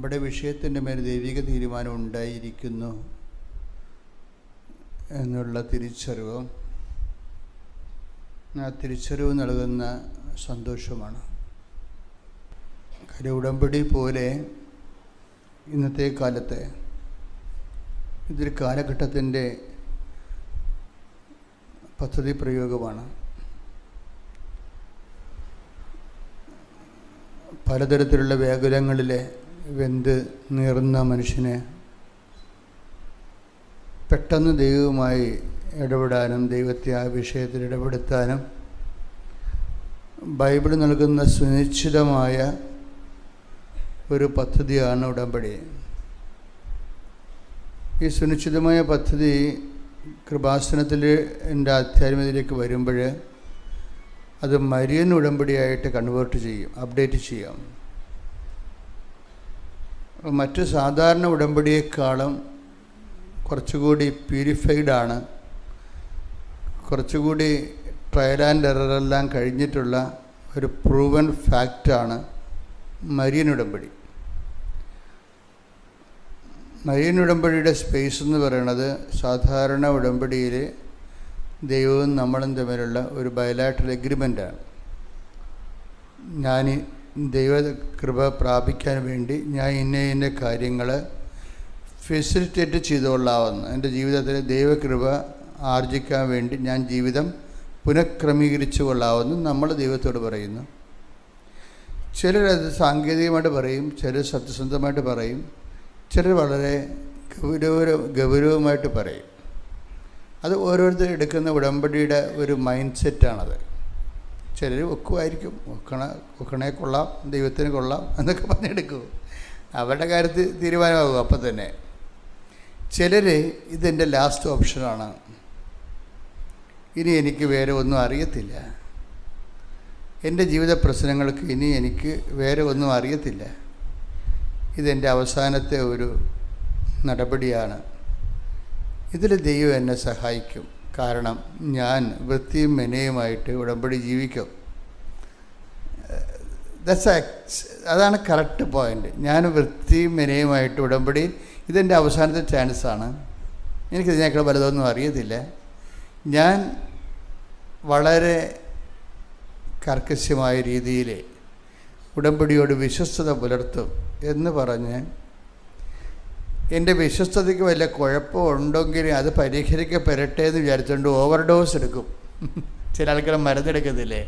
നമ്മുടെ വിഷയത്തിൻ്റെ മേൽ ദൈവിക തീരുമാനം ഉണ്ടായിരിക്കുന്നു എന്നുള്ള തിരിച്ചറിവും ആ തിരിച്ചറിവ് നൽകുന്ന സന്തോഷമാണ്. കാര്യം ഉടമ്പടി പോലെ ഇന്നത്തെ കാലത്തെ ഇതൊരു കാലഘട്ടത്തിൻ്റെ പദ്ധതി പ്രയോഗമാണ്. പലതരത്തിലുള്ള വ്യാകുലങ്ങളിലെ വെന്ത് നീറുന്ന മനുഷ്യനെ പെട്ടെന്ന് ദൈവവുമായി ഇടപെടാനും ദൈവത്തെ ആ വിഷയത്തിൽ ഇടപെടുത്താനും ബൈബിൾ നൽകുന്ന സുനിശ്ചിതമായ ഒരു പദ്ധതിയാണ് ഉടമ്പടി. ഈ സുനിശ്ചിതമായ പദ്ധതി കൃപാസനത്തിൽ എൻ്റെ ആധ്യാത്മികതയിലേക്ക് വരുമ്പോൾ അത് മരിയൻ ഉടമ്പടിയായിട്ട് കൺവേർട്ട് ചെയ്യും, അപ്ഡേറ്റ് ചെയ്യാം. മറ്റ് സാധാരണ ഉടമ്പടിയേക്കാളും കുറച്ചുകൂടി പ്യൂരിഫൈഡാണ്, കുറച്ചുകൂടി ട്രയൽ ആൻഡ് എററെല്ലാം കഴിഞ്ഞിട്ടുള്ള ഒരു പ്രൂവൻ ഫാക്റ്റാണ് മരിയൻ ഉടമ്പടി. മരിയൻ ഉടമ്പടിയുടെ സ്പേസ് എന്ന് പറയുന്നത് സാധാരണ ഉടമ്പടിയിൽ ദൈവവും നമ്മളും തമ്മിലുള്ള ഒരു ബയലാറ്ററൽ എഗ്രിമെൻ്റാണ്. ഞാൻ ദൈവ കൃപ പ്രാപിക്കാൻ വേണ്ടി ഞാൻ ഇന്ന കാര്യങ്ങൾ ഫെസിലിറ്റേറ്റ് ചെയ്തുകൊള്ളാവുന്ന എൻ്റെ ജീവിതത്തിൽ ദൈവകൃപ ആർജിക്കാൻ വേണ്ടി ഞാൻ ജീവിതം പുനഃക്രമീകരിച്ചു കൊള്ളാവുന്ന നമ്മൾ ദൈവത്തോട് പറയുന്നു. ചിലരത് സാങ്കേതികമായിട്ട് പറയും, ചിലർ സത്യസന്ധമായിട്ട് പറയും, ചിലർ വളരെ ഗൗരവമായിട്ട് പറയും. അത് ഓരോരുത്തർ എടുക്കുന്ന ഉടമ്പടിയുടെ ഒരു മൈൻഡ് സെറ്റാണത്. ചിലർ ഒക്കുമായിരിക്കും, ഒക്കണേ കൊള്ളാം, ദൈവത്തിന് കൊള്ളാം എന്നൊക്കെ പറഞ്ഞെടുക്കും, അവരുടെ കാര്യത്തിൽ തീരുമാനമാകും അപ്പം തന്നെ. ചിലർ ഇതെൻ്റെ ലാസ്റ്റ് ഓപ്ഷനാണ്, ഇനി എനിക്ക് വേറെ ഒന്നും അറിയത്തില്ല, എൻ്റെ ജീവിത പ്രശ്നങ്ങൾക്ക് ഇനി എനിക്ക് വേറെ ഒന്നും അറിയത്തില്ല, ഇതെൻ്റെ അവസാനത്തെ ഒരു നടപടിയാണ്, ഇതിൽ ദൈവം എന്നെ സഹായിക്കും, കാരണം ഞാൻ വൃത്തിയും മെനയുമായിട്ട് ഉടമ്പടി ജീവിക്കും. അതാണ് കറക്റ്റ് പോയിൻ്റ്. ഞാൻ വൃത്തിയും മെനയുമായിട്ട് ഉടമ്പടി, ഇതെൻ്റെ അവസാനത്തെ ചാൻസാണ്, എനിക്കിതിനേക്കാൾ വലുതൊന്നും അറിയത്തില്ല, ഞാൻ വളരെ കർക്കശമായ രീതിയിൽ ഉടമ്പടിയോട് വിശ്വസ്തത പുലർത്തും എന്ന് പറഞ്ഞ് എൻ്റെ വിശ്വസ്തതയ്ക്ക് വല്ല കുഴപ്പമുണ്ടെങ്കിൽ അത് പരിഹരിക്കപ്പെടട്ടെ എന്ന് വിചാരിച്ചുകൊണ്ട് ഓവർഡോസ് എടുക്കും. ചില ആൾക്കാർ മരുന്നെടുക്കത്തില്ലേ,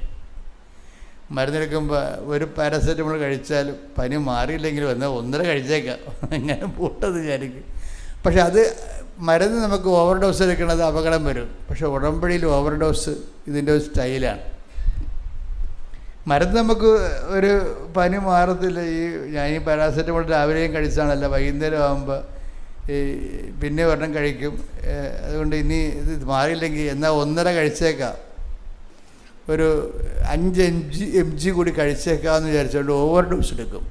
മരുന്നെടുക്കുമ്പോൾ ഒരു പാരസെറ്റമോൾ കഴിച്ചാൽ പനി മാറിയില്ലെങ്കിൽ വന്നാൽ 1.5 കഴിച്ചേക്കാം, അങ്ങനെ പൂട്ടെന്ന് വിചാരിക്കും. പക്ഷെ അത് മരുന്ന് നമുക്ക് ഓവർഡോസ് എടുക്കുന്നത് അപകടം വരും. പക്ഷെ ഉടമ്പടിയിൽ ഓവർഡോസ് ഇതിൻ്റെ ഒരു സ്റ്റൈലാണ്. മരുന്ന് നമുക്ക് ഒരു പനി മാറത്തില്ല. ഞാൻ ഈ പാരാസെറ്റമോൾ രാവിലെയും കഴിച്ചാണല്ലോ, വൈകുന്നേരം ആകുമ്പോൾ പിന്നെ ഒരെണ്ണം കഴിക്കും. അതുകൊണ്ട് ഇനി ഇത് മാറിയില്ലെങ്കിൽ എന്നാൽ 1.5 കഴിച്ചേക്കാം, ഒരു 5 mg കൂടി കഴിച്ചേക്കാമെന്ന് വിചാരിച്ചുകൊണ്ട് ഓവർഡോസ് എടുക്കും.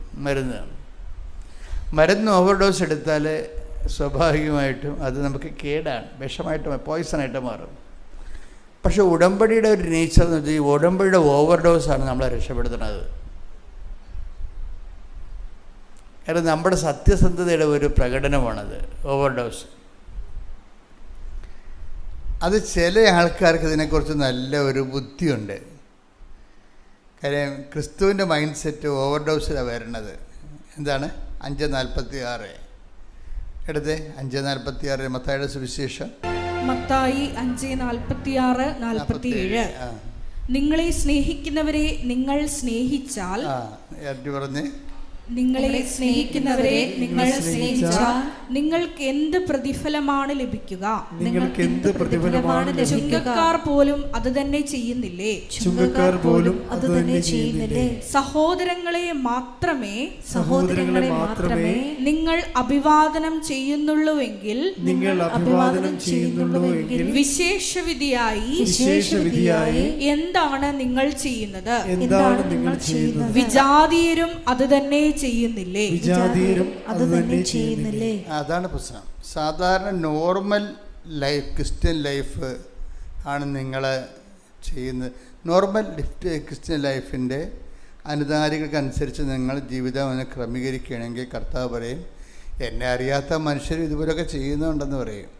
മരുന്ന് ഓവർഡോസ് എടുത്താൽ സ്വാഭാവികമായിട്ടും അത് നമുക്ക് കേടാണ്, വിഷമായിട്ട് പോയ്സണായിട്ട് മാറും. പക്ഷെ ഉടമ്പടിയുടെ ഒരു നേച്ചർ എന്ന് വെച്ചാൽ ഈ ഉടമ്പടിയുടെ ഓവർഡോസാണ് നമ്മളെ രക്ഷപ്പെടുത്തുന്നത്. കാരണം നമ്മുടെ സത്യസന്ധതയുടെ ഒരു പ്രകടനമാണത് ഓവർഡോസ്. അത് ചില ആൾക്കാർക്ക് ഇതിനെക്കുറിച്ച് നല്ല ഒരു ബുദ്ധിയുണ്ട്. കാര്യം ക്രിസ്തുവിൻ്റെ മൈൻഡ് സെറ്റ് ഓവർഡോസിലാണ് വരുന്നത്. എന്താണ് 5:46 എടുത്തേ, 5:46 മത്തായിയുടെ സുവിശേഷം. മത്തായി 5:46-47. നിങ്ങളെ സ്നേഹിക്കുന്നവരെ നിങ്ങൾ സ്നേഹിച്ചാൽ, പറഞ്ഞേ, നിങ്ങളെ സ്നേഹിക്കുന്നവരെ നിങ്ങൾ സ്നേഹിച്ചാൽ നിങ്ങൾക്ക് എന്ത് പ്രതിഫലമാണ് ലഭിക്കുക? നിങ്ങൾക്ക് എന്ത് പ്രതിഫലമാണ് ലഭിക്കുക? ചുങ്കക്കാർ പോലും അത് തന്നെ ചെയ്യുന്നില്ലേ? ചുങ്കക്കാർ പോലും അത് തന്നെ ചെയ്യുന്നില്ലേ? സഹോദരങ്ങളെ മാത്രമേ നിങ്ങൾ അഭിവാദനം ചെയ്യുന്നുള്ളൂവെങ്കിൽ വിശേഷവിധിയായി എന്താണ് നിങ്ങൾ ചെയ്യുന്നത്? വിജാതീയരും അത് തന്നെ ചെയ്യുന്നില്ലേ? അതാണ് പ്രശ്നം. സാധാരണ നോർമൽ ലൈഫ്, ക്രിസ്ത്യൻ ലൈഫ് ആണ് നിങ്ങൾ ചെയ്യുന്നത്. നോർമൽ ക്രിസ്ത്യൻ ലൈഫിൻ്റെ അനുധാരികൾക്കനുസരിച്ച് നിങ്ങൾ ജീവിതം ഒന്ന് ക്രമീകരിക്കുകയാണെങ്കിൽ കർത്താവ് പറയും, എന്നെ അറിയാത്ത മനുഷ്യർ ഇതുപോലൊക്കെ ചെയ്യുന്നുണ്ടെന്ന് പറയും.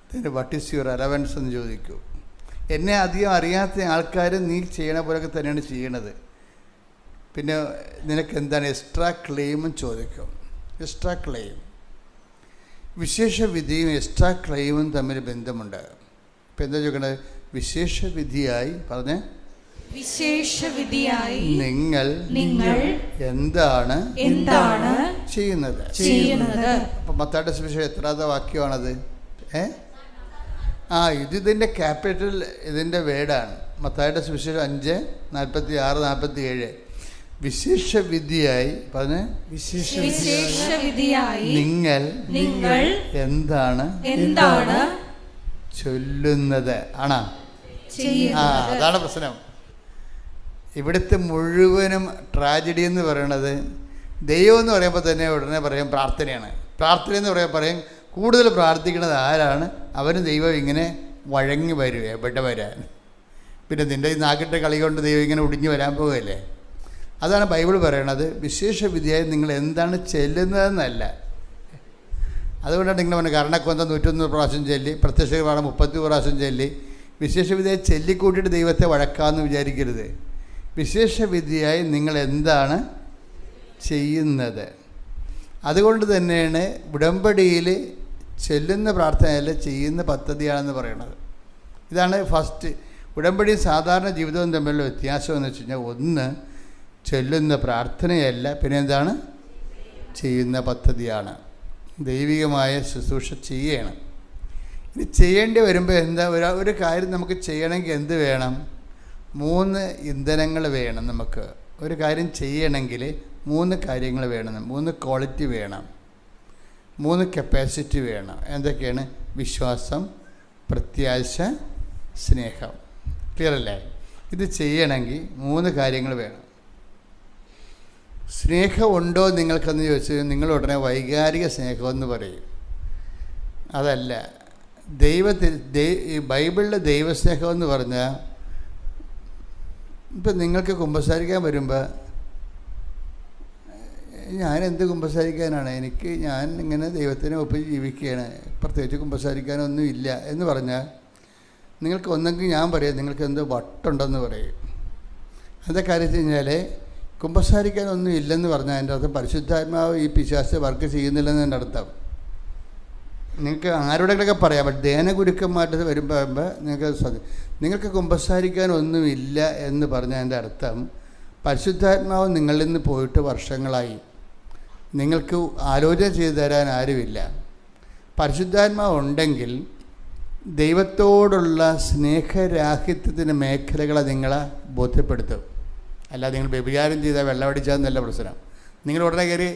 ഇതിന് വാട്ട് ഈസ് യുവർ റെലവൻസ് എന്ന് ചോദിക്കൂ. എന്നെ അധികം അറിയാത്ത ആൾക്കാർ നീ ചെയ്യണ പോലൊക്കെ തന്നെയാണ് ചെയ്യണത്, പിന്നെ നിനക്ക് എന്താണ് എക്സ്ട്രാ ക്ലെയിമും ചോദിക്കും. എക്സ്ട്രാ ക്ലെയിം, വിശേഷ വിധിയും എക്സ്ട്രാ ക്ലെയിമും തമ്മിൽ ബന്ധമുണ്ട്. ഇപ്പം എന്താ ചോദിക്കണത്? വിശേഷ വിധിയായി പറഞ്ഞേ, വിശേഷവിധിയായി നിങ്ങൾ എന്താണ് ചെയ്യുന്നത്. അപ്പം മത്തായിയുടെ സുവിശേഷം എത്രാമത്തെ വാക്യമാണത്? ഇതിൻ്റെ ക്യാപിറ്റൽ ഇതിൻ്റെ വേർഡാണ്. മത്തായിയുടെ സുവിശേഷം 5:46-47. വിശേഷ വിധിയായി പറഞ്ഞ്, വിശേഷവിധിയായി നിങ്ങൾ എന്താണ് ചൊല്ലുന്നത് ആണോ? അതാണ് പ്രശ്നം. ഇവിടുത്തെ മുഴുവനും ട്രാജഡി എന്ന് പറയണത്, ദൈവം എന്ന് പറയുമ്പോൾ തന്നെ ഉടനെ പറയും പ്രാർത്ഥനയാണ്. പ്രാർത്ഥന എന്ന് പറയുമ്പോൾ പറയും കൂടുതൽ പ്രാർത്ഥിക്കുന്നത് ആരാണ്? അവന് ദൈവം ഇങ്ങനെ വഴങ്ങി വരും. എവിടെ വരാൻ? പിന്നെ നിൻ്റെ ഈ നാക്കിൻ്റെ കളി കൊണ്ട് ദൈവം ഇങ്ങനെ ഒടിഞ്ഞു വരാൻ പോകുകയല്ലേ? അതാണ് ബൈബിൾ പറയണത്. വിശേഷ വിധിയായി നിങ്ങൾ എന്താണ് ചെല്ലുന്നതെന്നല്ല. അതുകൊണ്ടാണ് നിങ്ങൾ പറഞ്ഞത് കർണക്കൊന്ത 101 പ്രാവശ്യം ചൊല്ലി, പ്രത്യക്ഷപാഠം 30 പ്രാവശ്യം ചൊല്ലി. വിശേഷവിധിയായി ചൊല്ലിക്കൂട്ടിയിട്ട് ദൈവത്തെ വഴക്കാമെന്ന് വിചാരിക്കരുത്. വിശേഷവിധിയായി നിങ്ങൾ എന്താണ് ചെയ്യുന്നത്. അതുകൊണ്ട് തന്നെയാണ് ഉടമ്പടിയിൽ ചെല്ലുന്ന പ്രാർത്ഥനയല്ല, ചെയ്യുന്ന പദ്ധതിയാണെന്ന് പറയുന്നത്. ഇതാണ് ഫസ്റ്റ്. ഉടമ്പടിയും സാധാരണ ജീവിതവും തമ്മിലുള്ള വ്യത്യാസം എന്ന് വെച്ച് കഴിഞ്ഞാൽ, ഒന്ന് ചൊല്ലുന്ന പ്രാർത്ഥനയല്ല, പിന്നെ എന്താണ് ചെയ്യുന്ന പദ്ധതിയാണ്. ദൈവികമായ ശുശ്രൂഷ ചെയ്യണം. ഇനി ചെയ്യേണ്ടി വരുമ്പോൾ എന്താ, ഒരു കാര്യം നമുക്ക് ചെയ്യണമെങ്കിൽ എന്ത് വേണം? 3 ഇന്ധനങ്ങൾ വേണം. നമുക്ക് ഒരു കാര്യം ചെയ്യണമെങ്കിൽ 3 കാര്യങ്ങൾ വേണം. 3 ക്വാളിറ്റി വേണം, 3 കപ്പാസിറ്റി വേണം. എന്തൊക്കെയാണ്? വിശ്വാസം, പ്രത്യാശ, സ്നേഹം. ക്ലിയർ അല്ലേ? ഇത് ചെയ്യണമെങ്കിൽ 3 കാര്യങ്ങൾ വേണം. സ്നേഹമുണ്ടോ നിങ്ങൾക്കെന്ന് ചോദിച്ചാൽ നിങ്ങൾ ഉടനെ വൈകാരിക സ്നേഹമെന്ന് പറയും. അതല്ല. ഈ ബൈബിളിലെ ദൈവസ്നേഹം എന്ന് പറഞ്ഞാൽ, ഇപ്പം നിങ്ങൾക്ക് കുമ്പസാരിക്കാൻ വരുമ്പോൾ ഞാനെന്ത് കുമ്പസാരിക്കാനാണ്, ഞാൻ ഇങ്ങനെ ദൈവത്തിനെ ഒപ്പിച്ച് ജീവിക്കുകയാണ്, പ്രത്യേകിച്ച് കുമ്പസാരിക്കാനൊന്നും ഇല്ല എന്ന് പറഞ്ഞാൽ, നിങ്ങൾക്ക് ഒന്നെങ്കിൽ ഞാൻ പറയാം നിങ്ങൾക്ക് എന്തോ വട്ടുണ്ടെന്ന് പറയും. എന്താ കാര്യം വെച്ച് കഴിഞ്ഞാൽ, കുമ്പസാരിക്കാനൊന്നും ഇല്ലെന്ന് പറഞ്ഞാൽ അതിൻ്റെ അർത്ഥം പരിശുദ്ധാത്മാവ് ഈ പിശാച് വർക്ക് ചെയ്യുന്നില്ലെന്ന് എൻ്റെ അർത്ഥം. നിങ്ങൾക്ക് ആരോടെങ്കിലൊക്കെ പറയാം, ബട്ട് ധ്യാനഗുരുക്കന്മാരുടെ വരുമ്പോൾ നിങ്ങൾക്ക് കുമ്പസാരിക്കാനൊന്നുമില്ല എന്ന് പറഞ്ഞാൽ എൻ്റെ അർത്ഥം പരിശുദ്ധാത്മാവ് നിങ്ങളിൽ നിന്ന് പോയിട്ട് വർഷങ്ങളായി, നിങ്ങൾക്ക് ആലോചന ചെയ്തു തരാൻ ആരുമില്ല. പരിശുദ്ധാത്മാവ് ഉണ്ടെങ്കിൽ ദൈവത്തോടുള്ള സ്നേഹരാഹിത്യത്തിൻ്റെ മേഖലകളെ നിങ്ങളെ ബോധ്യപ്പെടുത്തും. അല്ലാതെ നിങ്ങൾ വ്യഭിചാരം ചെയ്താൽ വെള്ളമടിച്ചാന്നല്ല പ്രശ്നം. നിങ്ങൾ ഉടനെ കയറി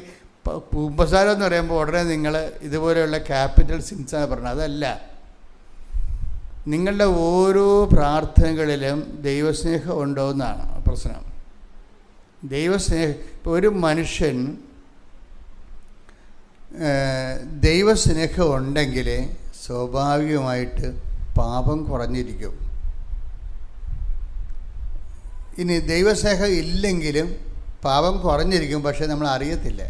കുമ്പസാരം എന്ന് പറയുമ്പോൾ ഉടനെ നിങ്ങൾ ഇതുപോലെയുള്ള ക്യാപിറ്റൽ സിൻസാണ് പറഞ്ഞത്. അതല്ല. നിങ്ങളുടെ ഓരോ പ്രാർത്ഥനകളിലും ദൈവസ്നേഹം ഉണ്ടോ എന്നാണ് പ്രശ്നം. ദൈവസ്നേഹം, ഇപ്പോൾ ഒരു മനുഷ്യൻ ദൈവസ്നേഹം ഉണ്ടെങ്കിൽ സ്വാഭാവികമായിട്ട് പാപം കുറഞ്ഞിരിക്കും. ഇനി ദൈവസ്നേഹം ഇല്ലെങ്കിലും പാപം കുറഞ്ഞിരിക്കും, പക്ഷേ നമ്മൾ അറിയത്തില്ല.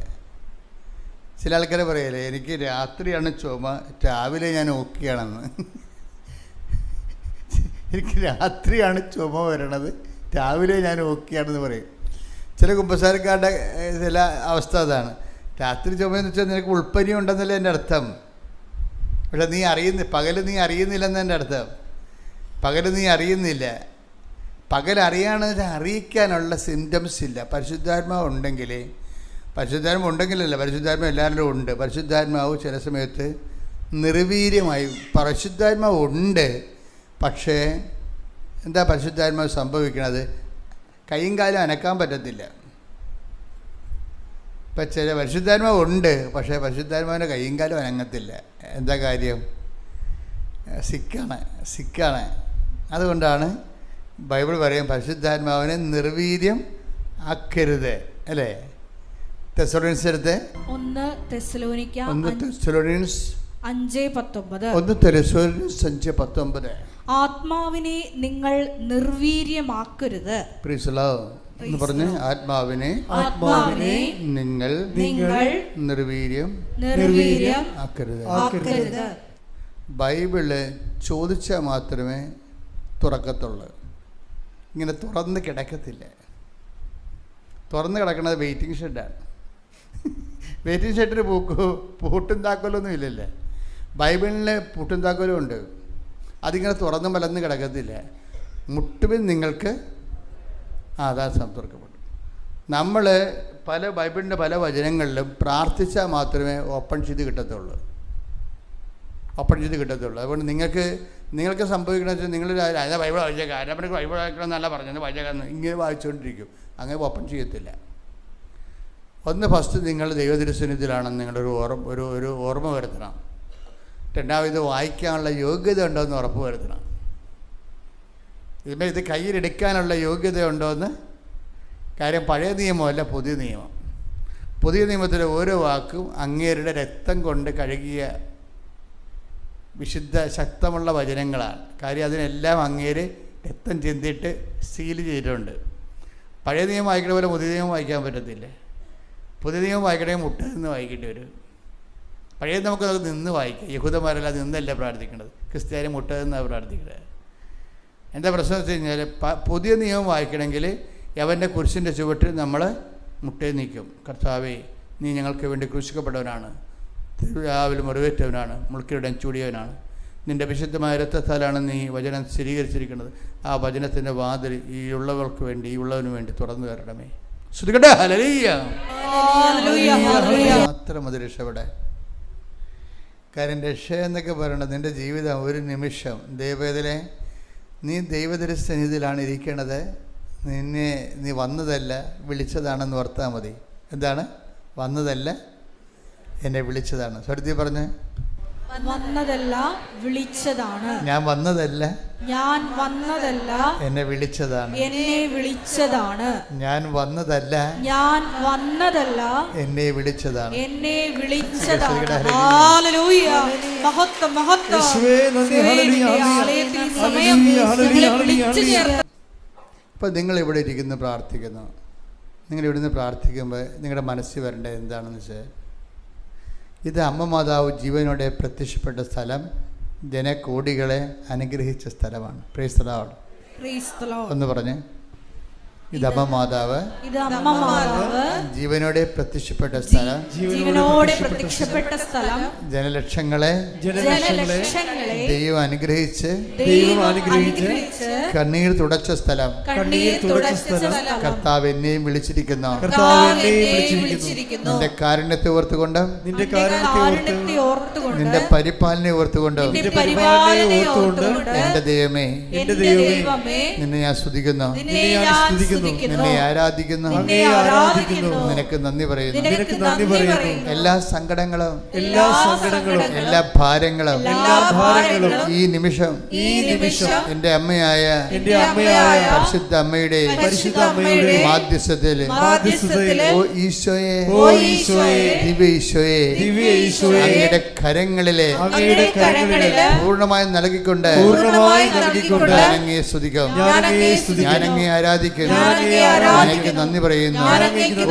ചില ആൾക്കാർ പറയല്ലേ, എനിക്ക് രാത്രിയാണ് ചുമ, രാവിലെ ഞാൻ ഓക്കെയാണെന്ന്. എനിക്ക് രാത്രിയാണ് ചുമ വരണത്, രാവിലെ ഞാൻ ഓക്കെയാണെന്ന് പറയും. ചില കുമ്പസാരക്കാരുടെ ചില അവസ്ഥ അതാണ്. രാത്രി ചുമയെന്ന് വെച്ചാൽ നിനക്ക് ഉൾപ്പനി ഉണ്ടെന്നല്ല എൻ്റെ അർത്ഥം. പക്ഷെ പകൽ നീ അറിയുന്നില്ലെന്ന് എൻ്റെ അർത്ഥം. പകൽ നീ അറിയുന്നില്ല. പകൽ അറിയിക്കാനുള്ള സിംറ്റംസ് ഇല്ല. പരിശുദ്ധാത്മാവ് ഉണ്ടെങ്കിലല്ല, പരിശുദ്ധാത്മാവ് എല്ലാവരിലും ഉണ്ട്. പരിശുദ്ധാത്മാവ് ചില സമയത്ത് നിർവീര്യമായി, പരിശുദ്ധാത്മാവ് ഉണ്ട്, പക്ഷേ എന്താ പരിശുദ്ധാത്മാവ് സംഭവിക്കണത്? കൈയും കാലും അനക്കാൻ പറ്റത്തില്ല. ഇപ്പം ചില പരിശുദ്ധാത്മാവ് ഉണ്ട്, പക്ഷേ പരിശുദ്ധാത്മാവിൻ്റെ കൈയും കാലും അനങ്ങത്തില്ല. എന്താ കാര്യം? സിക്കാണ്. അതുകൊണ്ടാണ് ബൈബിൾ പറയും പരിശുദ്ധാത്മാവിനെ നിർവീര്യം ആക്കരുത്, അല്ലേ? തെസ്സലോനിയൻസ് 5:19 ആത്മാവിനെ നിങ്ങൾ നിർവീര്യമാക്കരുത്. എന്ന് പറഞ്ഞ് ആത്മാവിനെ നിങ്ങൾ നിർവീര്യം ആക്കരുത്. ബൈബിള് ചോദിച്ചാൽ മാത്രമേ തുറക്കത്തുള്ളൂ. ഇങ്ങനെ തുറന്ന് കിടക്കത്തില്ല. തുറന്ന് കിടക്കുന്നത് വെയിറ്റിംഗ് ഷെഡാണ്. വെയിറ്റിംഗ് ഷെഡിന് പൂട്ടും താക്കോലൊന്നും ഇല്ലല്ലേ. ബൈബിളിന് പൂട്ടും താക്കോലും ഉണ്ട്. അതിങ്ങനെ തുറന്ന് മലന്ന് കിടക്കത്തില്ല. മുട്ടുവിൽ നിങ്ങൾക്ക് അതാ തുറക്കപ്പെടും. നമ്മൾ ബൈബിളിൻ്റെ പല വചനങ്ങളിലും പ്രാർത്ഥിച്ചാൽ മാത്രമേ ഓപ്പൺ ചെയ്ത് കിട്ടത്തുള്ളൂ. അതുകൊണ്ട് നിങ്ങൾക്ക് സംഭവിക്കണമെന്ന് വെച്ചാൽ നിങ്ങൾ ബൈബിൾ വായിച്ചേക്കാം, ആരാപ്പനക്ക് ബൈബിൾ വായിക്കണമെന്നല്ല പറഞ്ഞത്, വായിച്ചേക്കാന്ന് ഇങ്ങനെ വായിച്ചുകൊണ്ടിരിക്കും. അങ്ങനെ ഓപ്പൺ ചെയ്യത്തില്ല. ഫസ്റ്റ് നിങ്ങൾ ദൈവതിരുസന്നിധിയിലാണെന്ന് നിങ്ങളൊരു ഓർമ്മ വരുത്തണം. രണ്ടാമത് വായിക്കാനുള്ള യോഗ്യത ഉണ്ടോ എന്ന് ഉറപ്പ് വരുത്തണം. ഇത് കയ്യിലെടുക്കാനുള്ള യോഗ്യത ഉണ്ടോ എന്ന്. കാര്യം പഴയ നിയമമല്ല, പുതിയ നിയമം. പുതിയ നിയമത്തിലെ ഓരോ വാക്കും അങ്ങേരുടെ രക്തം കൊണ്ട് കഴുകിയ വിശുദ്ധ ശക്തമുള്ള വചനങ്ങളാണ്. കാര്യം അതിനെല്ലാം അങ്ങേര് രക്തം ചിന്തിയിട്ട് സീൽ ചെയ്തിട്ടുണ്ട്. പഴയ നിയമം വായിക്കണ പോലെ പുതിയ നിയമം വായിക്കാൻ പറ്റത്തില്ല. പുതിയ നിയമം വായിക്കണമെങ്കിൽ മുട്ട നിന്ന് വായിക്കേണ്ടി വരും. പഴയ നമുക്ക് നിന്ന് വായിക്കാം. യഹൂദന്മാരെല്ലാം നിന്നല്ല പ്രാർത്ഥിക്കേണ്ടത്, ക്രിസ്ത്യാനി മുട്ട നിന്നാണ് പ്രാർത്ഥിക്കുന്നത്. എന്താ പ്രശ്നം വെച്ച് കഴിഞ്ഞാൽ പുതിയ നിയമം വായിക്കണമെങ്കിൽ യവൻ്റെ കുരിശിൻ്റെ ചുവട്ടിൽ നമ്മൾ മുട്ടയിൽ നിൽക്കും. കർത്താവേ, നീ ഞങ്ങൾക്ക് വേണ്ടി ക്രൂശിക്കപ്പെട്ടവനാണ്, തിരുവിലാവിൽ മുറിവേറ്റവനാണ്, മുൾക്കിയുടെ ചൂടിയവനാണ്, നിൻ്റെ വിശുദ്ധമായ രക്തത്താലാണ് നീ വചനം സ്ഥിരീകരിച്ചിരിക്കുന്നത്. ആ വചനത്തിൻ്റെ വാതിൽ ഈ ഉള്ളവർക്ക് വേണ്ടി, ഈ ഉള്ളവന് വേണ്ടി തുറന്നു തരണമേ. ശ്രുതികട്ടെ, ഹല്ലേലൂയ. മാത്രം അത് രക്ഷപ്പെടാൻ. കാര്യം രക്ഷ എന്നൊക്കെ പറയണത് നിൻ്റെ ജീവിതം ഒരു നിമിഷം. ദൈവവേദനെ, നീ ദൈവതിരുസന്നിധിയിലാണ് ഇരിക്കണത്. നീ വന്നതല്ല വിളിച്ചതാണെന്ന് ഓർത്താൽ മതി. എന്താണ്? വന്നതല്ല, എന്നെ വിളിച്ചതാണ്. സ്വരത്തിൽ പറഞ്ഞ്, വന്നതല്ല വിളിച്ചതാണ്. ഞാൻ വന്നതല്ല എന്നെ വിളിച്ചതാണ്. ഞാൻ വന്നതല്ല എന്നെ വിളിച്ചതാണ്. ഹല്ലേലൂയ. മഹത്വം, മഹത്വം. ഇപ്പം നിങ്ങളിവിടെ ഇരിക്കുന്ന പ്രാർത്ഥിക്കുന്നു. നിങ്ങളിവിടുന്ന് പ്രാർത്ഥിക്കുമ്പോൾ നിങ്ങളുടെ മനസ്സിൽ വരേണ്ടത് എന്താണെന്ന് വെച്ചാൽ, ഇത് അമ്മ മാതാവ് ജീവനോടെ പ്രത്യക്ഷപ്പെട്ട സ്ഥലം, ജനകോടികളെ അനുഗ്രഹിച്ച സ്ഥലമാണ്. Price the Lord. ഒന്ന് പറഞ്ഞ്, ഇത് അമ്മ മാതാവ് ജീവനോടെ പ്രത്യക്ഷപ്പെട്ട സ്ഥലം, ജനലക്ഷങ്ങളെ ദൈവം അനുഗ്രഹിച്ച് കണ്ണീർ തുടച്ച സ്ഥലം. കർത്താവ് എന്നെയും വിളിച്ചിരിക്കുന്നു. നിന്റെ കാരുണ്യത്തെ ഓർത്തുകൊണ്ട്, നിന്റെ പരിപാലനെ ഓർത്തുകൊണ്ട്, എന്റെ ദൈവമേ, നിന്നെ ഞാൻ സ്തുതിക്കുന്നു, നിന്നെ ആരാധിക്കുന്നു, നിനക്ക് നന്ദി പറയുന്നു. എല്ലാ സങ്കടങ്ങളും എല്ലാ ഭാരങ്ങളും ഈ നിമിഷം എന്റെ അമ്മയായ പരിശുദ്ധ അമ്മയുടെ മാധ്യസ്ഥത്തിൽ, ഓ ഈശോയെ, ദിവ്യ ഈശോയെ, അങ്ങയുടെ കരങ്ങളിലെ പൂർണ്ണമായി നൽകിക്കൊണ്ട് ഞാൻ അങ്ങയെ സ്തുതിക്കും, ഞാൻ അങ്ങയെ ആരാധിക്കുന്നു, എനിക്ക് നന്ദി പറയുന്നു.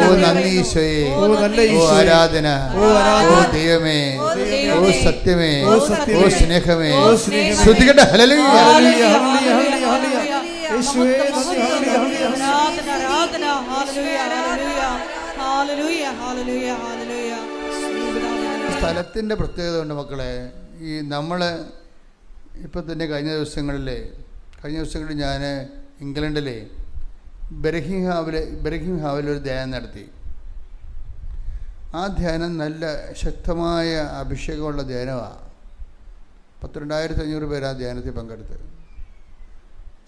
ഓ നന്ദി ഈശോയെ, ഓ ആരാധന, ഓ ദൈവമേ, ഓ സത്യമേ, ഓ സ്നേഹമേ. സ്തുതിക്കട്ടെ, ഹല്ലേലൂയ. സ്ഥലത്തിൻ്റെ പ്രത്യേകത ഉണ്ട് മക്കളെ. ഈ നമ്മൾ ഇപ്പം തന്നെ കഴിഞ്ഞ ദിവസങ്ങളിൽ ഞാൻ ഇംഗ്ലണ്ടിലെ ബെർഹിംഹാവിൽ ഒരു ധ്യാനം നടത്തി. ആ ധ്യാനം നല്ല ശക്തമായ അഭിഷേകമുള്ള ധ്യാനമാണ്. 12,500 പേര് ആ ധ്യാനത്തിൽ പങ്കെടുത്ത്.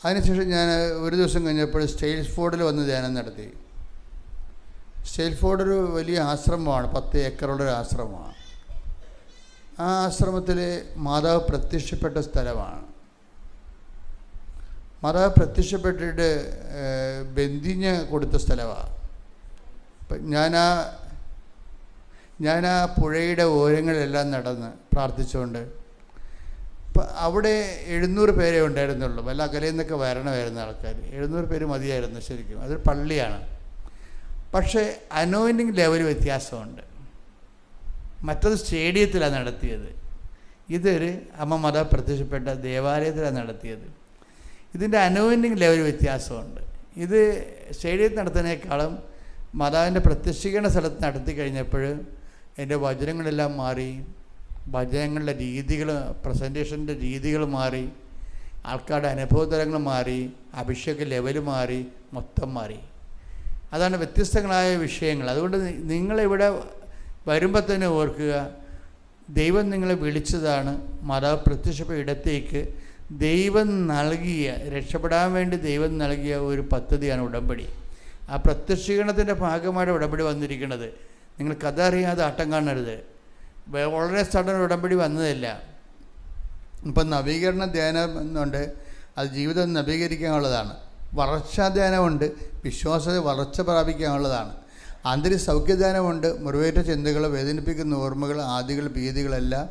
അതിനുശേഷം ഞാൻ ഒരു ദിവസം കഴിഞ്ഞപ്പോൾ സ്റ്റെയിൽസ്ഫോർഡിൽ വന്ന് ധ്യാനം നടത്തി. സ്റ്റെയിൽസ്ഫോർഡ് ഒരു വലിയ ആശ്രമമാണ്, 10 ഏക്കറുള്ളൊരു ആശ്രമമാണ്. ആ ആശ്രമത്തിൽ മാതാവ് പ്രത്യക്ഷപ്പെട്ട സ്ഥലമാണ്. മാതാവ് പ്രത്യക്ഷപ്പെട്ടിട്ട് ബന്ധിഞ്ഞ് കൊടുത്ത സ്ഥലമാണ്. അപ്പം ഞാൻ ആ പുഴയുടെ ഓരങ്ങളെല്ലാം നടന്ന് പ്രാർത്ഥിച്ചുകൊണ്ട്, അപ്പം അവിടെ 700 പേരെ ഉണ്ടായിരുന്നുള്ളൂ. വല്ല അകലയിൽ നിന്നൊക്കെ വരണമായിരുന്നു ആൾക്കാർ. 700 പേര് മതിയായിരുന്നു ശരിക്കും. അതൊരു പള്ളിയാണ്. പക്ഷേ അനോയിൻറ്റിങ് ലെവൽ വ്യത്യാസമുണ്ട്. മറ്റത് സ്റ്റേഡിയത്തിലാണ് നടത്തിയത്. ഇതൊരു അമ്മ മത പ്രത്യക്ഷപ്പെട്ട ദേവാലയത്തിലാണ് നടത്തിയത്. ഇതിൻ്റെ അനോയിൻറ്റിങ് ലെവൽ വ്യത്യാസമുണ്ട്. ഇത് സ്റ്റേഡിയത്തിൽ നടത്തുന്നതിനേക്കാളും മാതാവിൻ്റെ പ്രത്യക്ഷീകരണ സ്ഥലത്ത് നടത്തി കഴിഞ്ഞപ്പോൾ എൻ്റെ വചനങ്ങളെല്ലാം മാറി, വചനങ്ങളുടെ രീതികൾ, പ്രസൻറ്റേഷൻ്റെ രീതികൾ മാറി, ആൾക്കാരുടെ അനുഭവതലങ്ങൾ മാറി, അഭിഷേക ലെവൽ മാറി, മൊത്തം മാറി. അതാണ് വ്യത്യസ്തങ്ങളായ വിഷയങ്ങൾ. അതുകൊണ്ട് നിങ്ങളിവിടെ വരുമ്പോൾ തന്നെ ഓർക്കുക, ദൈവം നിങ്ങളെ വിളിച്ചതാണ്. മാതാവ് പ്രത്യക്ഷപ്പെട്ട ഇടത്തേക്ക് ദൈവം നൽകിയ, രക്ഷപ്പെടാൻ വേണ്ടി ദൈവം നൽകിയ ഒരു പദ്ധതിയാണ് ഉടമ്പടി. ആ പ്രത്യക്ഷീകരണത്തിൻ്റെ ഭാഗമായിട്ട് ഉടമ്പടി വന്നിരിക്കുന്നത്. നിങ്ങൾ കഥ അറിയാതെ ആട്ടം കാണരുത്. വളരെ സഡൻ ഉടമ്പടി വന്നതല്ല. ഇപ്പം നവീകരണ ധ്യാനം എന്നുണ്ട്, അത് ജീവിതം നവീകരിക്കാനുള്ളതാണ്. വളർച്ചാ ധ്യാനമുണ്ട്, വിശ്വാസത വളർച്ച പ്രാപിക്കാനുള്ളതാണ്. ആന്തരിക സൗഖ്യദാനമുണ്ട്, മുറിവേറ്റ ചിന്തകൾ, വേദനിപ്പിക്കുന്ന ഓർമ്മകൾ, ആദികൾ, ഭീതികളെല്ലാം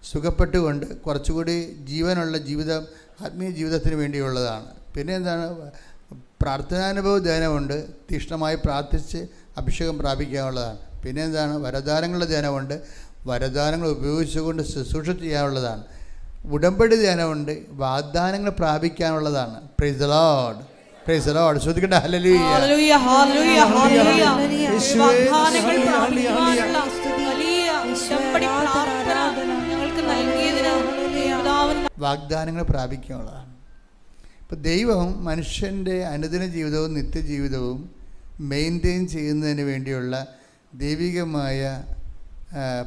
സുഖപ്പെട്ടുകൊണ്ട് കുറച്ചുകൂടി ജീവനുള്ള ജീവിതം, ആത്മീയ ജീവിതത്തിന് വേണ്ടിയുള്ളതാണ്. പിന്നെ എന്താണ്, പ്രാർത്ഥനാനുഭവ ധ്യാനമുണ്ട്, തീക്ഷ്ണമായി പ്രാർത്ഥിച്ച് അഭിഷേകം പ്രാപിക്കാനുള്ളതാണ്. പിന്നെ എന്താണ്, വരദാനങ്ങളുടെ ധ്യാനമുണ്ട്, വരദാനങ്ങൾ ഉപയോഗിച്ചുകൊണ്ട് ശുശ്രൂഷ ചെയ്യാനുള്ളതാണ്. ഉടമ്പടി ധ്യാനമുണ്ട്, വാഗ്ദാനങ്ങൾ പ്രാപിക്കാനുള്ളതാണ്. Praise the Lord, praise the Lord. ശ്രദ്ധിക്കട്ടെ, ഹല്ലേലൂയ, ഹല്ലേലൂയ, ഹല്ലേലൂയ, ഹല്ലേലൂയ. വാഗ്ദാനങ്ങൾ പ്രാപിക്കാനുള്ള വലിയ ഉടമ്പടി പ്രാർത്ഥന ഞങ്ങൾക്ക് നൽകിയതിന് പിതാവിന് വാഗ്ദാനങ്ങൾ പ്രാപിക്കാനുള്ളതാണ്. ഇപ്പം ദൈവം മനുഷ്യൻ്റെ അനുദിന ജീവിതവും നിത്യജീവിതവും മെയിൻറ്റെയിൻ ചെയ്യുന്നതിന് വേണ്ടിയുള്ള ദൈവികമായ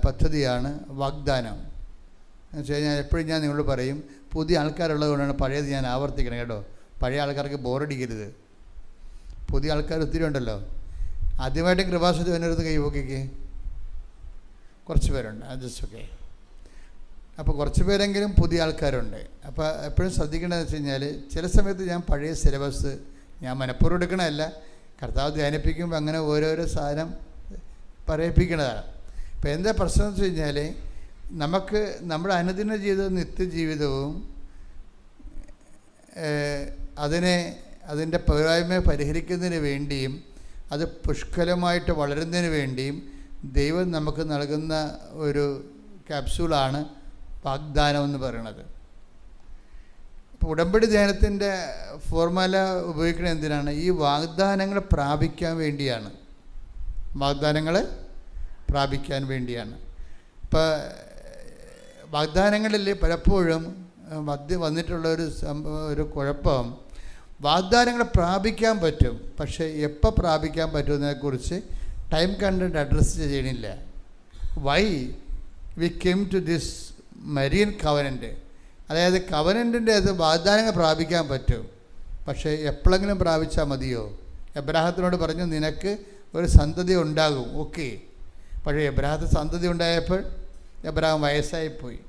പദ്ധതിയാണ് വാഗ്ദാനം. എന്ന് വെച്ച് കഴിഞ്ഞാൽ എപ്പോഴും ഞാൻ നിങ്ങളോട് പറയും, പുതിയ ആൾക്കാരുള്ളത് കൊണ്ടാണ് പഴയത് ഞാൻ ആവർത്തിക്കണം കേട്ടോ. പഴയ ആൾക്കാർക്ക് ബോറടിക്കരുത്. പുതിയ ആൾക്കാർ ഒത്തിരി ഉണ്ടല്ലോ. ആദ്യമായിട്ടും കൃപാസനത്തിൽ വന്നിരുന്ന് കൈപോക്കിക്ക് കുറച്ച് പേരുണ്ട്, ജസ്റ്റ് ഓക്കെ. അപ്പോൾ കുറച്ച് പേരെങ്കിലും പുതിയ ആൾക്കാരുണ്ട്. അപ്പോൾ എപ്പോഴും ശ്രദ്ധിക്കേണ്ടതെന്ന് വെച്ച് കഴിഞ്ഞാൽ, ചില സമയത്ത് ഞാൻ പഴയ സിലബസ് ഞാൻ മനഃപൂർവ്വം എടുക്കണമല്ല, കർത്താവ് ധ്യാനിപ്പിക്കുമ്പോൾ അങ്ങനെ ഓരോരോ സാധനം പറയിപ്പിക്കണതാണ്. അപ്പോൾ എന്താ പ്രശ്നം എന്ന് വെച്ച് കഴിഞ്ഞാൽ, നമുക്ക് നമ്മുടെ അനുദിന ജീവിതവും നിത്യജീവിതവും അതിൻ്റെ പോരായ്മ പരിഹരിക്കുന്നതിന് വേണ്ടിയും അത് പുഷ്കലമായിട്ട് വളരുന്നതിന് വേണ്ടിയും ദൈവം നമുക്ക് നൽകുന്ന ഒരു ക്യാപ്സ്യൂളാണ് വാഗ്ദാനം എന്ന് പറയുന്നത്. അപ്പോൾ ഉടമ്പടി ധ്യാനത്തിൻ്റെ ഫോർമുല ഉപയോഗിക്കുന്നത് എന്തിനാണ്? ഈ വാഗ്ദാനങ്ങൾ പ്രാപിക്കാൻ വേണ്ടിയാണ്. വാഗ്ദാനങ്ങൾ പ്രാപിക്കാൻ വേണ്ടിയാണ്. ഇപ്പോൾ വാഗ്ദാനങ്ങളിൽ പലപ്പോഴും വന്നിട്ടുള്ള ഒരു കുഴപ്പം, വാഗ്ദാനങ്ങൾ പ്രാപിക്കാൻ പറ്റും, പക്ഷേ എപ്പോൾ പ്രാപിക്കാൻ പറ്റുമെന്നതിനെക്കുറിച്ച് ടൈം കണ്ടന്റ് അഡ്രസ്സ് ചെയ്യണില്ല. Why we came to this marine covenant, അതായത് കവനൻറ്റിൻ്റെ അത് വാഗ്ദാനങ്ങൾ പ്രാപിക്കാൻ പറ്റും, പക്ഷേ എപ്പോഴെങ്കിലും പ്രാപിച്ചാൽ മതിയോ? എബ്രാഹത്തിനോട് പറഞ്ഞു, നിനക്ക് ഒരു സന്തതി ഉണ്ടാകും, ഓക്കെ. പക്ഷേ എബ്രാഹത്തിന് സന്തതി ഉണ്ടായപ്പോൾ എബ്രാഹിം വയസ്സായിപ്പോയി.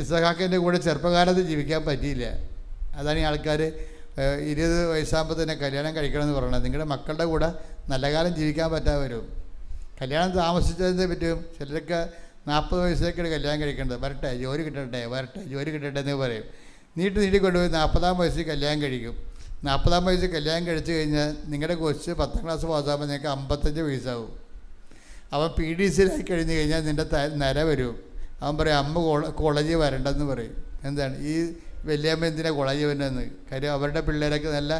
ഇസഹാക്കിൻ്റെ കൂടെ ചെറുപ്പകാലത്ത് ജീവിക്കാൻ പറ്റിയില്ല. അതാണ് ഈ ആൾക്കാർ 20 വയസ്സാകുമ്പോൾ തന്നെ കല്യാണം കഴിക്കണമെന്ന് പറയണത്. നിങ്ങളുടെ മക്കളുടെ കൂടെ നല്ല കാലം ജീവിക്കാൻ പറ്റാതെ വരും. കല്യാണം താമസിച്ചതിനെ പറ്റും. ചിലരൊക്കെ 40 വയസ്സിലേക്കാണ് കല്യാണം കഴിക്കേണ്ടത്. വരട്ടെ, ജോലി കിട്ടട്ടെ, വരട്ടെ, ജോലി കിട്ടട്ടെ എന്ന് പറയും. നീട്ടിക്കൊണ്ടുപോയി 40-ാം വയസ്സിൽ കല്യാണം കഴിക്കും. 40-ാം വയസ്സിൽ കല്യാണം കഴിച്ചു കഴിഞ്ഞാൽ നിങ്ങളുടെ കൊച്ച് 10ാം ക്ലാസ് പാസ്സാകുമ്പോൾ നിങ്ങൾക്ക് 55 വയസ്സാവും. അവൻ PDCയിലായി കഴിഞ്ഞ് കഴിഞ്ഞാൽ നിൻ്റെ നര വരും. അവൻ പറയും, അമ്മ കോളേജിൽ വരണ്ടെന്ന് പറയും. എന്താണ് ഈ വലിയമ്മ എന്തിനാണ് കോളേജിൽ വരേണ്ടതെന്ന്? കാര്യം അവരുടെ പിള്ളേരൊക്കെ നല്ല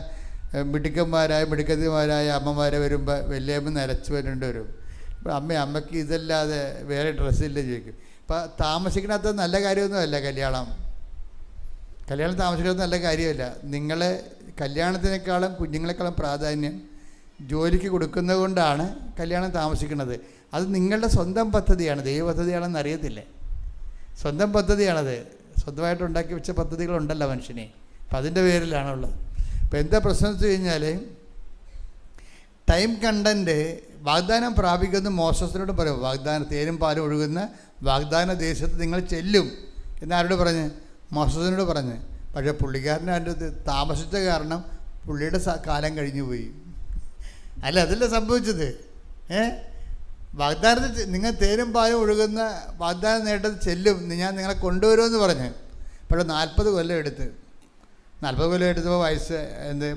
മിടുക്കന്മാരായ അമ്മമാരെ വരുമ്പോൾ വലിയമ്മ നരച്ച് വരേണ്ടി വരും. അപ്പോൾ അമ്മയ്ക്ക് ഇതല്ലാതെ വേറെ ഡ്രസ്സില്ല ചോദിക്കും. ഇപ്പം താമസിക്കണത് നല്ല കാര്യമൊന്നുമല്ല കല്യാണം താമസിക്കുന്നത് നല്ല കാര്യമല്ല. നിങ്ങൾ കല്യാണത്തിനേക്കാളും കുഞ്ഞുങ്ങളെക്കാളും പ്രാധാന്യം ജോലിക്ക് കൊടുക്കുന്നത് കൊണ്ടാണ് കല്യാണം താമസിക്കുന്നത്. അത് നിങ്ങളുടെ സ്വന്തം പദ്ധതിയാണ്, ദൈവ പദ്ധതിയാണെന്ന് അറിയത്തില്ല. സ്വന്തം പദ്ധതിയാണത്. സ്വന്തമായിട്ട് ഉണ്ടാക്കി വെച്ച പദ്ധതികളുണ്ടല്ലോ മനുഷ്യനെ. അപ്പം അതിൻ്റെ പേരിലാണുള്ളത്. അപ്പോൾ എന്താ പ്രശ്നം വെച്ച് കഴിഞ്ഞാൽ, ടൈം കണ്ടൻറ്റ് വാഗ്ദാനം പ്രാപിക്കുന്ന മോശസിനോട് പറയും, വാഗ്ദാനം തേനും പാലും ഒഴുകുന്ന വാഗ്ദാന ദേശത്ത് നിങ്ങൾ ചെല്ലും എന്നാരോട് പറഞ്ഞ്? മോശസിനോട് പറഞ്ഞ്. പക്ഷേ പുള്ളിക്കാരൻ അതിൻ്റെ താമസിച്ച കാരണം പുള്ളിയുടെ കാലം കഴിഞ്ഞു പോയി. അല്ല, അതല്ല സംഭവിച്ചത്. വാഗ്ദാനത്തിൽ നിങ്ങൾ തേനും പാലും ഒഴുകുന്ന വാഗ്ദാനം നേട്ടത്തിൽ ചെല്ലും, ഞാൻ നിങ്ങളെ കൊണ്ടുവരുമെന്ന് പറഞ്ഞ്. അപ്പോൾ 40 കൊല്ലം എടുത്ത് 40 കൊല്ലം എടുത്തപ്പോൾ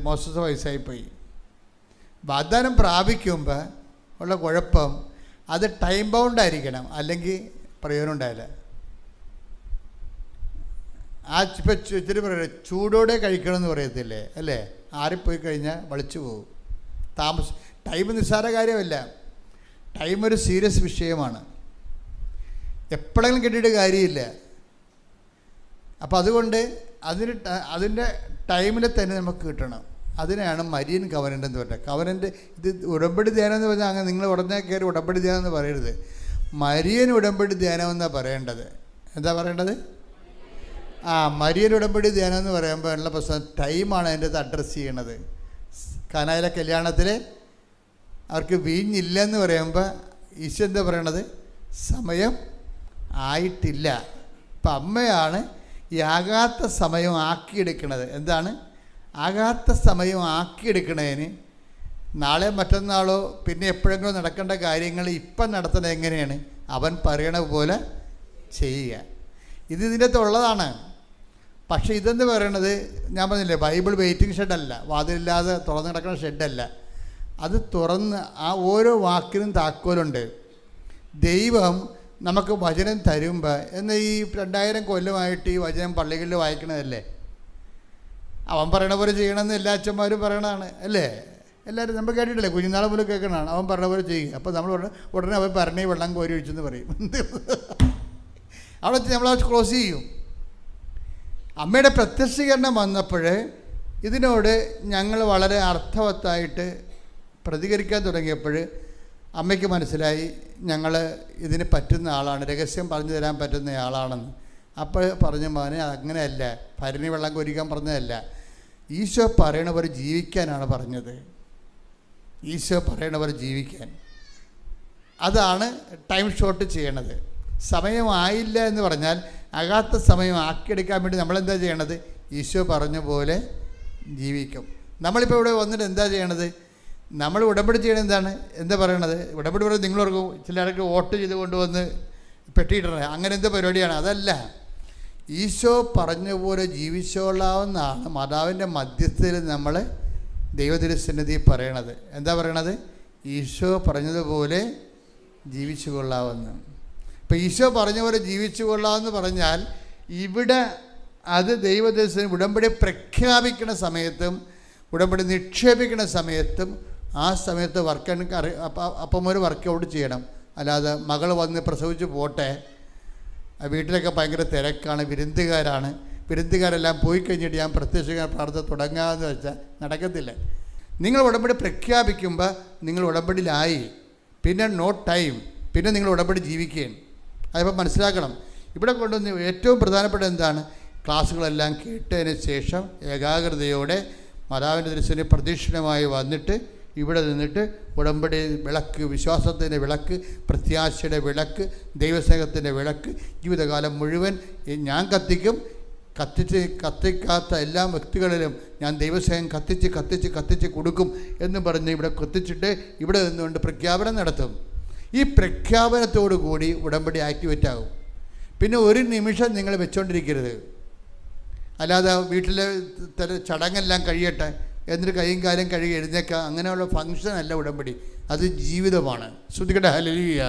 മോസസ് വയസ്സായിപ്പോയി. വാഗ്ദാനം പ്രാപിക്കുമ്പോൾ ഉള്ള കുഴപ്പം അത് ടൈം ബൗണ്ട് ആയിരിക്കണം, അല്ലെങ്കിൽ പ്രയോജനം ഉണ്ടായില്ല. ഇപ്പം ഇത്തിരി പറയുക ചൂടോടെ കഴിക്കണമെന്ന് പറയത്തില്ലേ, അല്ലേ? ആറിപ്പോയി കഴിഞ്ഞാൽ വളിച്ചു പോകും. ടൈം നിസ്സാര കാര്യമല്ല, ടൈം ഒരു സീരിയസ് വിഷയമാണ്. എപ്പോഴെങ്കിലും കിട്ടിയിട്ട് കാര്യമില്ല. അപ്പോൾ അതുകൊണ്ട് അതിൻ്റെ ടൈമിൽ തന്നെ നമുക്ക് കിട്ടണം. അതിനെയാണ് മരിയൻ കവനൻ്റ് എന്ന് പറഞ്ഞത്. കവനൻ്റ് ഇത് ഉടമ്പടി ധ്യാനം എന്ന് പറഞ്ഞാൽ അങ്ങനെ നിങ്ങൾ ഉടനെ കയറി ഉടമ്പടി ധ്യാനം എന്ന് പറയരുത്. മരിയൻ ഉടമ്പടി ധ്യാനം എന്നാണ് പറയേണ്ടത്. എന്താ പറയേണ്ടത്? മരിയൻ ഉടമ്പടി ധ്യാനം എന്ന് പറയുമ്പോൾ ഉള്ള പ്രശ്നം ടൈമാണ് അതിൻ്റെ അത് അഡ്രസ്സ് ചെയ്യണത്. കാനായിലെ കല്യാണത്തിൽ അവർക്ക് വീഞ്ഞില്ലെന്ന് പറയുമ്പോൾ ഈശോ എന്താ പറയണത്? സമയം ആയിട്ടില്ല. അപ്പം അമ്മയാണ് ഈ ആകാത്ത സമയം ആക്കിയെടുക്കണത്. എന്താണ് ആകാത്ത സമയം ആക്കിയെടുക്കണതിന്? നാളെ മറ്റന്നാളോ പിന്നെ എപ്പോഴെങ്കിലും നടക്കേണ്ട കാര്യങ്ങൾ ഇപ്പം നടത്തുന്നത് എങ്ങനെയാണ്? അവൻ പറയണ പോലെ ചെയ്യുക. ഇതിൻ്റെ അകത്തുള്ളതാണ്. പക്ഷേ ഇതെന്ന് പറയണത് ഞാൻ പറഞ്ഞില്ലേ, ബൈബിൾ വെയിറ്റിംഗ് ഷെഡല്ല, വാതിലില്ലാതെ തുറന്ന് കിടക്കുന്ന ഷെഡല്ല. അത് തുറന്ന് ആ ഓരോ വാക്കിനും താക്കോലുണ്ട്. ദൈവം നമുക്ക് വചനം തരുമ്പോൾ എന്നാൽ ഈ 2000 കൊല്ലമായിട്ട് ഈ വചനം പള്ളികളിൽ വായിക്കണതല്ലേ. അവൻ പറയണ പോലെ ചെയ്യണമെന്ന് എല്ലാ അച്ഛന്മാരും പറയണതാണ്, അല്ലേ? എല്ലാവരും നമ്മൾ കേട്ടിട്ടില്ലേ, കുഞ്ഞുനാളെ പോലും കേൾക്കണതാണ്. അവൻ പറഞ്ഞ പോലെ ചെയ്യുക. അപ്പോൾ നമ്മൾ ഉടനെ അവൻ പറഞ്ഞ വെള്ളം കോരി ഒഴിച്ചെന്ന് പറയും. അവിടെ നമ്മൾ ക്ലോസ് ചെയ്യും. അമ്മയുടെ പ്രത്യക്ഷീകരണം വന്നപ്പോൾ ഇതിനോട് ഞങ്ങൾ വളരെ അർത്ഥവത്തായിട്ട് പ്രതികരിക്കാൻ തുടങ്ങിയപ്പോൾ അമ്മയ്ക്ക് മനസ്സിലായി ഞങ്ങൾ ഇതിന് പറ്റുന്ന ആളാണ്, രഹസ്യം പറഞ്ഞു തരാൻ പറ്റുന്ന ആളാണെന്ന്. അപ്പോൾ പറഞ്ഞു, മോനെ അങ്ങനെയല്ല, ഭരണി വെള്ളം കോരിക്കാൻ പറഞ്ഞതല്ല, ഈശോ പറയണവർ ജീവിക്കാനാണ് പറഞ്ഞത്. ഈശോ പറയണവർ ജീവിക്കാൻ. അതാണ് ടൈം ഷോർട്ട് ചെയ്യണത്. സമയമായില്ല എന്ന് പറഞ്ഞാൽ ആകാത്ത സമയം ആക്കിയെടുക്കാൻ വേണ്ടി നമ്മളെന്താ ചെയ്യണത്? ഈശോ പറഞ്ഞ പോലെ ജീവിക്കും. നമ്മളിപ്പോൾ ഇവിടെ വന്നിട്ട് എന്താ ചെയ്യണത്? നമ്മൾ ഉടമ്പടി ചെയ്യണത് എന്താണ്? എന്താ പറയണത്? ഉടമ്പടി പറയുന്നത് നിങ്ങളോർക്കും ചിലർക്ക് വോട്ട് ചെയ്ത് കൊണ്ടുവന്ന് പെട്ടിയിടണേ, അങ്ങനെ എന്ത് പരിപാടിയാണ്? അതല്ല. ഈശോ പറഞ്ഞ പോലെ ജീവിച്ചോളാവുന്നതാണ് മാതാവിൻ്റെ മധ്യസ്ഥയിൽ നമ്മൾ ദൈവതിരുസന്നിധി പറയണത്. എന്താ പറയണത്? ഈശോ പറഞ്ഞതുപോലെ ജീവിച്ചു കൊള്ളാവുന്ന. ഇപ്പം ഈശോ പറഞ്ഞ പോലെ ജീവിച്ചു കൊള്ളാമെന്ന് പറഞ്ഞാൽ ഇവിടെ അത് ദൈവദർശനം ഉടമ്പടി പ്രഖ്യാപിക്കുന്ന സമയത്തും ഉടമ്പടി നിക്ഷേപിക്കുന്ന സമയത്തും ആ സമയത്ത് അപ്പം ഒരു വർക്കൗട്ട് ചെയ്യണം. അല്ലാതെ മകൾ വന്ന് പ്രസവിച്ച് പോട്ടെ, വീട്ടിലൊക്കെ ഭയങ്കര തിരക്കാണ്, വിരുന്നുകാരെല്ലാം പോയി കഴിഞ്ഞിട്ട് ഞാൻ പ്രത്യക്ഷ പ്രാർത്ഥന തുടങ്ങാമെന്ന് വെച്ചാൽ നടക്കത്തില്ല. നിങ്ങൾ ഉടമ്പടി പ്രഖ്യാപിക്കുമ്പോൾ നിങ്ങൾ ഉടമ്പടിയിലായി, പിന്നെ നോ ടൈം, പിന്നെ നിങ്ങൾ ഉടമ്പടി ജീവിക്കുകയും. അതിപ്പോൾ മനസ്സിലാക്കണം. ഇവിടെ കൊണ്ടുവന്ന് ഏറ്റവും പ്രധാനപ്പെട്ട എന്താണ്? ക്ലാസ്സുകളെല്ലാം കേട്ടതിന് ശേഷം ഏകാഗ്രതയോടെ മാതാവിൻ്റെ ദർശനം പ്രദക്ഷിണമായി വന്നിട്ട് ഇവിടെ നിന്നിട്ട് ഉടമ്പടി വിളക്ക്, വിശ്വാസത്തിൻ്റെ വിളക്ക്, പ്രത്യാശയുടെ വിളക്ക്, ദൈവസ്നേഹത്തിൻ്റെ വിളക്ക് ജീവിതകാലം മുഴുവൻ ഞാൻ കത്തിക്കും. കത്തിക്കാത്ത എല്ലാ വ്യക്തികളിലും ഞാൻ ദൈവസ്നേഹം കത്തിച്ച് കൊടുക്കും എന്ന് പറഞ്ഞ് ഇവിടെ കത്തിച്ചിട്ട് ഇവിടെ നിന്നുകൊണ്ട് പ്രഖ്യാപനം നടത്തും. ഈ പ്രഖ്യാപനത്തോടു കൂടി ഉടമ്പടി ആക്ടിവേറ്റ് ആകും. പിന്നെ ഒരു നിമിഷം നിങ്ങൾ വെച്ചുകൊണ്ടിരിക്കരുത്. അല്ലാതെ വീട്ടിലെ ചടങ്ങെല്ലാം കഴിയട്ടെ എന്നിട്ട് കൈയും കാലും കഴുകി എഴുന്നേക്കുക, അങ്ങനെയുള്ള ഫംഗ്ഷൻ അല്ല ഉടമ്പടി, അത് ജീവിതമാണ്. ശ്രുതികട്ടെ ഹല്ലേലൂയ.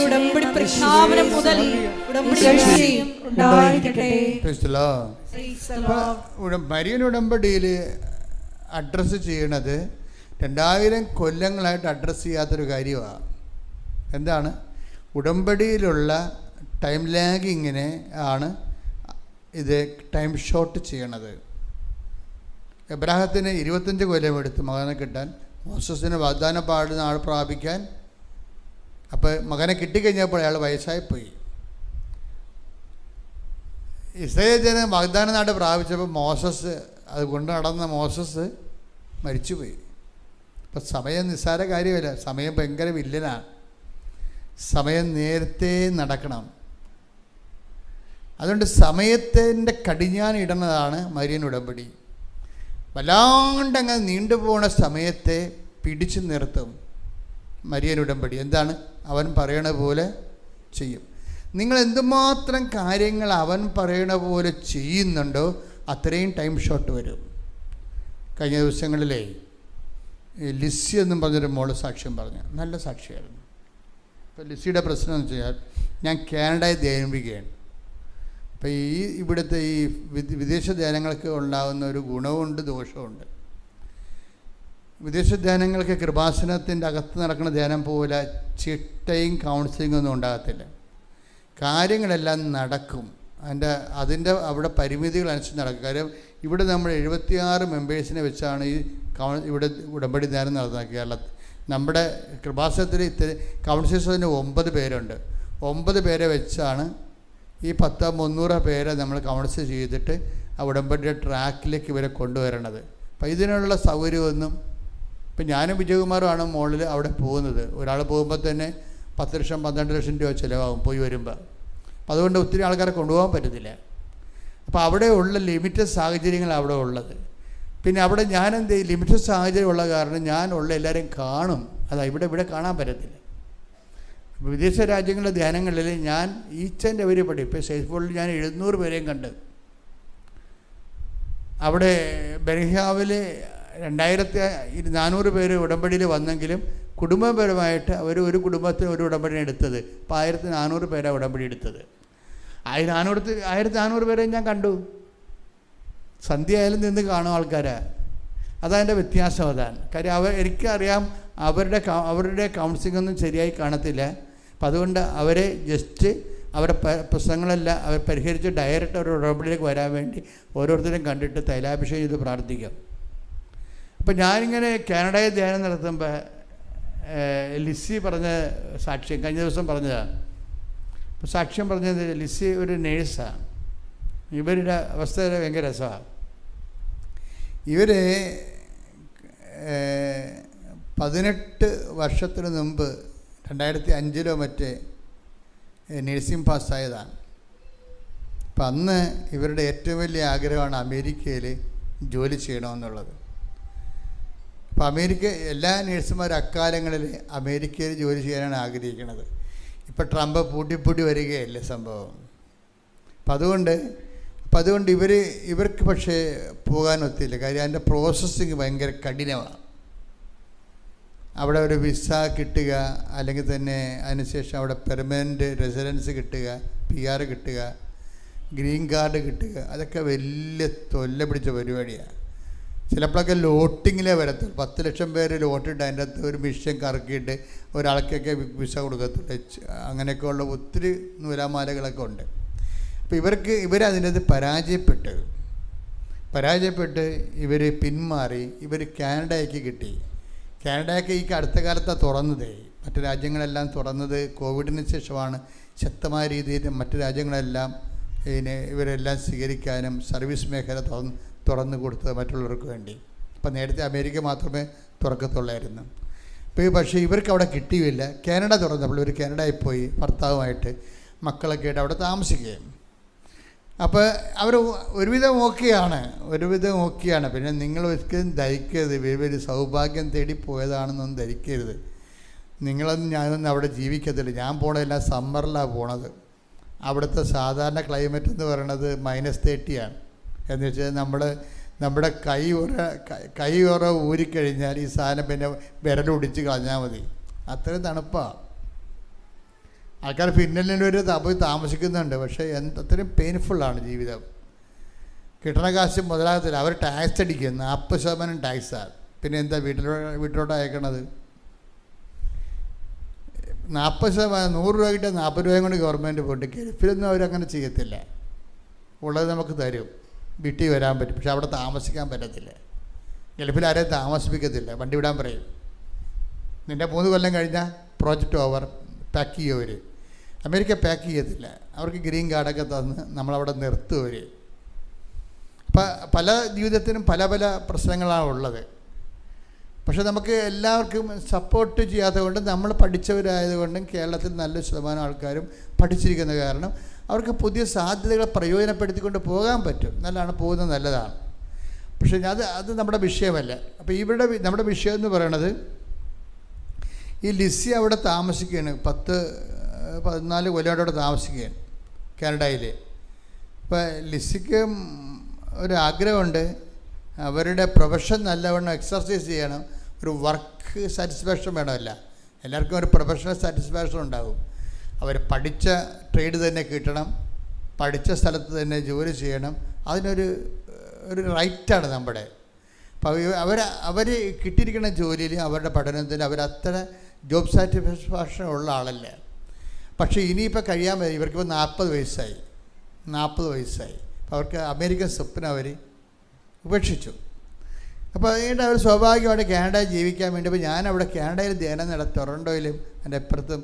ഉടമ്പടി പ്രഖ്യാപനം മുതൽ മരിയൻ ഉടമ്പടിയിൽ അഡ്രസ്സ് ചെയ്യണത് 2000 കൊല്ലങ്ങളായിട്ട് അഡ്രസ്സ് ചെയ്യാത്തൊരു കാര്യമാണ്. എന്താണ്? ഉടമ്പടിയിലുള്ള ടൈം ലാഗിങ്ങിനെ ആണ് ഇത് ടൈം ഷോർട്ട് ചെയ്യണത്. എബ്രാഹത്തിന് 25 കൊല്ലം എടുത്ത് മകനെ കിട്ടാൻ, മോസസിന് വാഗ്ദാനം പാടുന്ന ആൾ പ്രാപിക്കാൻ. അപ്പോൾ മകനെ കിട്ടിക്കഴിഞ്ഞപ്പോൾ അയാൾ വയസ്സായിപ്പോയി. ഇസ്രായേൽ ജനം വാഗ്ദാന നാട് പ്രാപിച്ചപ്പോൾ അത് കൊണ്ട് നടന്ന മോസസ് മരിച്ചുപോയി. അപ്പം സമയം നിസ്സാര കാര്യമല്ല, സമയം ഭയങ്കര വില്ലനാണ്. സമയം നേരത്തെ നടക്കണം. അതുകൊണ്ട് സമയത്തിൻ്റെ കടിഞ്ഞാൻ ഇടുന്നതാണ് മരിയൻ ഉടമ്പടി. വല്ലാണ്ടങ്ങ് നീണ്ടുപോണ സമയത്തെ പിടിച്ചു നിർത്തും മരിയൻ ഉടമ്പടി. എന്താണ്? അവൻ പറയണ പോലെ ചെയ്യും. നിങ്ങൾ എന്തുമാത്രം കാര്യങ്ങൾ അവൻ പറയണ പോലെ ചെയ്യുന്നുണ്ടോ അത്രയും ടൈം ഷോട്ട് വരും. കഴിഞ്ഞ ദിവസങ്ങളിലേ ലിസി എന്നും പറഞ്ഞൊരു മോള് സാക്ഷ്യം പറഞ്ഞു. നല്ല സാക്ഷിയായിരുന്നു. ഇപ്പോൾ ലിസിയുടെ പ്രശ്നം എന്ന് വെച്ച് കഴിഞ്ഞാൽ, ഞാൻ കാനഡയിൽ ധ്യാനിപ്പിക്കുകയാണ്. അപ്പോൾ ഇവിടുത്തെ ഈ വിദേശ ധ്യാനങ്ങൾക്ക് ഉണ്ടാകുന്ന ഒരു ഗുണവുമുണ്ട് ദോഷവുമുണ്ട്. വിദേശ ധ്യാനങ്ങൾക്ക് കൃപാസനത്തിൻ്റെ അകത്ത് നടക്കുന്ന ധ്യാനം പോലെ ചിട്ടയും കൗൺസിലിംഗും ഒന്നും ഉണ്ടാകത്തില്ല. കാര്യങ്ങളെല്ലാം നടക്കും. അതിൻ്റെ അവിടെ പരിമിതികളനുസരിച്ച് നടക്കും. കാര്യം ഇവിടെ നമ്മൾ 76 മെമ്പേഴ്സിനെ വെച്ചാണ് ഇവിടെ ഉടമ്പടി ധ്യാനം നടത്തുന്നത് കേരളത്തിൽ. നമ്മുടെ കൃപാസനത്തിൽ കൗൺസിലേഴ്സിന് 9 പേരുണ്ട്. 9 പേരെ വെച്ചാണ് ഈ 300 പേരെ നമ്മൾ കൗൺസിൽ ചെയ്തിട്ട് ആ ഉടമ്പടിയുടെ ട്രാക്കിലേക്ക് ഇവരെ കൊണ്ടുവരണത്. അപ്പം ഇതിനുള്ള സൗകര്യമൊന്നും ഇപ്പം ഞാനും വിജയകുമാറുമാണ് മോളിൽ അവിടെ പോകുന്നത്. ഒരാൾ പോകുമ്പോൾ തന്നെ 10 ലക്ഷം 12 ലക്ഷം രൂപ ചിലവാകും പോയി വരുമ്പോൾ. അതുകൊണ്ട് ഒത്തിരി ആൾക്കാരെ കൊണ്ടുപോകാൻ പറ്റത്തില്ല. അപ്പോൾ അവിടെ ഉള്ള ലിമിറ്റഡ് സാഹചര്യങ്ങൾ അവിടെ ഉള്ളത്. പിന്നെ അവിടെ ഞാൻ എന്ത് ചെയ്യും, ലിമിറ്റഡ് സാഹചര്യം ഉള്ള കാരണം ഞാനുള്ള എല്ലാവരെയും കാണും. ഇവിടെ കാണാൻ പറ്റത്തില്ല. വിദേശ രാജ്യങ്ങളിലെ ധ്യാനങ്ങളിൽ ഞാൻ ഈച്ചൻ്റെ അവർ പഠി ഇപ്പോൾ സേഫ്ബോളിൽ ഞാൻ 700 പേരെയും കണ്ട്. അവിടെ ബെർഹാവിൽ 2400 പേര് ഉടമ്പടിയിൽ വന്നെങ്കിലും കുടുംബപരമായിട്ട് അവർ ഒരു കുടുംബത്തിന് ഒരു ഉടമ്പടിയാണ് എടുത്തത്. ഇപ്പോൾ 1400 പേരാണ് ഉടമ്പടി എടുത്തത്. 1400 പേരെ ഞാൻ കണ്ടു. സന്ധ്യ ആയാലും നിന്ന് കാണും ആൾക്കാരെ. അതതിൻ്റെ വ്യത്യാസം അതാണ്. കാര്യം എനിക്കറിയാം അവരുടെ കൗൺസിലിംഗ് ഒന്നും ശരിയായി കാണത്തില്ല. അപ്പം അതുകൊണ്ട് അവരെ ജസ്റ്റ് അവരുടെ പ്രശ്നങ്ങളെല്ലാം അവർ പരിഹരിച്ച് ഡയറക്റ്റ് അവരുടെ ഉടമ്പടിയിലേക്ക് വരാൻ വേണ്ടി ഓരോരുത്തരും കണ്ടിട്ട് തൈലാഭിഷേകം ചെയ്ത് പ്രാർത്ഥിക്കാം. അപ്പം ഞാനിങ്ങനെ കാനഡയിൽ ധ്യാനം നടത്തുമ്പോൾ ലിസി പറഞ്ഞ സാക്ഷ്യം കഴിഞ്ഞ ദിവസം പറഞ്ഞതാണ്. അപ്പോൾ സാക്ഷ്യം പറഞ്ഞത് ലിസി ഒരു നേഴ്സാണ്. ഇവരുടെ അവസ്ഥ ഭയങ്കര രസമാണ്. ഇവർ 18 വർഷത്തിന് മുമ്പ് 2005 മറ്റേ നഴ്സിംഗ് പാസ്സായതാണ്. അപ്പം അന്ന് ഇവരുടെ ഏറ്റവും വലിയ ആഗ്രഹമാണ് അമേരിക്കയിൽ ജോലി ചെയ്യണമെന്നുള്ളത്. അപ്പോൾ എല്ലാ നേഴ്സുമാരും അക്കാലങ്ങളിൽ അമേരിക്കയിൽ ജോലി ചെയ്യാനാണ് ആഗ്രഹിക്കുന്നത്. ഇപ്പോൾ ട്രംപ് പൂട്ടി വരികയല്ലേ സംഭവം. അപ്പം അതുകൊണ്ട് ഇവർക്ക് പക്ഷേ പോകാനൊത്തില്ല. കാര്യം അതിൻ്റെ പ്രോസസ്സിങ് ഭയങ്കര കഠിനമാണ്. അവിടെ ഒരു വിസ കിട്ടുക, അല്ലെങ്കിൽ തന്നെ അതിനുശേഷം അവിടെ പെർമനൻറ്റ് റെസിഡൻസ് കിട്ടുക, PR കിട്ടുക, ഗ്രീൻ കാർഡ് കിട്ടുക, അതൊക്കെ വലിയ തൊല്ല പിടിച്ച പരിപാടിയാണ്. ചിലപ്പോഴൊക്കെ ലോട്ടിങ്ങിലേ വരത്തുള്ളൂ. 10 ലക്ഷം പേര് ലോട്ടിട്ട് അതിൻ്റെ അകത്ത് ഒരു മിഷൻ കറക്കിയിട്ട് ഒരാൾക്കൊക്കെ വിസ കൊടുക്കത്തുള്ളൂ. അങ്ങനെയൊക്കെ ഉള്ള ഒത്തിരി നൂലാമാലകളൊക്കെ ഉണ്ട്. അപ്പോൾ ഇവരതിനകത്ത് പരാജയപ്പെട്ട് ഇവർ പിന്മാറി. ഇവർ കാനഡയ്ക്ക് കിട്ടി. കാനഡയൊക്കെ ഈ അടുത്ത കാലത്താണ് തുറന്നത്. മറ്റു രാജ്യങ്ങളെല്ലാം തുറന്നത് കോവിഡിന് ശേഷമാണ്. ശക്തമായ രീതിയിൽ മറ്റു രാജ്യങ്ങളെല്ലാം ഇവരെല്ലാം സ്വീകരിക്കാനും സർവീസ് മേഖല തുറന്നു കൊടുത്തത് മറ്റുള്ളവർക്ക് വേണ്ടി. അപ്പം നേരത്തെ അമേരിക്ക മാത്രമേ തുറക്കത്തുള്ളായിരുന്നു. പക്ഷേ ഇവർക്ക് അവിടെ കിട്ടിയില്ല. കാനഡ തുറന്നപ്പോൾ ഇവർ കാനഡയിൽ പോയി ഭർത്താവുമായിട്ട് മക്കളൊക്കെ ആയിട്ട് അവിടെ താമസിക്കുകയും. അപ്പോൾ അവർ ഒരുവിധം ഓക്കെയാണ്. പിന്നെ നിങ്ങൾ ഒരിക്കലും ധരിക്കരുത് ഇവർ സൗഭാഗ്യം തേടി പോയതാണെന്നൊന്നും ധരിക്കരുത്. ഞാനൊന്നും അവിടെ ജീവിക്കത്തില്ല. ഞാൻ പോണതെല്ലാം സമ്മറിലാണ് പോണത്. അവിടുത്തെ സാധാരണ ക്ലൈമറ്റ് എന്ന് പറയുന്നത് -30 എന്ന് വെച്ചാൽ നമ്മുടെ കൈ ഊരിക്കഴിഞ്ഞാൽ ഈ സാധനം പിന്നെ വിരലൊടിച്ച് കളഞ്ഞാൽ മതി. അത്രയും തണുപ്പാണ്. ആൾക്കാർ ഫിൻലൻഡിൽ പോയി താമസിക്കുന്നുണ്ട്. പക്ഷേ അത്രയും പെയിൻഫുള്ളാണ് ജീവിതം. കിട്ടണ കാശ് മുതലാകത്തില്ല. അവർ ടാക്സ് അടിക്കും. 40% ടാക്സാണ്. പിന്നെ എന്താ വീട്ടിലോട്ട് അയക്കണത്? 40%, 100 രൂപ കിട്ടിയാൽ 40 രൂപയും കൊണ്ട് ഗവൺമെൻറ് പോയിട്ട്. ഗൾഫിലൊന്നും അവരങ്ങനെ ചെയ്യത്തില്ല. ഉള്ളത് നമുക്ക് തരും, വീട്ടിൽ വരാൻ പറ്റും. പക്ഷെ അവിടെ താമസിക്കാൻ പറ്റത്തില്ല. ഗൾഫിൽ ആരെയും താമസിപ്പിക്കത്തില്ല, വണ്ടി വിടാൻ പറയും. നിൻ്റെ 3 കൊല്ലം കഴിഞ്ഞാൽ പ്രോജക്റ്റ് ഓവർ, പാക്ക് ചെയ്യുമവർ. അമേരിക്ക പാക്ക് ചെയ്യത്തില്ല. അവർക്ക് ഗ്രീൻ കാർഡൊക്കെ തന്ന് നമ്മളവിടെ നിർത്തുമവർ. അപ്പം പല ജീവിതത്തിനും പല പ്രശ്നങ്ങളാണ് ഉള്ളത്. പക്ഷെ നമുക്ക് എല്ലാവർക്കും സപ്പോർട്ട് ചെയ്യാത്തത് കൊണ്ട്, നമ്മൾ പഠിച്ചവരായതുകൊണ്ടും കേരളത്തിൽ നല്ല ശതമാനം ആൾക്കാരും പഠിച്ചിരിക്കുന്ന കാരണം അവർക്ക് പുതിയ സാധ്യതകളെ പ്രയോജനപ്പെടുത്തിക്കൊണ്ട് പോകാൻ പറ്റും. പോകുന്നത് നല്ലതാണ്. പക്ഷേ അത് നമ്മുടെ വിഷയമല്ല. അപ്പോൾ നമ്മുടെ വിഷയം എന്ന് പറയണത്, ഈ ലിസി അവിടെ താമസിക്കുകയാണ്. 14 കൊല്ലത്തോടെ താമസിക്കുകയാണ് കാനഡയിൽ. ഇപ്പോൾ ലിസിക്ക് ഒരാഗ്രഹമുണ്ട്, അവരുടെ പ്രൊഫഷൻ നല്ലവണ്ണം എക്സർസൈസ് ചെയ്യണം. ഒരു വർക്ക് സാറ്റിസ്ഫാക്ഷൻ വേണമല്ല, എല്ലാവർക്കും ഒരു പ്രൊഫഷണൽ സാറ്റിസ്ഫാക്ഷൻ ഉണ്ടാകും. അവർ പഠിച്ച ട്രേഡ് തന്നെ കിട്ടണം, പഠിച്ച സ്ഥലത്ത് തന്നെ ജോലി ചെയ്യണം. അതിനൊരു റൈറ്റാണ് നമ്മുടെ. അപ്പോൾ അവർ കിട്ടിയിരിക്കുന്ന ജോലിയിൽ അവരുടെ പഠനത്തിൽ അവരത്ര ജോബ് സാറ്റിസ്ഫാക്ഷൻ ഉള്ള ആളല്ല. പക്ഷേ ഇനിയിപ്പോൾ കഴിയാൻ പറ്റും. ഇവർക്കിപ്പോൾ 40 വയസ്സായി. അപ്പോൾ അവർക്ക് അമേരിക്കൻ സ്വപ്നം അവർ ഉപേക്ഷിച്ചു. അപ്പോൾ അതുകൊണ്ട് അവർ സ്വാഭാവികമായിട്ട് കാനഡയിൽ ജീവിക്കാൻ വേണ്ടി, അപ്പോൾ ഞാനവിടെ കാനഡയിൽ ധ്യാനം നടത്തി, ടൊറൻറ്റോയിലും എൻ്റെ അപ്പുറത്തും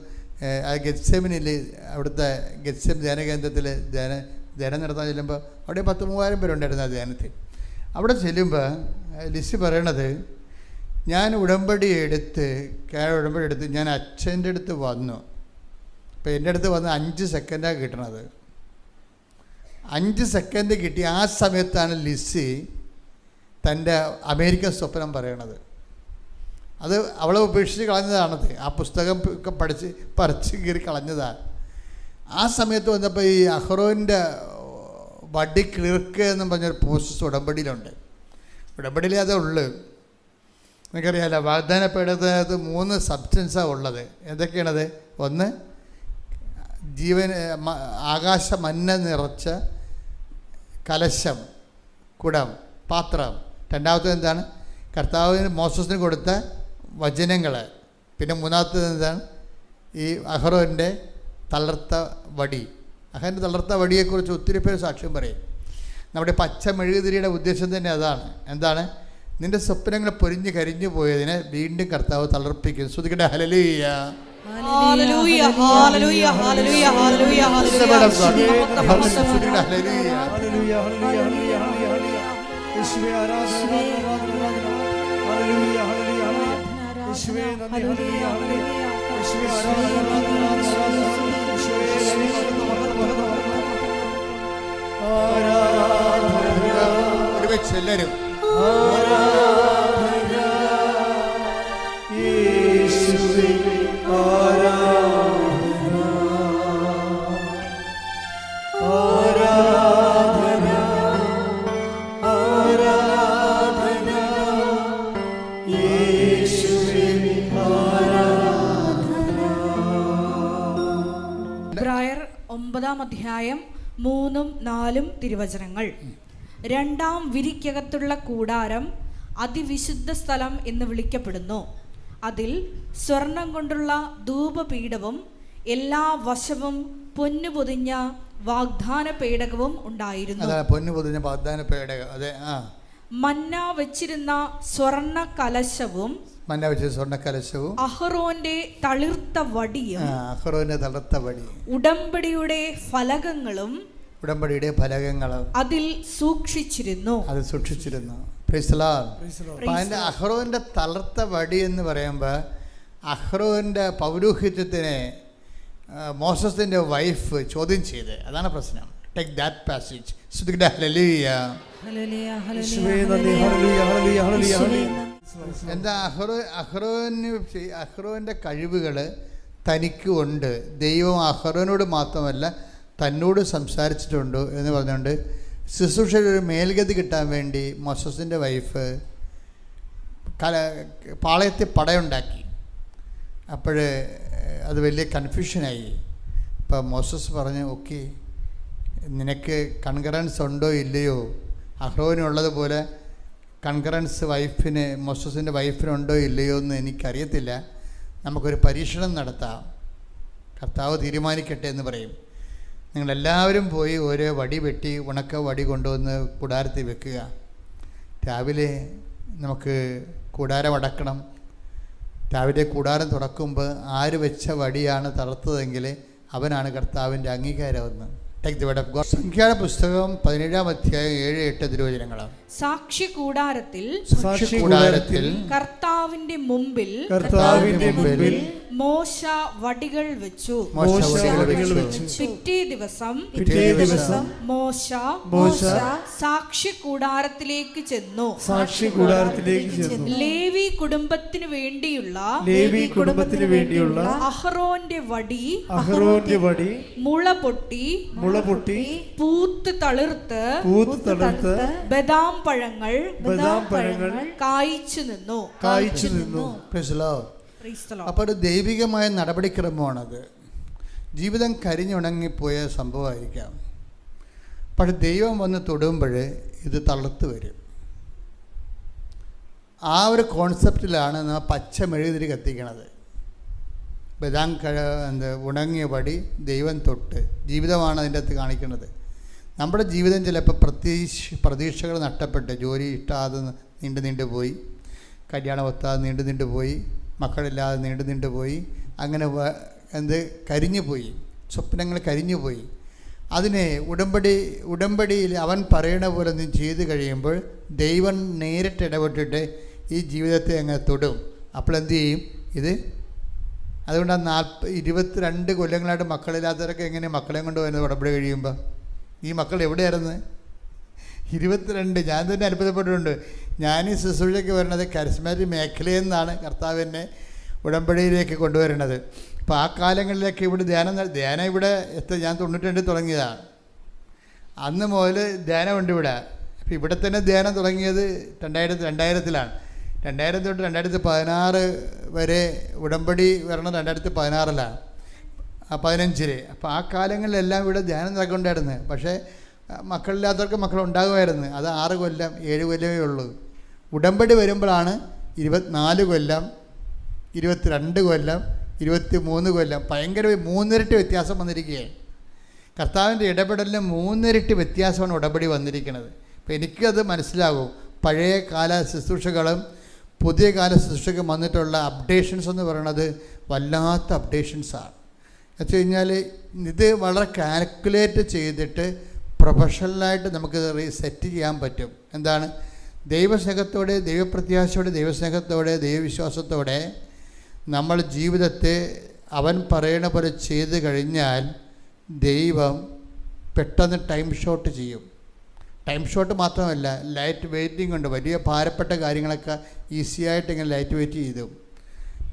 ഗെത്സെമിനിൽ, അവിടുത്തെ ഗെത്സെം ധ്യാനകേന്ദ്രത്തിൽ ധ്യാനം നടത്താൻ ചെല്ലുമ്പോൾ അവിടെ 10,000-3,000 പേരുണ്ടായിരുന്നു ആ ധ്യാനത്തിൽ. അവിടെ ചെല്ലുമ്പോൾ ലിസി പറയണത്, ഞാൻ ഉടമ്പടി എടുത്ത് ഞാൻ അച്ഛൻ്റെ അടുത്ത് വന്നു. അപ്പോൾ എൻ്റെ അടുത്ത് വന്ന് 5 സെക്കൻഡാണ് കിട്ടണത്. 5 സെക്കൻഡ് കിട്ടി. ആ സമയത്താണ് ലിസി തൻ്റെ അമേരിക്കൻ സ്വപ്നം പറയണത്. അത് അവളെ ഉപേക്ഷിച്ച് കളഞ്ഞതാണത്. ആ പുസ്തകം ഒക്കെ പറിച്ച് കീറി കളഞ്ഞതാണ്. ആ സമയത്ത് വന്നപ്പോൾ ഈ അഹ്റോൻ്റെ വടി ക്ലിർക്ക് എന്നും പറഞ്ഞൊരു പ്രോസസ്സ് ഉടമ്പടിയിലുണ്ട്. ഉടമ്പടിയിലേ അതേ ഉള്ളു. എനിക്കറിയാമല്ലോ, വാഗ്ദാനപ്പെടുന്നത് 3 സബ്സ്റ്റൻസാണ് ഉള്ളത്. എന്തൊക്കെയാണത്? ഒന്ന്, ആകാശ മന്ന നിറച്ച കലശം, കുടം, പാത്രം. രണ്ടാമത്തേത് എന്താണ്? കർത്താവിന് മോസസിന് കൊടുത്ത വചനങ്ങൾ. പിന്നെ മൂന്നാമത്തേത് എന്താണ്? ഈ അഹ്റോൻ്റെ തളർത്ത വടി. അഹ്റോൻ്റെ തളർത്ത വടിയെക്കുറിച്ച് ഒത്തിരി പേര് സാക്ഷ്യം പറയും. നമ്മുടെ പച്ച മെഴുകുതിരിയുടെ ഉദ്ദേശം തന്നെ അതാണ്. എന്താണ്? നിൻ്റെ സ്വപ്നങ്ങൾ പൊരിഞ്ഞ് കരിഞ്ഞു പോയതിനെ വീണ്ടും കർത്താവ് തളർപ്പിക്കും. ശ്രുതിക്കട്ടെ ഹല്ലേലൂയ. ഹല്ലേലൂയ ഹല്ലേലൂയ ഹല്ലേലൂയ ഹല്ലേലൂയ ഹല്ലേലൂയ യേശുവേ ആരാധന ഹല്ലേലൂയ ഹല്ലേലൂയ യേശുവേ നന്ദി ഹല്ലേലൂയ യേശുവേ ആരാധന ഒരുമിച്ച് എല്ലാവരും ആരാധന യേശുവേ ആരാധന ആരാധന ആരാധന യേശുവേ ആരാധന. ഇബ്രായർ 9-ാം അധ്യായം 3-4 തിരുവചനങ്ങൾ. 2-ാം വിരിക്കകത്തുള്ള കൂടാരം അതിവിശുദ്ധ സ്ഥലം എന്ന് വിളിക്കപ്പെടുന്നു. അതിൽ സ്വർണം കൊണ്ടുള്ള ധൂപപീഠവും എല്ലാ വശവും പൊന്നു പൊതിഞ്ഞ വാഗ്ദാന പേടകവും ഉണ്ടായിരുന്നു. പൊന്നു പൊതിഞ്ഞ വാഗ്ദാന പേടകം. അതെ. മന്ന വെച്ചിരുന്ന സ്വർണ്ണ കലശവും അഹ്റോന്റെ തളിർത്ത വടിയും ഉടമ്പടിയുടെ ഫലകങ്ങളും അതിൽ സൂക്ഷിച്ചിരുന്നു. അഹ്റോന്റെ തളർത്ത വടി എന്ന് പറയുമ്പോൾ അഹ്റോന്റെ പൗരോഹിത്യത്തിനെ മോസസിന്റെ വൈഫ് ചോദ്യം ചെയ്ത്, അതാണ് പ്രശ്നം. Take that passage. എന്താ അഹ്റോന്റെ കഴിവുകൾ തനിക്ക് ഉണ്ട്. ദൈവം അഹ്റോനോട് മാത്രമല്ല തന്നോട് സംസാരിച്ചിട്ടുണ്ട് എന്ന് പറഞ്ഞുകൊണ്ട് ശുശ്രൂഷയിൽ ഒരു മേൽഗതി കിട്ടാൻ വേണ്ടി മോസസിൻ്റെ വൈഫ് പാളയത്തിൽ പടയുണ്ടാക്കി. അപ്പോൾ അത് വലിയ കൺഫ്യൂഷനായി. അപ്പോൾ മോസസ് പറഞ്ഞു, ഓക്കെ, നിനക്ക് കൺകറൻസ് ഉണ്ടോ ഇല്ലയോ, അഹ്റോനുള്ളതുപോലെ കൺകറൻസ് മോസസിൻ്റെ വൈഫിനുണ്ടോ ഇല്ലയോ എന്ന് എനിക്കറിയത്തില്ല, നമുക്കൊരു പരീക്ഷണം നടത്താം, കർത്താവ് തീരുമാനിക്കട്ടെ എന്ന് പറയും. നിങ്ങളെല്ലാവരും പോയി ഓരോ വടി വെട്ടി ഉണക്ക വടി കൊണ്ടുവന്ന് കൂടാരത്തിൽ വെക്കുക. രാവിലെ നമുക്ക് കൂടാരം അടക്കണം. രാവിലെ കൂടാരം തുറക്കുമ്പോൾ ആര് വെച്ച വടിയാണ് തളർത്തതെങ്കിൽ അവനാണ് കർത്താവിൻ്റെ അംഗീകാരമെന്ന്. Take the word of God. സംഖ്യായുടെ പുസ്തകം 17-ാം അധ്യായം 7-8 തിരുവചനങ്ങളാണ്. സാക്ഷി കൂടാരത്തിൽ കർത്താവിന്റെ മുമ്പിൽ മോശ വടികൾ വെച്ചു. പിറ്റേ ദിവസം മോശ സാക്ഷി കൂടാരത്തിലേക്ക് ചെന്നു. ലേവി കുടുംബത്തിനു വേണ്ടിയുള്ള അഹ്റോന്റെ വടി മുള പൊട്ടി പൂത്ത് തളിർത്ത് ബദാം പഴങ്ങൾ കായ്ച്ചു നിന്നു. അപ്പോൾ ഒരു ദൈവികമായ നടപടിക്രമമാണത്. ജീവിതം കരിഞ്ഞുണങ്ങിപ്പോയ സംഭവമായിരിക്കാം, പക്ഷെ ദൈവം വന്ന് തൊടുമ്പോൾ ഇത് തളുത്ത് വരും. ആ ഒരു കോൺസെപ്റ്റിലാണ് നമ്മൾ പച്ച മെഴുകുതിരി കത്തിക്കണത്. ബദാം ഉണങ്ങിയ പടി ദൈവം തൊട്ട് ജീവിതമാണ് അതിൻ്റെ അകത്ത് കാണിക്കുന്നത്. നമ്മുടെ ജീവിതം ചിലപ്പോൾ പ്രതീക്ഷകൾ നഷ്ടപ്പെട്ട്, ജോലി ഇഷ്ടാതെ നീണ്ടു പോയി, കല്യാണം ഒത്താതെ നീണ്ടു പോയി, മക്കളില്ലാതെ നീണ്ടു പോയി, അങ്ങനെ കരിഞ്ഞു പോയി, സ്വപ്നങ്ങൾ കരിഞ്ഞു പോയി. അതിനെ ഉടമ്പടിയിൽ അവൻ പറയണ പോലെ നീ ചെയ്ത് കഴിയുമ്പോൾ ദൈവം നേരിട്ട് ഇടപെട്ടിട്ട് ഈ ജീവിതത്തെ അങ്ങ് തൊടും. അപ്പോൾ എന്തു ചെയ്യും ഇത്? അതുകൊണ്ടാണ് 22 കൊല്ലങ്ങളായിട്ട് മക്കളില്ലാത്തവരൊക്കെ എങ്ങനെ മക്കളെ കൊണ്ട് വരുന്നത് ഉടമ്പടി കഴിയുമ്പോൾ? ഈ മക്കൾ എവിടെയായിരുന്നു? 22. ഞാൻ തന്നെ അത്ഭുതപ്പെട്ടിട്ടുണ്ട്. ഞാൻ ഈ ശുശ്രൂഷയ്ക്ക് വരുന്നത് കരിസ്മാറ്റിക് മേഖലയിൽ നിന്നാണ് കർത്താവിനെ ഉടമ്പടിയിലേക്ക് കൊണ്ടുവരുന്നത്. അപ്പോൾ ആ കാലങ്ങളിലേക്ക് ഇവിടെ ധ്യാനം ഇവിടെ ഞാൻ 92 തുടങ്ങിയതാണ്. അന്ന് മുതൽ ധ്യാനമുണ്ട് ഇവിടെ. അപ്പോൾ ഇവിടെ തന്നെ ധ്യാനം തുടങ്ങിയത് 2000-ലാണ്. 2000 തൊട്ട് 2016 വരെ ഉടമ്പടി വരണം 2016-ലാണ്, 15-ൽ. അപ്പോൾ ആ കാലങ്ങളിലെല്ലാം ഇവിടെ ധ്യാനം നടക്കൊണ്ടായിരുന്നു. പക്ഷേ മക്കളില്ലാത്തവർക്ക് മക്കളുണ്ടാകുമായിരുന്നു. അത് 6 കൊല്ലം 7 കൊല്ലമേ ഉള്ളൂ. ഉടമ്പടി വരുമ്പോഴാണ് 24 കൊല്ലം 22 കൊല്ലം 23 കൊല്ലം ഭയങ്കര 3 ഇരട്ടി വ്യത്യാസം വന്നിരിക്കുകയാണ്. കർത്താവിൻ്റെ ഇടപെടലിന് 3 ഇരട്ടി വ്യത്യാസമാണ് ഉടമ്പടി വന്നിരിക്കുന്നത്. അപ്പോൾ എനിക്കത് മനസ്സിലാകും. പഴയ കാല ശുശ്രൂഷകളും പുതിയ കാല ശുശ്രൂഷയ്ക്ക് വന്നിട്ടുള്ള അപ്ഡേഷൻസ് എന്ന് പറയുന്നത് വല്ലാത്ത അപ്ഡേഷൻസാണ്. എന്ന് വെച്ച് കഴിഞ്ഞാൽ ഇത് വളരെ കാൽക്കുലേറ്റ് ചെയ്തിട്ട് പ്രൊഫഷണലായിട്ട് നമുക്ക് സെറ്റ് ചെയ്യാൻ പറ്റും. എന്താണ്? ദൈവസ്നേഹത്തോടെ, ദൈവപ്രത്യാശയോടെ, ദൈവസ്നേഹത്തോടെ, ദൈവവിശ്വാസത്തോടെ നമ്മൾ ജീവിതത്തെ അവൻ പറയണ പോലെ ചെയ്ത് കഴിഞ്ഞാൽ ദൈവം പെട്ടെന്ന് ടൈം ഷോട്ട് ചെയ്യും. ടൈം ഷോട്ട് മാത്രമല്ല, ലൈറ്റ് വെയ്റ്റിംഗ് ഉണ്ട്. വലിയ ഭാരപ്പെട്ട കാര്യങ്ങളൊക്കെ ഈസിയായിട്ട് ഇങ്ങനെ ലൈറ്റ് വെയിറ്റ് ചെയ്തു.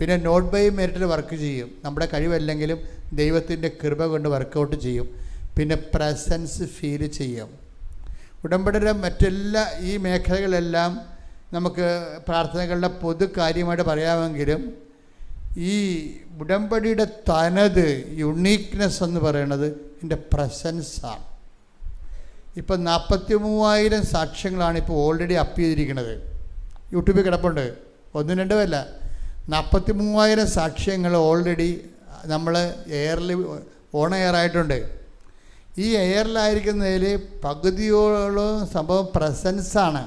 പിന്നെ നോട്ട് ബൈ മെറിറ്റിൽ വർക്ക് ചെയ്യും. നമ്മുടെ കഴിവല്ലെങ്കിലും ദൈവത്തിൻ്റെ കൃപ കൊണ്ട് വർക്കൗട്ട് ചെയ്യും. പിന്നെ പ്രസൻസ് ഫീൽ ചെയ്യും. ഉടമ്പടിയുടെ മറ്റെല്ലാ ഈ മേഖലകളെല്ലാം നമുക്ക് പ്രാർത്ഥനകളുടെ പൊതു കാര്യമായിട്ട് പറയാമെങ്കിലും ഈ ഉടമ്പടിയുടെ തനത് യുണീക്നെസ് എന്ന് പറയുന്നത് ഇതിൻ്റെ പ്രസൻസാണ്. ഇപ്പം 43,000 സാക്ഷ്യങ്ങളാണ് ഇപ്പോൾ ഓൾറെഡി അപ്പ് ചെയ്തിരിക്കുന്നത്. യൂട്യൂബിൽ കിടപ്പുണ്ട്. 1-2 അല്ല, 43,000 സാക്ഷ്യങ്ങൾ ഓൾറെഡി നമ്മൾ എയറിൽ ഓൺ എയറായിട്ടുണ്ട്. ഈ എയറിലായിരിക്കുന്നതിൽ പകുതിയോളം സംഭവം പ്രസൻസാണ്.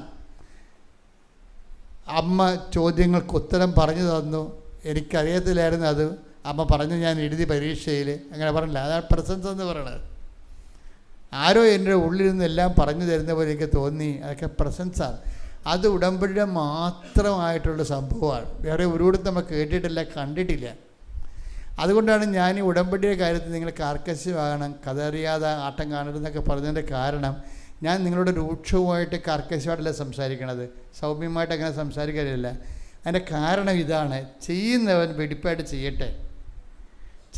അമ്മ ചോദ്യങ്ങൾക്ക് ഉത്തരം പറഞ്ഞു തന്നു. എനിക്കറിയത്തില്ലായിരുന്നു അത്. അമ്മ പറഞ്ഞു, ഞാൻ എഴുതി പരീക്ഷയിൽ. അങ്ങനെ പറഞ്ഞില്ല. അതാണ് പ്രസൻസ് എന്ന് പറയുന്നത്. ആരോ എൻ്റെ ഉള്ളിൽ നിന്നെല്ലാം പറഞ്ഞു തരുന്ന പോലെ എനിക്ക് തോന്നി. അതൊക്കെ പ്രസൻസാണ്. അത് ഉടമ്പടിയുടെ മാത്രമായിട്ടുള്ള സംഭവമാണ്. വേറെ ഒരിടത്തും നമ്മൾ കേട്ടിട്ടില്ല, കണ്ടിട്ടില്ല. അതുകൊണ്ടാണ് ഞാൻ ഈ ഉടമ്പടിയുടെ കാര്യത്തിൽ നിങ്ങൾ കാർക്കശ്യമാകണം, കഥറിയാതെ ആട്ടം കാണരുതെന്നൊക്കെ പറഞ്ഞതിൻ്റെ കാരണം, ഞാൻ നിങ്ങളോട് രൂക്ഷവുമായിട്ട് കാർക്കശ്യമായിട്ടല്ല സംസാരിക്കണത്, സൗമ്യമായിട്ട് അങ്ങനെ സംസാരിക്കാറില്ല. അതിൻ്റെ കാരണം ഇതാണ്: ചെയ്യുന്നവൻ വെടിപ്പായിട്ട് ചെയ്യട്ടെ.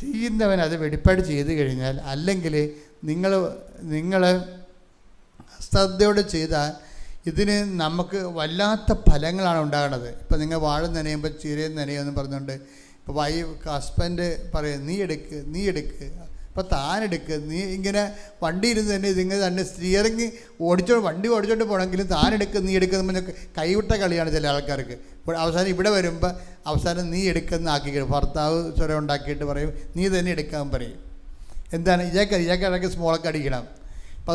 ചെയ്യുന്നവൻ അത് വെടിപ്പായിട്ട് ചെയ്ത് കഴിഞ്ഞാൽ, അല്ലെങ്കിൽ നിങ്ങൾ ശ്രദ്ധയോടെ ചെയ്താൽ ഇതിന് നമുക്ക് വല്ലാത്ത ഫലങ്ങളാണ് ഉണ്ടാകുന്നത്. ഇപ്പം നിങ്ങൾ വാഴ നനയുമ്പോൾ ചീരയും നനയുമെന്ന് പറഞ്ഞുകൊണ്ട് ഇപ്പോൾ ഹസ്ബൻഡ് പറയും, നീ എടുക്ക്, അപ്പോൾ താനെടുക്ക്. നീ ഇങ്ങനെ വണ്ടി ഇരുന്ന് തന്നെ ഇതിങ്ങനെ തന്നെ സ്റ്റിയറിങ് വണ്ടി ഓടിച്ചോണ്ട് പോകണമെങ്കിലും താനെടുക്ക്, നീ എടുക്കുന്ന പറഞ്ഞൊക്കെ കൈവിട്ട കളിയാണ് ചില ആൾക്കാർക്ക്. ഇപ്പോൾ അവസാനം ഇവിടെ വരുമ്പോൾ അവസാനം നീ എടുക്കുന്ന ആക്കിയിട്ട് ഭർത്താവ് സ്വരം ഉണ്ടാക്കിയിട്ട് പറയും, നീ തന്നെ എടുക്കാൻ പറയും. എന്താണ് ഇയാൾക്കിടയ്ക്ക് സ്മോളൊക്കെ അടിക്കണം. അപ്പോൾ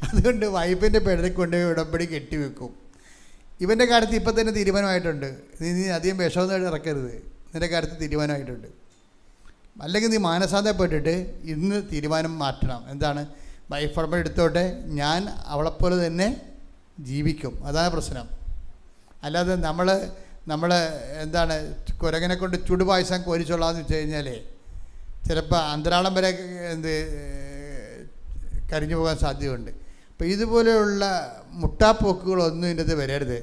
അതുകൊണ്ട് വൈഫിൻ്റെ പേരിൽ കൊണ്ടുപോയി ഉടമ്പടി കെട്ടിവെക്കും. ഇവൻ്റെ കാര്യത്തിൽ ഇപ്പം തന്നെ തീരുമാനമായിട്ടുണ്ട്. നീ അധികം വിഷമൊന്നും ഇറക്കരുത്, നിൻ്റെ കാര്യത്തിൽ തീരുമാനമായിട്ടുണ്ട്. അല്ലെങ്കിൽ നീ മാനസാന്തപ്പെട്ടിട്ട് ഇന്ന് തീരുമാനം മാറ്റണം. എന്താണ്? വൈഫ് ഉടമ്പടി എടുത്തോട്ടെ, ഞാൻ അവളെപ്പോലെ തന്നെ ജീവിക്കും. അതാണ് പ്രശ്നം. അല്ലാതെ നമ്മൾ എന്താണ് കുരങ്ങനെ കൊണ്ട് ചുടുപായസം കോരിച്ചോളാന്ന് വെച്ച് കഴിഞ്ഞാൽ ചിലപ്പോൾ അന്തരാളം വരെ കരിഞ്ഞു പോകാൻ സാധ്യതയുണ്ട്. അപ്പോൾ ഇതുപോലെയുള്ള മുട്ടാപ്പോക്കുകളൊന്നും ഇതിൻ്റെ വരരുത്.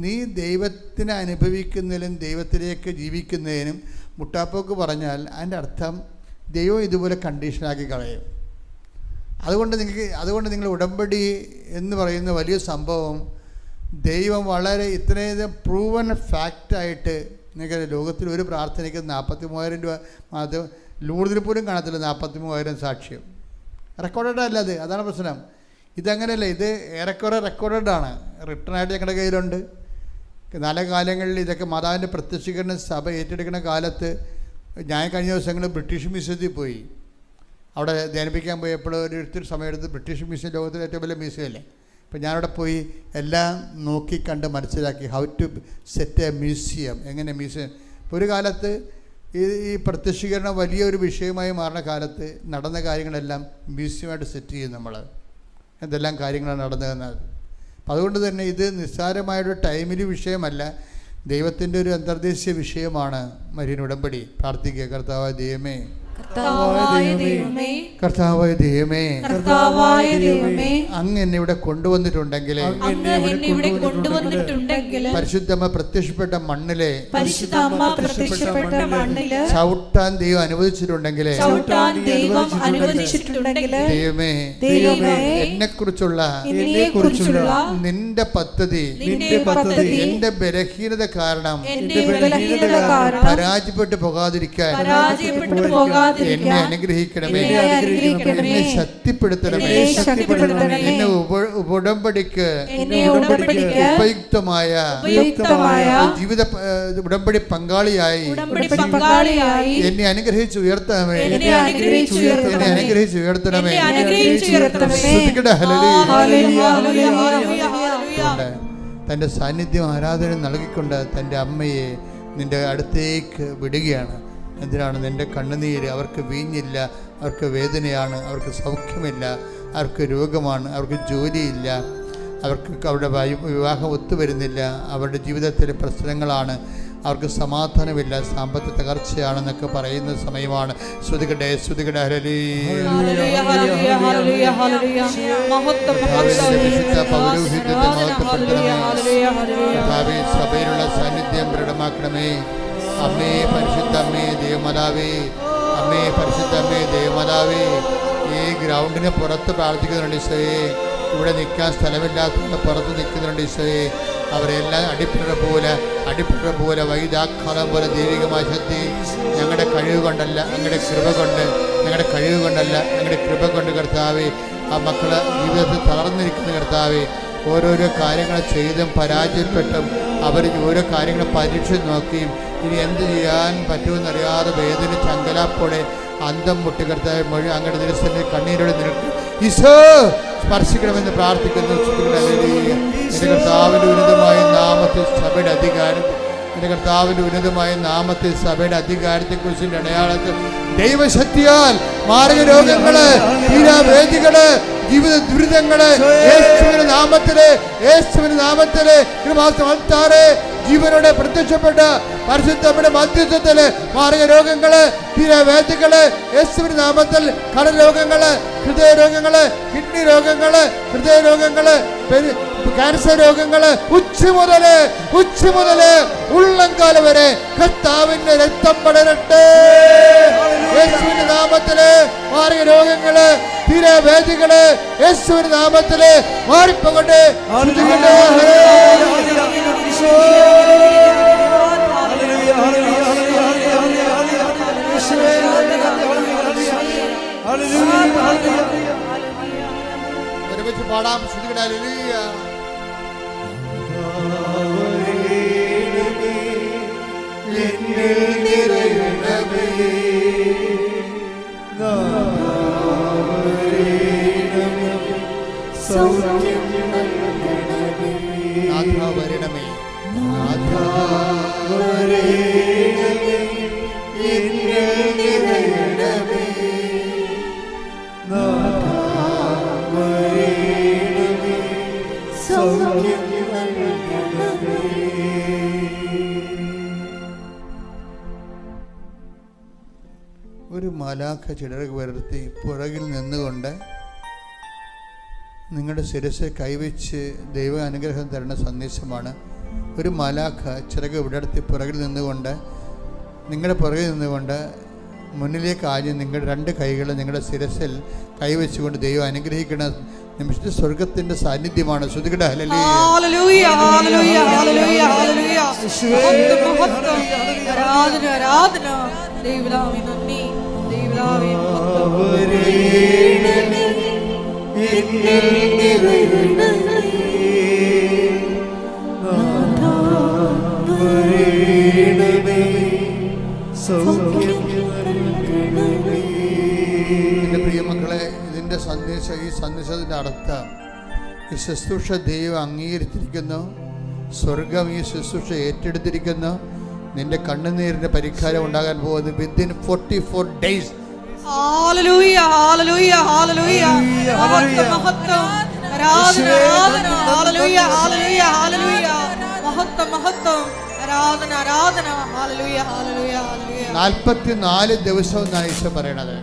നീ ദൈവത്തിനെ അനുഭവിക്കുന്നതിനും ദൈവത്തിലേക്ക് ജീവിക്കുന്നതിനും മുട്ടാപ്പോക്ക് പറഞ്ഞാൽ അതിൻ്റെ അർത്ഥം ദൈവം ഇതുപോലെ കണ്ടീഷനാക്കി കളയും. അതുകൊണ്ട് നിങ്ങൾ ഉടമ്പടി എന്ന് പറയുന്ന വലിയ സംഭവം ദൈവം വളരെ ഇത്രയധികം പ്രൂവൻ ഫാക്റ്റായിട്ട് നിങ്ങൾക്ക് ലോകത്തിൽ ഒരു പ്രാർത്ഥനയ്ക്ക് 43,000 രൂപ അത് ലൂർദിൽ പോലും കാണത്തില്ല. 43,000 സാക്ഷ്യം റെക്കോർഡഡ് അല്ല അത്. അതാണ് പ്രശ്നം. ഇതങ്ങനെയല്ല, ഇത് ഏറെക്കുറെ റെക്കോർഡാണ്, റിട്ടേണായിട്ട് ഞങ്ങളുടെ കയ്യിലുണ്ട്. നല്ല കാലങ്ങളിൽ ഇതൊക്കെ മാതാവിൻ്റെ പ്രത്യക്ഷീകരണ സഭ ഏറ്റെടുക്കുന്ന കാലത്ത് ഞാൻ കഴിഞ്ഞ ദിവസങ്ങളിൽ ബ്രിട്ടീഷ് മ്യൂസിയത്തിൽ പോയി. അവിടെ ധ്യാനിപ്പിക്കാൻ പോയപ്പോൾ ഒരിടത്തൊരു സമയമെടുത്ത് ബ്രിട്ടീഷ് മ്യൂസിയം ലോകത്തിലെ ഏറ്റവും വലിയ മ്യൂസിയമല്ലേ. അപ്പോൾ ഞാനവിടെ പോയി എല്ലാം നോക്കിക്കണ്ട് മനസ്സിലാക്കി how to set a museum, എങ്ങനെ മ്യൂസിയം. ഇപ്പോൾ ഒരു കാലത്ത് ഈ പ്രത്യക്ഷീകരണം വലിയൊരു വിഷയമായി മാറുന്ന കാലത്ത് നടന്ന കാര്യങ്ങളെല്ലാം മ്യൂസിയമായിട്ട് സെറ്റ് ചെയ്യും നമ്മൾ. എന്തെല്ലാം കാര്യങ്ങളാണ് നടന്നതെന്നത്. അപ്പം അതുകൊണ്ട് തന്നെ ഇത് നിസ്സാരമായൊരു ടൈമിൽ വിഷയമല്ല, ദൈവത്തിൻ്റെ ഒരു അന്തർദേശീയ വിഷയമാണ് മരിയൻ ഉടമ്പടി. പ്രാർത്ഥിക്കുക. കർത്താവായ ദൈവമേ, കർത്താവായ ദൈവമേ, അങ്ങ് എന്നെ ഇവിടെ കൊണ്ടുവന്നിട്ടുണ്ടെങ്കിൽ പരിശുദ്ധമ്മ പ്രത്യക്ഷപ്പെട്ട മണ്ണിലെ ചവിട്ടാൻ ദൈവം അനുവദിച്ചിട്ടുണ്ടെങ്കിൽ ദൈവമേ, എന്നെ കുറിച്ചുള്ള നിന്റെ പദ്ധതി എന്റെ ബലഹീനത കാരണം പരാജയപ്പെട്ടു പോകാതിരിക്കാൻ എന്നെ അനുഗ്രഹിക്കണമേ, എന്നെ ശക്തിപ്പെടുത്തണമേ, എന്നെ ഉടമ്പടിക്ക് ഉപയുക്തമായ ജീവിത ഉടമ്പടി പങ്കാളിയായി എന്നെ അനുഗ്രഹിച്ച് ഉയർത്തണമേ, എന്നെ അനുഗ്രഹിച്ച് ഉയർത്തണമേ. തൻ്റെ സാന്നിധ്യം ആരാധന നൽകിക്കൊണ്ട് തൻ്റെ അമ്മയെ നിന്റെ അടുത്തേക്ക് വിടുകയാണ്. എന്തിനാണ്? നിൻ്റെ കണ്ണുനീര്. അവർക്ക് വീഞ്ഞില്ല, അവർക്ക് വേദനയാണ്, അവർക്ക് സൗഖ്യമില്ല, അവർക്ക് രോഗമാണ്, അവർക്ക് ജോലിയില്ല, അവർക്ക് അവരുടെ വിവാഹം ഒത്തുവരുന്നില്ല, അവരുടെ ജീവിതത്തിലെ പ്രശ്നങ്ങളാണ്, അവർക്ക് സമാധാനമില്ല, സാമ്പത്തിക തകർച്ചയാണെന്നൊക്കെ പറയുന്ന സമയമാണ്. ശ്രുതികട്ടെ, ശ്രുതികട്ടെ. സഭയിലുള്ള സാന്നിധ്യം ദൃഢമാക്കണമേ. അമ്മേ പരിശുദ്ധ അമ്മേ ദേവമാതാവേ, അമ്മേ പരിശുദ്ധ അമ്മേ ദേവമാതാവേ, ഈ ഗ്രൗണ്ടിന് പുറത്ത് പ്രാർത്ഥിക്കുന്നുണ്ട് ഈശോയെ. ഇവിടെ നിൽക്കാൻ സ്ഥലമില്ലാത്തതുകൊണ്ട് പുറത്ത് നിൽക്കുന്നുണ്ട് ഈശോയെ. അവരെല്ലാം അടിപ്പിട പോലെ വൈദാക്കാലം പോലെ ദൈവികമായ ശക്തി ഞങ്ങളുടെ കഴിവ് കൊണ്ടല്ല, അങ്ങയുടെ കൃപ കൊണ്ട്, ഞങ്ങളുടെ കഴിവ് കൊണ്ടല്ല, അങ്ങയുടെ കൃപ കൊണ്ട് കർത്താവേ. ആ മക്കളെ ജീവിതത്തിൽ തളർന്നിരിക്കുന്ന കർത്താവേ, ഓരോരോ കാര്യങ്ങൾ ചെയ്തും പരാജയപ്പെട്ടും അവർ ഓരോ കാര്യങ്ങൾ പരീക്ഷ നോക്കിയും ഇനി എന്ത് ചെയ്യാൻ പറ്റുമെന്നറിയാതെ വേദന ചങ്കലാപ്പോടെ അന്തം മുട്ടി കർത്താവ് മൊഴി അങ്ങയുടെ ദിവസത്തിൻ്റെ കണ്ണീരോടെ നിൽക്കും. ഈശോ സ്പർശിക്കണമെന്ന് പ്രാർത്ഥിക്കുന്നു. എൻ്റെ കർത്താവിൻ്റെ ഉന്നതമായ നാമത്തിൽ സഭയുടെ അധികാരം, എൻ്റെ കർത്താവിൻ്റെ ഉന്നതമായ നാമത്തിൽ സഭയുടെ അധികാരത്തെക്കുറിച്ചുള്ള അടയാളത്തിൽ ദൈവശക്തിയാൽ മാരക രോഗങ്ങള്, തീരാവേദികള്, ജീവിത ദുരിതങ്ങള് യേശുവിന്റെ നാമത്തില് കൃപാസ്ഥാനത്താറെ ജീവനോടെ പ്രത്യക്ഷപ്പെട്ട പരിശുദ്ധയുടെ മധ്യസ്ഥത്തില് മാരക രോഗങ്ങള്, തീരാവേദികള് യേശുവിന്റെ നാമത്തിൽ, കടരോഗങ്ങള്, ഹൃദയരോഗങ്ങള്, കിഡ്നി രോഗങ്ങള്, ഹൃദയരോഗങ്ങള്, ക്യാൻസർ രോഗങ്ങള്, ഉച്ച മുതല് ഉള്ളംകാലം വരെ കർത്താവിന്റെ രക്തം പടരട്ടെ. യേശുവിന്റെ നാമത്തില് മാരക രോഗങ്ങള്, തീരാവേദികള് യേശുവിന്റെ നാമത്തില് മാറിപ്പോകട്ടെ. ഒരുമിച്ച് പാടാം. ശ്രുതികട ഹല്ലേലൂയ. വരണമേ, സൗഖ്യം നൽകണമേ. ഒരു മാലാഖ ചിറക് വിടർത്തി പുറകിൽ നിന്നുകൊണ്ട് നിങ്ങളുടെ ശിരസിൽ കൈവച്ച് ദൈവ അനുഗ്രഹം തരുന്ന സന്ദേശമാണ്. ഒരു മാലാഖ ചിറക് വിടർത്തി പുറകിൽ നിന്നുകൊണ്ട് നിങ്ങളുടെ പുറകിൽ നിന്നുകൊണ്ട് മുന്നിലേക്ക് ആദ്യം നിങ്ങളുടെ രണ്ട് കൈകൾ നിങ്ങളുടെ ശിരസിൽ കൈവച്ചുകൊണ്ട് ദൈവം അനുഗ്രഹിക്കുന്ന നിമിഷത്തിൽ സ്വർഗത്തിന്റെ സാന്നിധ്യമാണ്. ശ്രുതികട ഹല്ലേലൂയ ഹല്ലേലൂയ ഹല്ലേലൂയ ഹല്ലേലൂയ ഹല്ലേലൂയ. ആരാധന ആരാധന. ദൈവനാമേ നന്ദി. ദൈവനാമേ എൻ്റെ പ്രിയമക്കളെ, ഇതിൻ്റെ സന്ദേശം, ഈ സന്ദേശത്തിൻ്റെ അർത്ഥം, ഈ ശുശ്രൂഷ ദൈവം അംഗീകരിച്ചിരിക്കുന്നു. സ്വർഗം ഈ ശുശ്രൂഷ ഏറ്റെടുത്തിരിക്കുന്നു. നിന്റെ കണ്ണുനീരിൻ്റെ പരിഹാരം ഉണ്ടാകാൻ പോകുന്നത് വിത്തിൻ 44 days. ഹല്ലേലൂയ ഹല്ലേലൂയ ഹല്ലേലൂയ. മഹത്വം മഹത്വം. ആരാധന ആരാധന. ഹല്ലേലൂയ ഹല്ലേലൂയ ഹല്ലേലൂയ. മഹത്വം മഹത്വം. ആരാധന ആരാധന. ഹല്ലേലൂയ ഹല്ലേലൂയ ഹല്ലേലൂയ. 44 ദിവസം എന്നാണ് ഈശോ പറയണത്.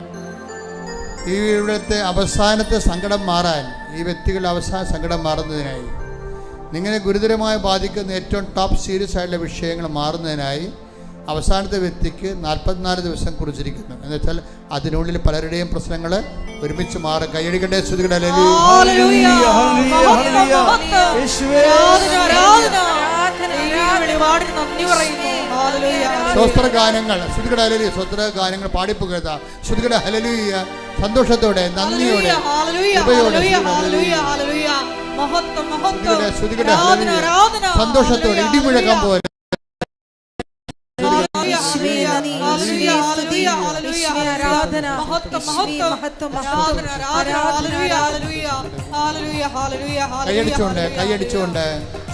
ഈ ഇവിടുത്തെ അവസാനത്തെ സങ്കടം മാറാൻ, ഈ വ്യക്തികളുടെ അവസാന സങ്കടം മാറുന്നതിനായി, നിങ്ങളെ ഗുരുതരമായി ബാധിക്കുന്ന ഏറ്റവും ടോപ്പ് സീരിയസ് ആയിട്ടുള്ള വിഷയങ്ങൾ മാറുന്നതിനായി അവസാനത്തെ വ്യക്തിക്ക് 44 ദിവസം കുറിച്ചിരിക്കുന്നു. എന്ന് വെച്ചാൽ അതിനുള്ളിൽ പലരുടെയും പ്രശ്നങ്ങൾ ഒരുമിച്ച് മാറും. കൈയടിക്കട്ടെ, ശ്രുതികട സ്വസ്ത്ര ഗാനങ്ങൾ, ശ്രുതികട ഹല്ലേലൂയ, സ്വസ്ത്ര ഗാനങ്ങൾ പാടിപ്പുകഴുത. ശ്രുതികട ഹല്ലേലൂയ, സന്തോഷത്തോടെ, നന്ദിയോടെ, സന്തോഷത്തോടെ ഇടിമുഴക്കം പോലെ കൈയടിച്ചുകൊണ്ട്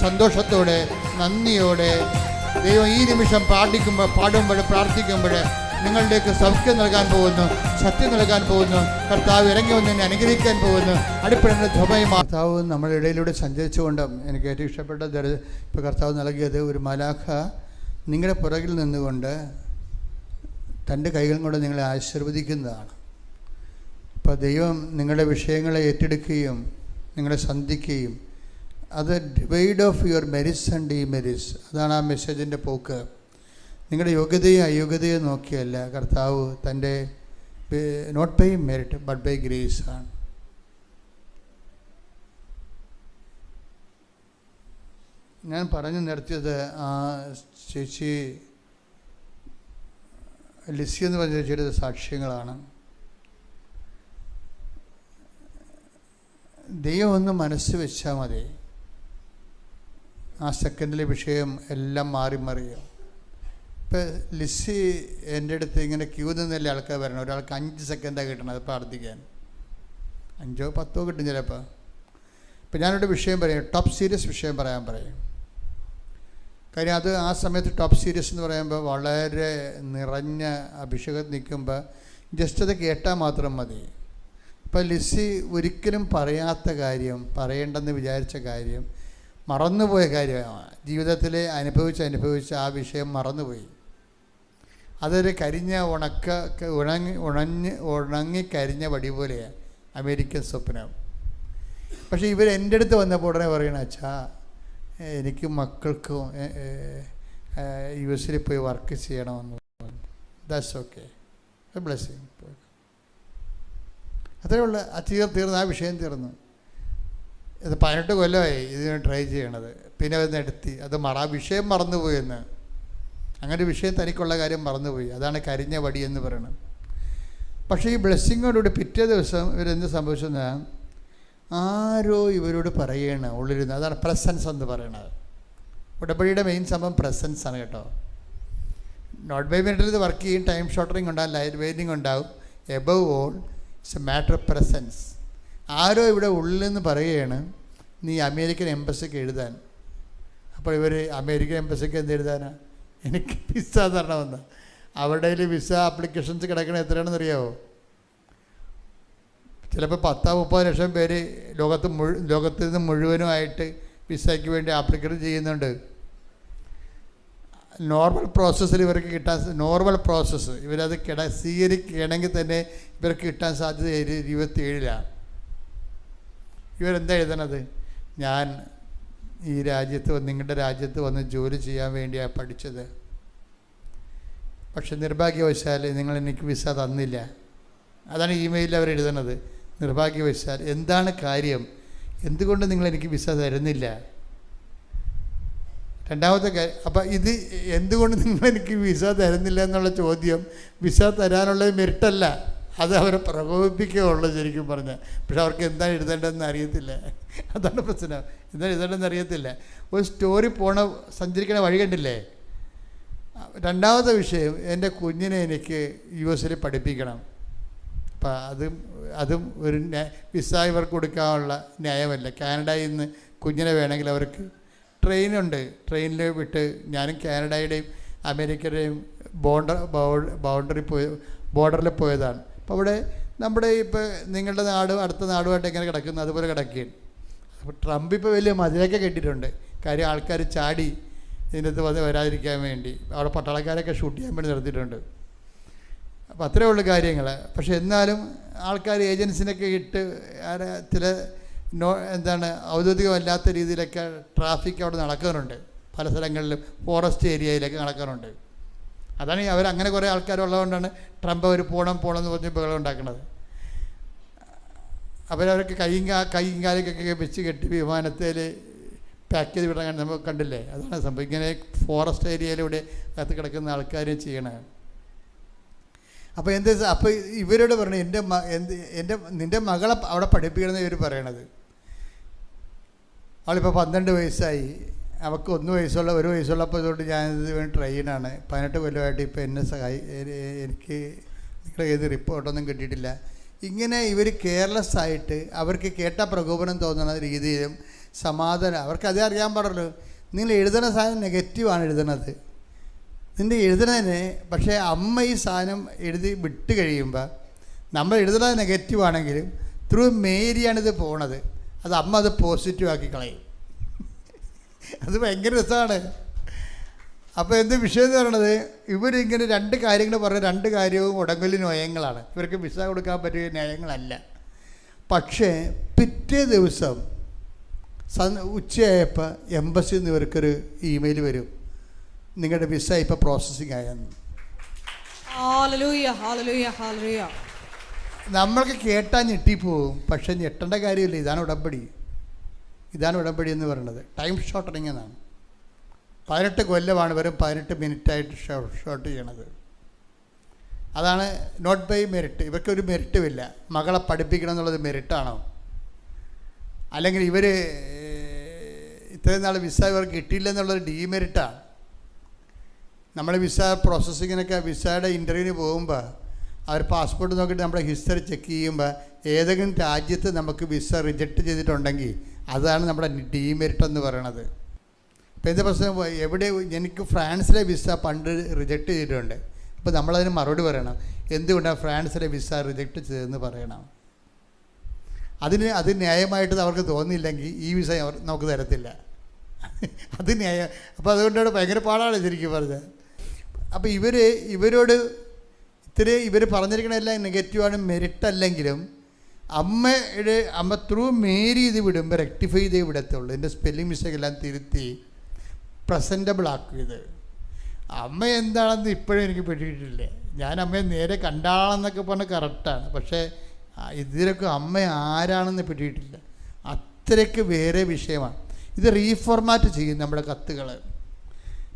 സന്തോഷത്തോടെ, നന്ദിയോടെ ദൈവം ഈ നിമിഷം പാടുമ്പോൾ പ്രാർത്ഥിക്കുമ്പോൾ നിങ്ങളുടെയൊക്കെ സൗഖ്യം നൽകാൻ പോകുന്നു, സത്യം നൽകാൻ പോകുന്നു. കർത്താവ് ഇറങ്ങി വന്ന് എന്നെ അനുഗ്രഹിക്കാൻ പോകുന്നു. അടിപ്പെടുന്ന ധ്വമയും കർത്താവ് നമ്മുടെ ഇടയിലൂടെ സഞ്ചരിച്ചുകൊണ്ട് എനിക്ക് ഏറ്റവും ഇഷ്ടപ്പെട്ട ഇപ്പോൾ കർത്താവ് നൽകിയത്, ഒരു മാലാഖ നിങ്ങളുടെ പുറകിൽ നിന്നുകൊണ്ട് തൻ്റെ കൈകളും കൊണ്ട് നിങ്ങളെ ആശീർവദിക്കുന്നതാണ്. ഇപ്പോൾ ദൈവം നിങ്ങളുടെ വിഷയങ്ങളെ ഏറ്റെടുക്കുകയും നിങ്ങളെ സന്ധിക്കുകയും, അത് divide of your merits and ഡീമെരിറ്റ്സ്. അതാണ് ആ മെസ്സേജിൻ്റെ പോക്ക്. നിങ്ങളുടെ യോഗ്യതയും അയോഗ്യതയും നോക്കിയല്ല കർത്താവ് തൻ്റെ not by merit but by grace ആണ്. ഞാൻ പറഞ്ഞു നിർത്തിയത് ആ ചേച്ചി ലിസി എന്ന് പറഞ്ഞ ചേച്ചിയുടെ സാക്ഷ്യങ്ങളാണ്. ദൈവം ഒന്ന് മനസ്സ് വെച്ചാൽ മതി, ആ സെക്കൻഡിലെ വിഷയം എല്ലാം മാറി മറിയും. ഇപ്പം ലിസി എൻ്റെ അടുത്ത് ഇങ്ങനെ ക്യൂ നിന്നല്ലേ ആൾക്കാർ വരണം. ഒരാൾക്ക് 5 സെക്കൻഡാണ് കിട്ടണത് പ്രാർത്ഥിക്കാൻ. 5 or 10 കിട്ടും ചിലപ്പോൾ. ഇപ്പം ഞാനൊരു വിഷയം പറയും, ടോപ്പ് സീരിയസ് വിഷയം പറയാൻ പറയും. കാര്യം അത് ആ സമയത്ത് ടോപ്പ് സീരിയസ് എന്ന് പറയുമ്പോൾ വളരെ നിറഞ്ഞ അഭിഷേകം നിൽക്കുമ്പോൾ ജസ്റ്റ് അത് കേട്ടാൽ മാത്രം മതി. ഇപ്പം ലിസി ഒരിക്കലും പറയാത്ത കാര്യം, പറയേണ്ടെന്ന് വിചാരിച്ച കാര്യം, മറന്നുപോയ കാര്യമാണ്. ജീവിതത്തിൽ അനുഭവിച്ച ആ വിഷയം മറന്നുപോയി. അതൊരു കരിഞ്ഞ ഉണങ്ങിക്കരിഞ്ഞ വടി പോലെയാണ് അമേരിക്കൻ സ്വപ്നം. പക്ഷേ ഇവർ എൻ്റെ അടുത്ത് വന്നപ്പോൾ ഉടനെ പറയണ, അച്ഛാ എനിക്ക് മക്കൾക്കും US പോയി വർക്ക് ചെയ്യണമെന്ന്. That's okay, blessing. അത്രയേ ഉള്ളൂ. തീർന്നു, ആ വിഷയം തീർന്നു. ഇത് 18 കൊല്ലമായി ഇതിന് ട്രൈ ചെയ്യണത്. പിന്നെ അത് എടുത്തി, അത് ആ വിഷയം മറന്നുപോയെന്ന്. അങ്ങനെ വിഷയം തനിക്കുള്ള കാര്യം മറന്നുപോയി. അതാണ് കരിഞ്ഞ വടി എന്ന് പറയുന്നത്. പക്ഷേ ഈ ബ്ലെസ്സിങ്ങോടുകൂടി പിറ്റേ ദിവസം ഇവരെന്ത് സംഭവിച്ചെന്നാൽ, ആരോ ഇവരോട് പറയണ ഉള്ളിരുന്ന്. അതാണ് പ്രസൻസ് എന്ന് പറയണത്. ഉടമ്പടിയുടെ മെയിൻ സംഭവം പ്രസൻസ് ആണ് കേട്ടോ. നോട്ട് ബൈ മിനിറ്റിൽ ഇത് വർക്ക് ചെയ്യും, ടൈം ഷോർട്ടറിങ് ഉണ്ടാവും, ലൈറ്റ് വെയിറ്റിംഗ് ഉണ്ടാവും. Above all it's a matter of presence. ആരോ ഇവിടെ ഉള്ളിൽ നിന്ന് പറയുകയാണ്, നീ അമേരിക്കൻ എംബസിക്ക് എഴുതാൻ. അപ്പോൾ ഇവർ അമേരിക്കൻ എംബസിക്ക് എന്ത് എഴുതാനാണ്? എനിക്ക് വിസ തരണമെന്ന്. അവരുടെ കയ്യിൽ വിസ ആപ്ലിക്കേഷൻസ് കിടക്കണ എത്രയാണെന്ന് അറിയാമോ? ചിലപ്പോൾ 10-30 ലക്ഷം പേര് ലോകത്തിൽ നിന്ന് മുഴുവനുമായിട്ട് വിസയ്ക്ക് വേണ്ടി ആപ്ലിക്കേഷൻ ചെയ്യുന്നുണ്ട്. നോർമൽ പ്രോസസ്സിൽ ഇവർക്ക് കിട്ടാൻ നോർമൽ പ്രോസസ്സ് ഇവരത് സ്വീകരിക്കുകയാണെങ്കിൽ തന്നെ ഇവർക്ക് കിട്ടാൻ സാധ്യത 27-ലാണ്. ഇവരെന്താ എഴുതണത്? ഞാൻ ഈ രാജ്യത്ത് നിങ്ങളുടെ രാജ്യത്ത് വന്ന് ജോലി ചെയ്യാൻ വേണ്ടിയാണ് പഠിച്ചത്, പക്ഷെ നിർഭാഗ്യവശാൽ നിങ്ങൾ എനിക്ക് വിസ തന്നില്ല. അതാണ് ഇമെയിലിൽ അവർ എഴുതുന്നത്. നിർഭാഗ്യവശാൽ എന്താണ് കാര്യം, എന്തുകൊണ്ട് നിങ്ങൾ എനിക്ക് വിസ തരുന്നില്ല? രണ്ടാമത്തെ കാര്യം, അപ്പം ഇത് എന്തുകൊണ്ട് നിങ്ങൾ എനിക്ക് വിസ തരുന്നില്ല എന്നുള്ള ചോദ്യം വിസ തരാനുള്ള മെറിറ്റല്ല, അത് അവരെ പ്രകോപിപ്പിക്കുകയുള്ളൂ ശരിക്കും പറഞ്ഞാൽ. പക്ഷെ അവർക്ക് എന്താ എഴുതേണ്ടതെന്ന് അറിയത്തില്ല. അതാണ് പ്രശ്നം. എന്താ എഴുതേണ്ടതെന്ന് അറിയത്തില്ല. ഒരു സ്റ്റോറി സഞ്ചരിക്കണ വഴി കണ്ടില്ലേ? രണ്ടാമത്തെ വിഷയം, എൻ്റെ കുഞ്ഞിനെ എനിക്ക് US പഠിപ്പിക്കണം. അപ്പം അതും ഒരു വിസ ഇവർക്ക് കൊടുക്കാനുള്ള ന്യായമല്ല. കാനഡയിൽ നിന്ന് കുഞ്ഞിനെ വേണമെങ്കിൽ അവർക്ക് ട്രെയിനുണ്ട്, ട്രെയിനിൽ വിട്ട് ഞാനും കാനഡയുടെയും അമേരിക്കയുടെയും ബോർഡറിൽ പോയതാണ്. അപ്പോൾ അവിടെ നമ്മുടെ ഇപ്പോൾ നിങ്ങളുടെ നാടും അടുത്ത നാടുമായിട്ട് എങ്ങനെ കിടക്കുന്നു അതുപോലെ കിടക്കുകയാണ്. അപ്പോൾ ട്രംപ് ഇപ്പോൾ വലിയ മതിലൊക്കെ കെട്ടിയിട്ടുണ്ട്. കാര്യം ആൾക്കാർ ചാടി ഇതിനകത്ത് വരാതിരിക്കാൻ വേണ്ടി അവിടെ പട്ടാളക്കാരൊക്കെ ഷൂട്ട് ചെയ്യാൻ വേണ്ടി നിർത്തിയിട്ടുണ്ട്. അപ്പോൾ അത്രയേ ഉള്ളൂ കാര്യങ്ങൾ. പക്ഷെ എന്നാലും ആൾക്കാർ ഏജൻസിനൊക്കെ ഇട്ട് ചില ഔദ്യോഗികമല്ലാത്ത രീതിയിലൊക്കെ ട്രാഫിക് അവിടെ നടക്കുന്നുണ്ട്. പല സ്ഥലങ്ങളിലും ഫോറസ്റ്റ് ഏരിയയിലൊക്കെ നടക്കാറുണ്ട്. അതാണ് അവരങ്ങനെ കുറേ ആൾക്കാരുള്ളതുകൊണ്ടാണ് ട്രംപ് അവർ പോകണം എന്ന് പറഞ്ഞ് ബഹളം ഉണ്ടാക്കുന്നത്. അവരവർക്ക് കൈയും കാലൊക്കെ വെച്ച് കെട്ടി വിമാനത്തിൽ പാക്ക് ചെയ്ത് വിടാൻ നമുക്ക് കണ്ടില്ലേ? അതാണ് സംഭവം. ഇങ്ങനെ ഫോറസ്റ്റ് ഏരിയയിലൂടെ അകത്ത് കിടക്കുന്ന ആൾക്കാരും ചെയ്യണത്. അപ്പോൾ അപ്പോൾ ഇവരോട് പറഞ്ഞു നിൻ്റെ മകളെ അവിടെ പഠിപ്പിക്കണമെന്ന് ഇവർ പറയണത്. അവളിപ്പോൾ 12 വയസ്സായി, അവൾക്ക് 1 വയസ്സുള്ളപ്പോൾ തൊട്ട് ഞാനിത് വേണ്ടി ട്രെയിനാണ്. 18 കൊല്ലമായിട്ട് ഇപ്പോൾ എനിക്ക് നിങ്ങളുടെ ഏത് റിപ്പോർട്ടൊന്നും കിട്ടിയിട്ടില്ല. ഇങ്ങനെ ഇവർ കെയർലെസ് ആയിട്ട് അവർക്ക് കേട്ട പ്രകോപനം തോന്നുന്ന രീതിയിലും സമാധാനം അവർക്കതേ അറിയാൻ പാടുള്ളൂ. നിങ്ങൾ എഴുതുന്ന സാധനം നെഗറ്റീവാണ് എഴുതുന്നത്, നിൻ്റെ എഴുതുന്നതിന്. പക്ഷേ അമ്മ ഈ സാധനം എഴുതി വിട്ട് കഴിയുമ്പോൾ നമ്മൾ എഴുതുന്നത് നെഗറ്റീവാണെങ്കിലും ത്രൂ മേരിയാണിത് പോണത്. അത് അമ്മ അത് പോസിറ്റീവാക്കി കളയും. അത് ഭയങ്കര രസമാണ്. അപ്പോൾ എന്ത് വിഷയം എന്ന് പറയണത്, ഇവരിങ്ങനെ 2 കാര്യങ്ങൾ പറഞ്ഞ 2 കാര്യവും ഉടങ്കലി നയങ്ങളാണ്. ഇവർക്ക് വിസ കൊടുക്കാൻ പറ്റിയ ന്യായങ്ങളല്ല. പക്ഷേ പിറ്റേ ദിവസം ഉച്ചയായപ്പോൾ എംബസിയിൽ നിന്ന് ഇവർക്കൊരു ഇമെയിൽ വരും, നിങ്ങളുടെ വിസ ഇപ്പോൾ പ്രോസസ്സിങ് ആയെന്ന്. നമ്മൾക്ക് കേട്ടാൽ ഞെട്ടിപ്പോവും. പക്ഷെ ഞെട്ടേണ്ട കാര്യമില്ല. ഇതാണ് ഉടമ്പടി എന്ന് പറയുന്നത്. ടൈം ഷോർട്ടനിങ് എന്നാണ്. 18 കൊല്ലമാണ് വെറും 18 മിനിറ്റായിട്ട് ഷോർട്ട് ചെയ്യണത്. അതാണ് നോട്ട് ബൈ മെറിറ്റ്. ഇവർക്കൊരു മെറിറ്റുമില്ല. മകളെ പഠിപ്പിക്കണം എന്നുള്ളത് മെറിറ്റാണോ? അല്ലെങ്കിൽ ഇവർ ഇത്രയും നാൾ വിസ ഇവർക്ക് കിട്ടിയില്ല എന്നുള്ളത് ഡീമെറിറ്റാണ്. നമ്മൾ വിസ പ്രോസസ്സിങ്ങിനൊക്കെ വിസയുടെ ഇൻ്റർവ്യൂവിന് പോകുമ്പോൾ അവർ പാസ്പോർട്ട് നോക്കിയിട്ട് നമ്മുടെ ഹിസ്റ്ററി ചെക്ക് ചെയ്യുമ്പോൾ ഏതെങ്കിലും രാജ്യത്ത് നമുക്ക് വിസ റിജക്റ്റ് ചെയ്തിട്ടുണ്ടെങ്കിൽ അതാണ് നമ്മുടെ ഡീമെറിറ്റ് എന്ന് പറയണത്. ഇപ്പോൾ എന്താ പ്രശ്നം, എവിടെ എനിക്ക് ഫ്രാൻസിലെ വിസ പണ്ട് റിജക്റ്റ് ചെയ്തിട്ടുണ്ട്. അപ്പോൾ നമ്മളതിന് മറുപടി പറയണം, എന്തുകൊണ്ടാണ് ഫ്രാൻസിലെ വിസ റിജക്റ്റ് ചെയ്തതെന്ന് പറയണം. അത് ന്യായമായിട്ട് അവർക്ക് തോന്നിയില്ലെങ്കിൽ ഈ വിസ നമുക്ക് തരത്തില്ല. അത് ന്യായം. അപ്പോൾ അതുകൊണ്ടാണ് ഭയങ്കര പാടാണ് ശരിക്കും പറഞ്ഞത്. അപ്പോൾ ഇവരോട് ഇവർ പറഞ്ഞിരിക്കണെല്ലാം നെഗറ്റീവാണ്, മെറിറ്റ് അല്ലെങ്കിലും അമ്മ ത്രൂ മേരി ഇത് വിടുമ്പോൾ റെക്ടിഫൈ ചെയ്തേ വിടത്തുള്ളൂ. ഇതിൻ്റെ സ്പെല്ലിംഗ് മിസ്റ്റേക്ക് എല്ലാം തിരുത്തി പ്രസൻറ്റബിൾ ആക്കിയത്. അമ്മ എന്താണെന്ന് ഇപ്പോഴും എനിക്ക് പിടിയിട്ടില്ല. ഞാൻ അമ്മയെ നേരെ കണ്ടാളെന്നൊക്കെ പറഞ്ഞ് കറക്റ്റാണ്, പക്ഷേ ഇതിലൊക്കെ അമ്മ ആരാണെന്ന് പിടിയിട്ടില്ല. അത്രയ്ക്ക് വേറെ വിഷയമാണ്. ഇത് റീഫോർമാറ്റ് ചെയ്യും നമ്മുടെ കത്തുകൾ.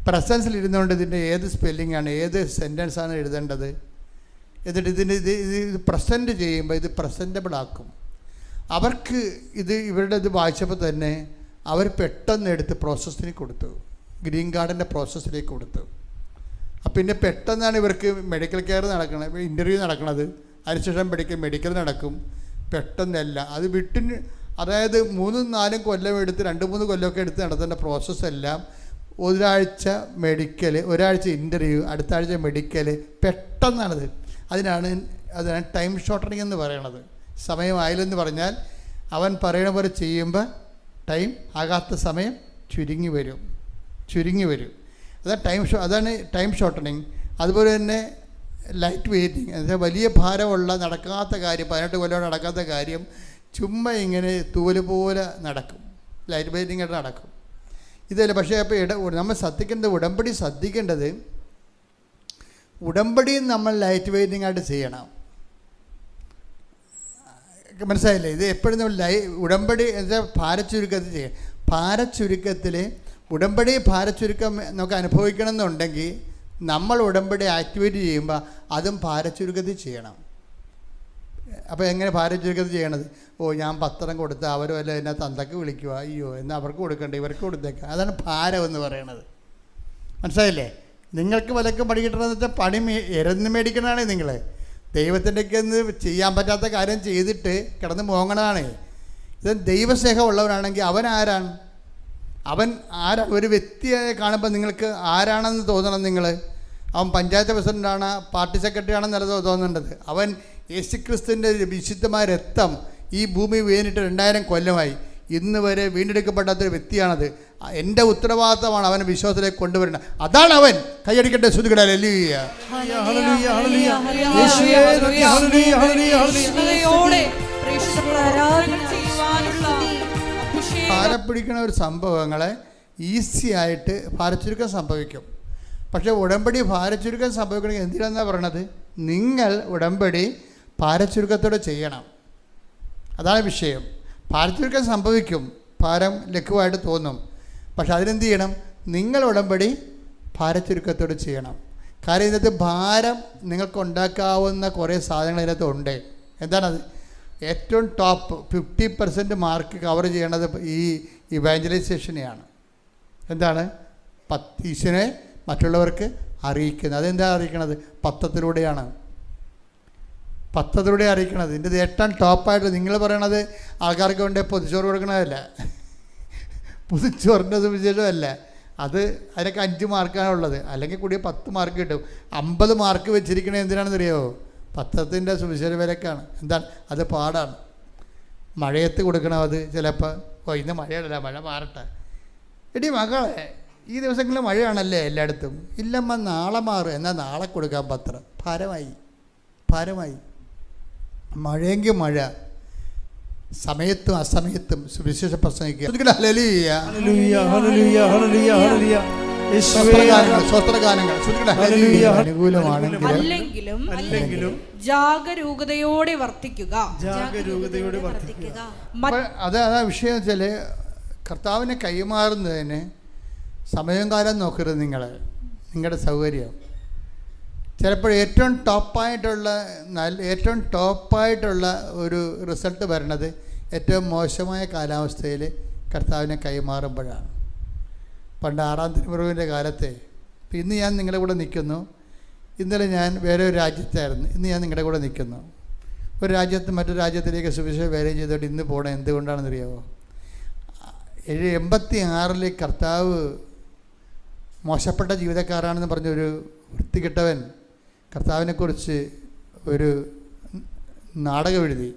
പ്രസൻസിലിരുന്നുകൊണ്ട് ഇതിൻ്റെ ഏത് സ്പെല്ലിങ്ങാണ്, ഏത് സെൻറ്റൻസാണ് എഴുതേണ്ടത്, എന്നിട്ട് ഇത് പ്രസൻറ്റ് ചെയ്യുമ്പോൾ ഇത് പ്രസൻറ്റബിൾ ആക്കും. അവർക്ക് ഇവരുടെ ഇത് വായിച്ചപ്പോൾ തന്നെ അവർ പെട്ടെന്ന് എടുത്ത് പ്രോസസ്സിന് കൊടുത്തു, ഗ്രീൻ കാർഡിൻ്റെ പ്രോസസ്സിലേക്ക് കൊടുത്തു. പിന്നെ പെട്ടെന്നാണ് ഇവർക്ക് മെഡിക്കൽ കെയർ നടക്കണത്, ഇൻ്റർവ്യൂ നടക്കണത്. അതിനുശേഷം മെഡിക്കൽ നടക്കും. പെട്ടെന്നല്ല അത് അതായത് 3-4 കൊല്ലം എടുത്ത് 2-3 കൊല്ലമൊക്കെ എടുത്ത് നടത്തേണ്ട പ്രോസസ്സെല്ലാം ഒരാഴ്ച മെഡിക്കൽ, ഒരാഴ്ച ഇൻ്റർവ്യൂ, അടുത്ത ആഴ്ച മെഡിക്കൽ, പെട്ടെന്നാണത്. അതാണ് ടൈം ഷോർട്ടനിങ് എന്ന് പറയണത്. സമയമായില്ലെന്ന് പറഞ്ഞാൽ അവൻ പറയണ പോലെ ചെയ്യുമ്പോൾ ടൈം ആകാത്ത സമയം ചുരുങ്ങി വരും. അതാണ് ടൈം ഷോർട്ടനിങ്. അതുപോലെ തന്നെ ലൈറ്റ് വെയ്റ്റിങ്, എന്നുവെച്ചാൽ വലിയ ഭാരമുള്ള നടക്കാത്ത കാര്യം, 18 കൊല്ലം നടക്കാത്ത കാര്യം ചുമ്മാ ഇങ്ങനെ തൂവൽ പോലെ നടക്കും, ലൈറ്റ് വെയ്റ്റിംഗ് ആയിട്ട് നടക്കും. ഇതല്ല. പക്ഷേ അപ്പോൾ നമ്മൾ ഉടമ്പടി ശ്രദ്ധിക്കേണ്ടത്, ഉടമ്പടിയും നമ്മൾ ലൈറ്റ് വെയ്റ്റിംഗ് ആയിട്ട് ചെയ്യണം. മനസ്സിലായില്ലേ? ഇത് എപ്പോഴും നമ്മൾ ഉടമ്പടി എന്താ ഭാരച്ചുരുക്കത്തിൽ ചെയ്യണം. ഭാരച്ചുരുക്കത്തിൽ ഉടമ്പടി ഭാരച്ചുരുക്കം നമുക്ക് അനുഭവിക്കണം എന്നുണ്ടെങ്കിൽ നമ്മൾ ഉടമ്പടി ആക്ടിവേറ്റ് ചെയ്യുമ്പോൾ അതും ഭാരച്ചുരുക്കത്തിൽ ചെയ്യണം. അപ്പോൾ എങ്ങനെ ഭാരച്ചുരുക്കത്തിൽ ചെയ്യണത്? ഞാൻ പത്രം കൊടുത്ത് അവരും അല്ല എന്നെ തന്തക്ക് വിളിക്കുക, അയ്യോ എന്നാൽ അവർക്ക് കൊടുക്കണ്ട, ഇവർക്ക് കൊടുത്തേക്കാം. അതാണ് ഭാരം എന്ന് പറയണത്. മനസ്സിലായില്ലേ? നിങ്ങൾക്ക് വിലക്കും പണി കിട്ടണമെന്ന് വെച്ചാൽ പണി ഇരന്ന് മേടിക്കണതാണ്. നിങ്ങൾ ദൈവത്തിൻ്റെയൊക്കെ ഒന്ന് ചെയ്യാൻ പറ്റാത്ത കാര്യം ചെയ്തിട്ട് കിടന്ന് മോങ്ങണതാണ്. ഇത് ദൈവസ്നേഹമുള്ളവനാണെങ്കിൽ അവൻ ആരാണ്? ഒരു വ്യക്തിയെ കാണുമ്പോൾ നിങ്ങൾക്ക് ആരാണെന്ന് തോന്നണം. അവൻ പഞ്ചായത്ത് പ്രസിഡൻ്റാണ്, പാർട്ടി സെക്രട്ടറി ആണെന്നല്ല തോന്നേണ്ടത്. അവൻ യേശുക്രിസ്തുവിൻ്റെ വിശുദ്ധമായ രക്തം ഈ ഭൂമി വീണിട്ട് 2000 കൊല്ലമായി, ഇന്ന് വരെ വീണ്ടെടുക്കപ്പെടാത്തൊരു വ്യക്തിയാണത്. എൻ്റെ ഉത്തരവാദിത്തമാണ് അവനെ വിശ്വാസത്തിലേക്ക് കൊണ്ടുവരേണ്ടത്. അതാണ് അവൻ. കൈയടിക്കട്ടെ, ശ്രുതികട. ഭാരപ്പിടിക്കുന്ന ഒരു സംഭവങ്ങളെ ഈസി ആയിട്ട് ഭാരച്ചുരുക്കം സംഭവിക്കും. പക്ഷേ ഉടമ്പടി ഭാരച്ചുരുക്കം സംഭവിക്കണമെങ്കിൽ എന്തിനാണെന്നാണ് പറയണത്? നിങ്ങൾ ഉടമ്പടി ഭാരച്ചുരുക്കത്തോടെ ചെയ്യണം. അതാണ് വിഷയം. ഭാരച്ചുരുക്കം സംഭവിക്കും, ഭാരം ലഘുവായിട്ട് തോന്നും. പക്ഷെ അതിനെന്ത് ചെയ്യണം? നിങ്ങൾ ഉടമ്പടി ഭാരച്ചുരുക്കത്തോടെ ചെയ്യണം. കാര്യം ഇതിനകത്ത് ഭാരം നിങ്ങൾക്ക് ഉണ്ടാക്കാവുന്ന കുറേ സാധനങ്ങൾ ഇതിനകത്ത് ഉണ്ട്. എന്താണത്? ഏറ്റവും ടോപ്പ് 50% മാർക്ക് കവർ ചെയ്യണത് ഈ ഇവാഞ്ചലൈസേഷനെയാണ്. എന്താണ്? ഈശോനെ മറ്റുള്ളവർക്ക് അറിയിക്കുന്നത്. അതെന്താ അറിയിക്കണത്? പത്രത്തിലൂടെയാണ് അറിയിക്കണത്. ഇതിൻ്റെ ഏറ്റവും ടോപ്പായിട്ട് നിങ്ങൾ പറയണത് ആൾക്കാർക്ക് വേണ്ടി പൊതിച്ചോറ് കൊടുക്കണതല്ല, പൊതിച്ചോറിൻ്റെ സുവിശേഷമല്ല. അതിനൊക്കെ 5 മാർക്കാണുള്ളത്. അല്ലെങ്കിൽ കൂടിയ 10 മാർക്ക് കിട്ടും. 50 മാർക്ക് വെച്ചിരിക്കണത് എന്തിനാണെന്നറിയാമോ? പത്രത്തിൻ്റെ സുവിശേഷ വിലക്കാണ്. എന്താണ്? അത് പാടാണ്. മഴയത്ത് കൊടുക്കണം. അത് ചിലപ്പോൾ ഇന്ന് മഴയല്ല, മഴ മാറട്ടെ. എടി മകളെ, ഈ ദിവസങ്ങളിൽ മഴയാണല്ലേ എല്ലായിടത്തും. ഇല്ലമ്മ നാളെ മാറും, എന്നാൽ നാളെ കൊടുക്കാൻ പത്രം. ഭാരമായി. മഴയെങ്കിൽ മഴ, സമയത്തും അസമയത്തും സുവിശേഷ പ്രസംഗിക്കുക. അല്ലെങ്കിലും ജാഗരൂകതയോടെ വർത്തിക്കുക. അതാ വിഷയം വെച്ചാൽ കർത്താവിനെ കൈമാറുന്നതിന് സമയം കാലം നോക്കരുത്. നിങ്ങളുടെ സൗകര്യം. ചിലപ്പോൾ ഏറ്റവും ടോപ്പായിട്ടുള്ള ഒരു റിസൾട്ട് വരണത് ഏറ്റവും മോശമായ കാലാവസ്ഥയിൽ കർത്താവിനെ കൈമാറുമ്പോഴാണ്. പണ്ട് 6-ാം തിരുമുറിവിൻ്റെ കാലത്തെ, ഇപ്പം ഇന്ന് ഞാൻ നിങ്ങളുടെ കൂടെ നിൽക്കുന്നു. ഇന്നലെ ഞാൻ വേറെ ഒരു രാജ്യത്തായിരുന്നു, ഇന്ന് ഞാൻ നിങ്ങളുടെ കൂടെ നിൽക്കുന്നു. ഒരു രാജ്യത്ത് മറ്റൊരു രാജ്യത്തിലേക്ക് സുവിശേഷ വേല ചെയ്തുകൊണ്ട് ഇന്ന് പോകണം. എന്തുകൊണ്ടാണെന്നറിയാമോ? 86 കർത്താവ് മോശപ്പെട്ട ജീവിതക്കാരാണെന്ന് പറഞ്ഞൊരു വൃത്തികെട്ടവൻ കർത്താവിനെക്കുറിച്ച് ഒരു നാടകം എഴുതി.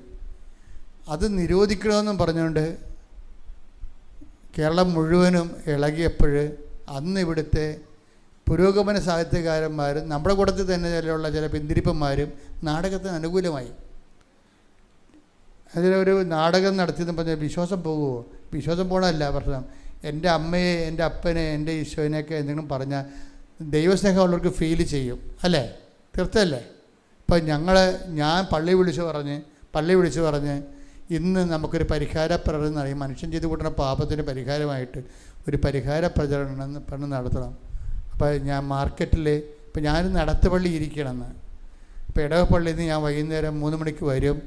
അത് നിരോധിക്കണമെന്നും പറഞ്ഞുകൊണ്ട് കേരളം മുഴുവനും ഇളകിയപ്പോൾ അന്ന് ഇവിടുത്തെ പുരോഗമന സാഹിത്യകാരന്മാരും നമ്മുടെ കൂട്ടത്തിൽ തന്നെ ചില പിന്തിരിപ്പന്മാരും നാടകത്തിന് അനുകൂലമായി. അതിലൊരു നാടകം നടത്തിയെന്ന് പറഞ്ഞാൽ വിശ്വാസം പോകുമോ? വിശ്വാസം പോകണമല്ല പ്രശ്നം. എൻ്റെ അമ്മയെ, എൻ്റെ അപ്പനെ, എൻ്റെ ഈശോനെയൊക്കെ എന്തെങ്കിലും പറഞ്ഞാൽ ദൈവസ്നേഹമുള്ളവർക്ക് ഫീൽ ചെയ്യും, അല്ലേ? തീർച്ചയല്ലേ? ഇപ്പം ഞാൻ പള്ളി വിളിച്ച് പറഞ്ഞ് ഇന്ന് നമുക്കൊരു പരിഹാര പ്രകടനം നടക്കും. മനുഷ്യൻ ചെയ്ത് കൂട്ടുന്ന പാപത്തിന് പരിഹാരമായിട്ട് ഒരു പരിഹാര പ്രചരണം നടത്തണം. അപ്പോൾ ഞാൻ മാർക്കറ്റിൽ ഇപ്പം ഞാൻ നടത്തുപള്ളി ഇരിക്കണമെന്ന്, ഇപ്പോൾ ഇടവപ്പള്ളിയിൽ നിന്ന് ഞാൻ വൈകുന്നേരം 3 മണിക്ക് വരും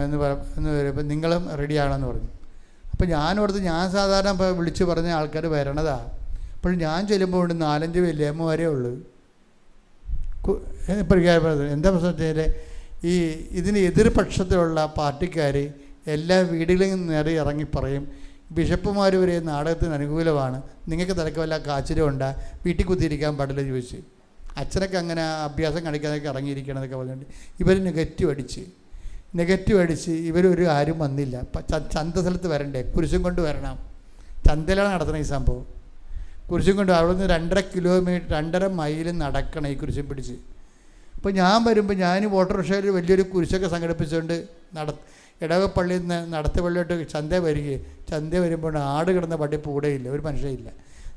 എന്ന് വരുമ്പോൾ നിങ്ങളും റെഡിയാണെന്ന് പറഞ്ഞു. അപ്പോൾ ഞാൻ സാധാരണ ഇപ്പോൾ വിളിച്ച് പറഞ്ഞ ആൾക്കാർ വരണതാണ്. അപ്പോൾ ഞാൻ ചെല്ലുമ്പോൾ 4-5 വലിയമ്മമാരേ ഉള്ളൂ. പരിഹാരം എന്താ പ്രശ്നം? ഇതിന് എതിർപക്ഷത്തിലുള്ള പാർട്ടിക്കാർ എല്ലാ വീടുകളിലും നേരെ ഇറങ്ങി പറയും, ബിഷപ്പുമാർ വരെ നാടകത്തിന് അനുകൂലമാണ്, നിങ്ങൾക്ക് തലക്ക് വല്ല കാച്ചിലുണ്ടാ, വീട്ടിൽ കുത്തിയിരിക്കാൻ പാടില്ല ചോദിച്ച്. അച്ഛനൊക്കെ അങ്ങനെ അഭ്യാസം കാണിക്കാനൊക്കെ ഇറങ്ങിയിരിക്കണമെന്നൊക്കെ പറഞ്ഞുകൊണ്ട് ഇവർ നെഗറ്റീവ് അടിച്ച് ഇവരൊരു ആരും വന്നില്ല. ചന്ത സ്ഥലത്ത് വരണ്ടേ, കുരിശും കൊണ്ട് വരണം. ചന്തയിലാണ് നടത്തുന്നത് ഈ സംഭവം. കുരിശും കൊണ്ട് അവിടെ നിന്ന് 2.5 കിലോമീറ്റർ 2.5 മൈൽ നടക്കണം ഈ കുരിശും പിടിച്ച്. അപ്പോൾ ഞാൻ വരുമ്പോൾ ഞാൻ ഓട്ടോറിക്ഷയിൽ വലിയൊരു കുരിശൊക്കെ സംഘടിപ്പിച്ചുകൊണ്ട് ഇടവപ്പള്ളിയിൽ നിന്ന് നടത്ത പള്ളിയോട്ട് ചന്ത വരികയും ചന്ത വരുമ്പോൾ ആട് കിടന്ന പട്ടി പൂടയില്ല, ഒരു മനുഷ്യയില്ല.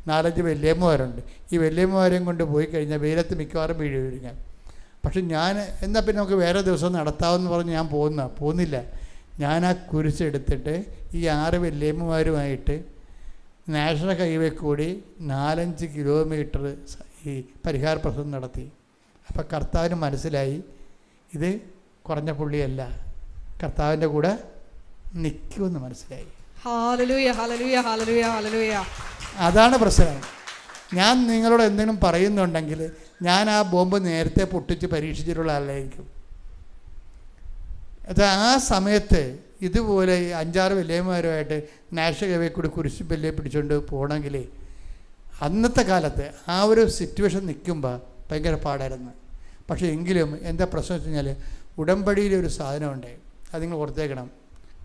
4-5 വല്യമ്മമാരുണ്ട്. ഈ വല്യമ്മമാരെയും കൊണ്ട് പോയി കഴിഞ്ഞാൽ വെയിലത്ത് മിക്കവാറും വീഴുക. പക്ഷെ ഞാൻ എന്നാൽ പിന്നെ നമുക്ക് വേറെ ദിവസം നടത്താമെന്ന് പറഞ്ഞ് ഞാൻ പോകുന്നില്ല. ഞാൻ ആ കുരിശെടുത്തിട്ട് ഈ 6 വല്യമ്മമാരുമായിട്ട് നാഷണൽ ഹൈവേ കൂടി 4-5 കിലോമീറ്റർ ഈ പരിഹാര പ്രസംഗം നടത്തി. അപ്പം കർത്താവിന് മനസ്സിലായി ഇത് കുറഞ്ഞ പുള്ളിയല്ല, കർത്താവിൻ്റെ കൂടെ നിൽക്കുമെന്ന് മനസ്സിലായി. ഹല്ലേലൂയ, ഹല്ലേലൂയ, ഹല്ലേലൂയ, ഹല്ലേലൂയ. അതാണ് പ്രശ്നം. ഞാൻ നിങ്ങളോട് എന്തെങ്കിലും പറയുന്നുണ്ടെങ്കിൽ ഞാൻ ആ ബോംബ് നേരത്തെ പൊട്ടിച്ച് പരീക്ഷിച്ചിട്ടുള്ള ആളായിരിക്കും. അത് ആ സമയത്ത് ഇതുപോലെ 5-6 വല്യമ്മമാരുമായിട്ട് നാഷണൽ ഹൈവേ കൂടി കുരിശ് ബല്ലെ പിടിച്ചുകൊണ്ട് പോകണമെങ്കിൽ അന്നത്തെ കാലത്ത് ആ ഒരു സിറ്റുവേഷൻ നിൽക്കുമ്പോൾ ഭയങ്കര പാടായിരുന്നു. പക്ഷേ എങ്കിലും എന്താ പ്രശ്നം വെച്ച് കഴിഞ്ഞാൽ ഉടമ്പടിയിലൊരു സാധനമുണ്ട്, അത് നിങ്ങൾ ഓർത്തേക്കണം.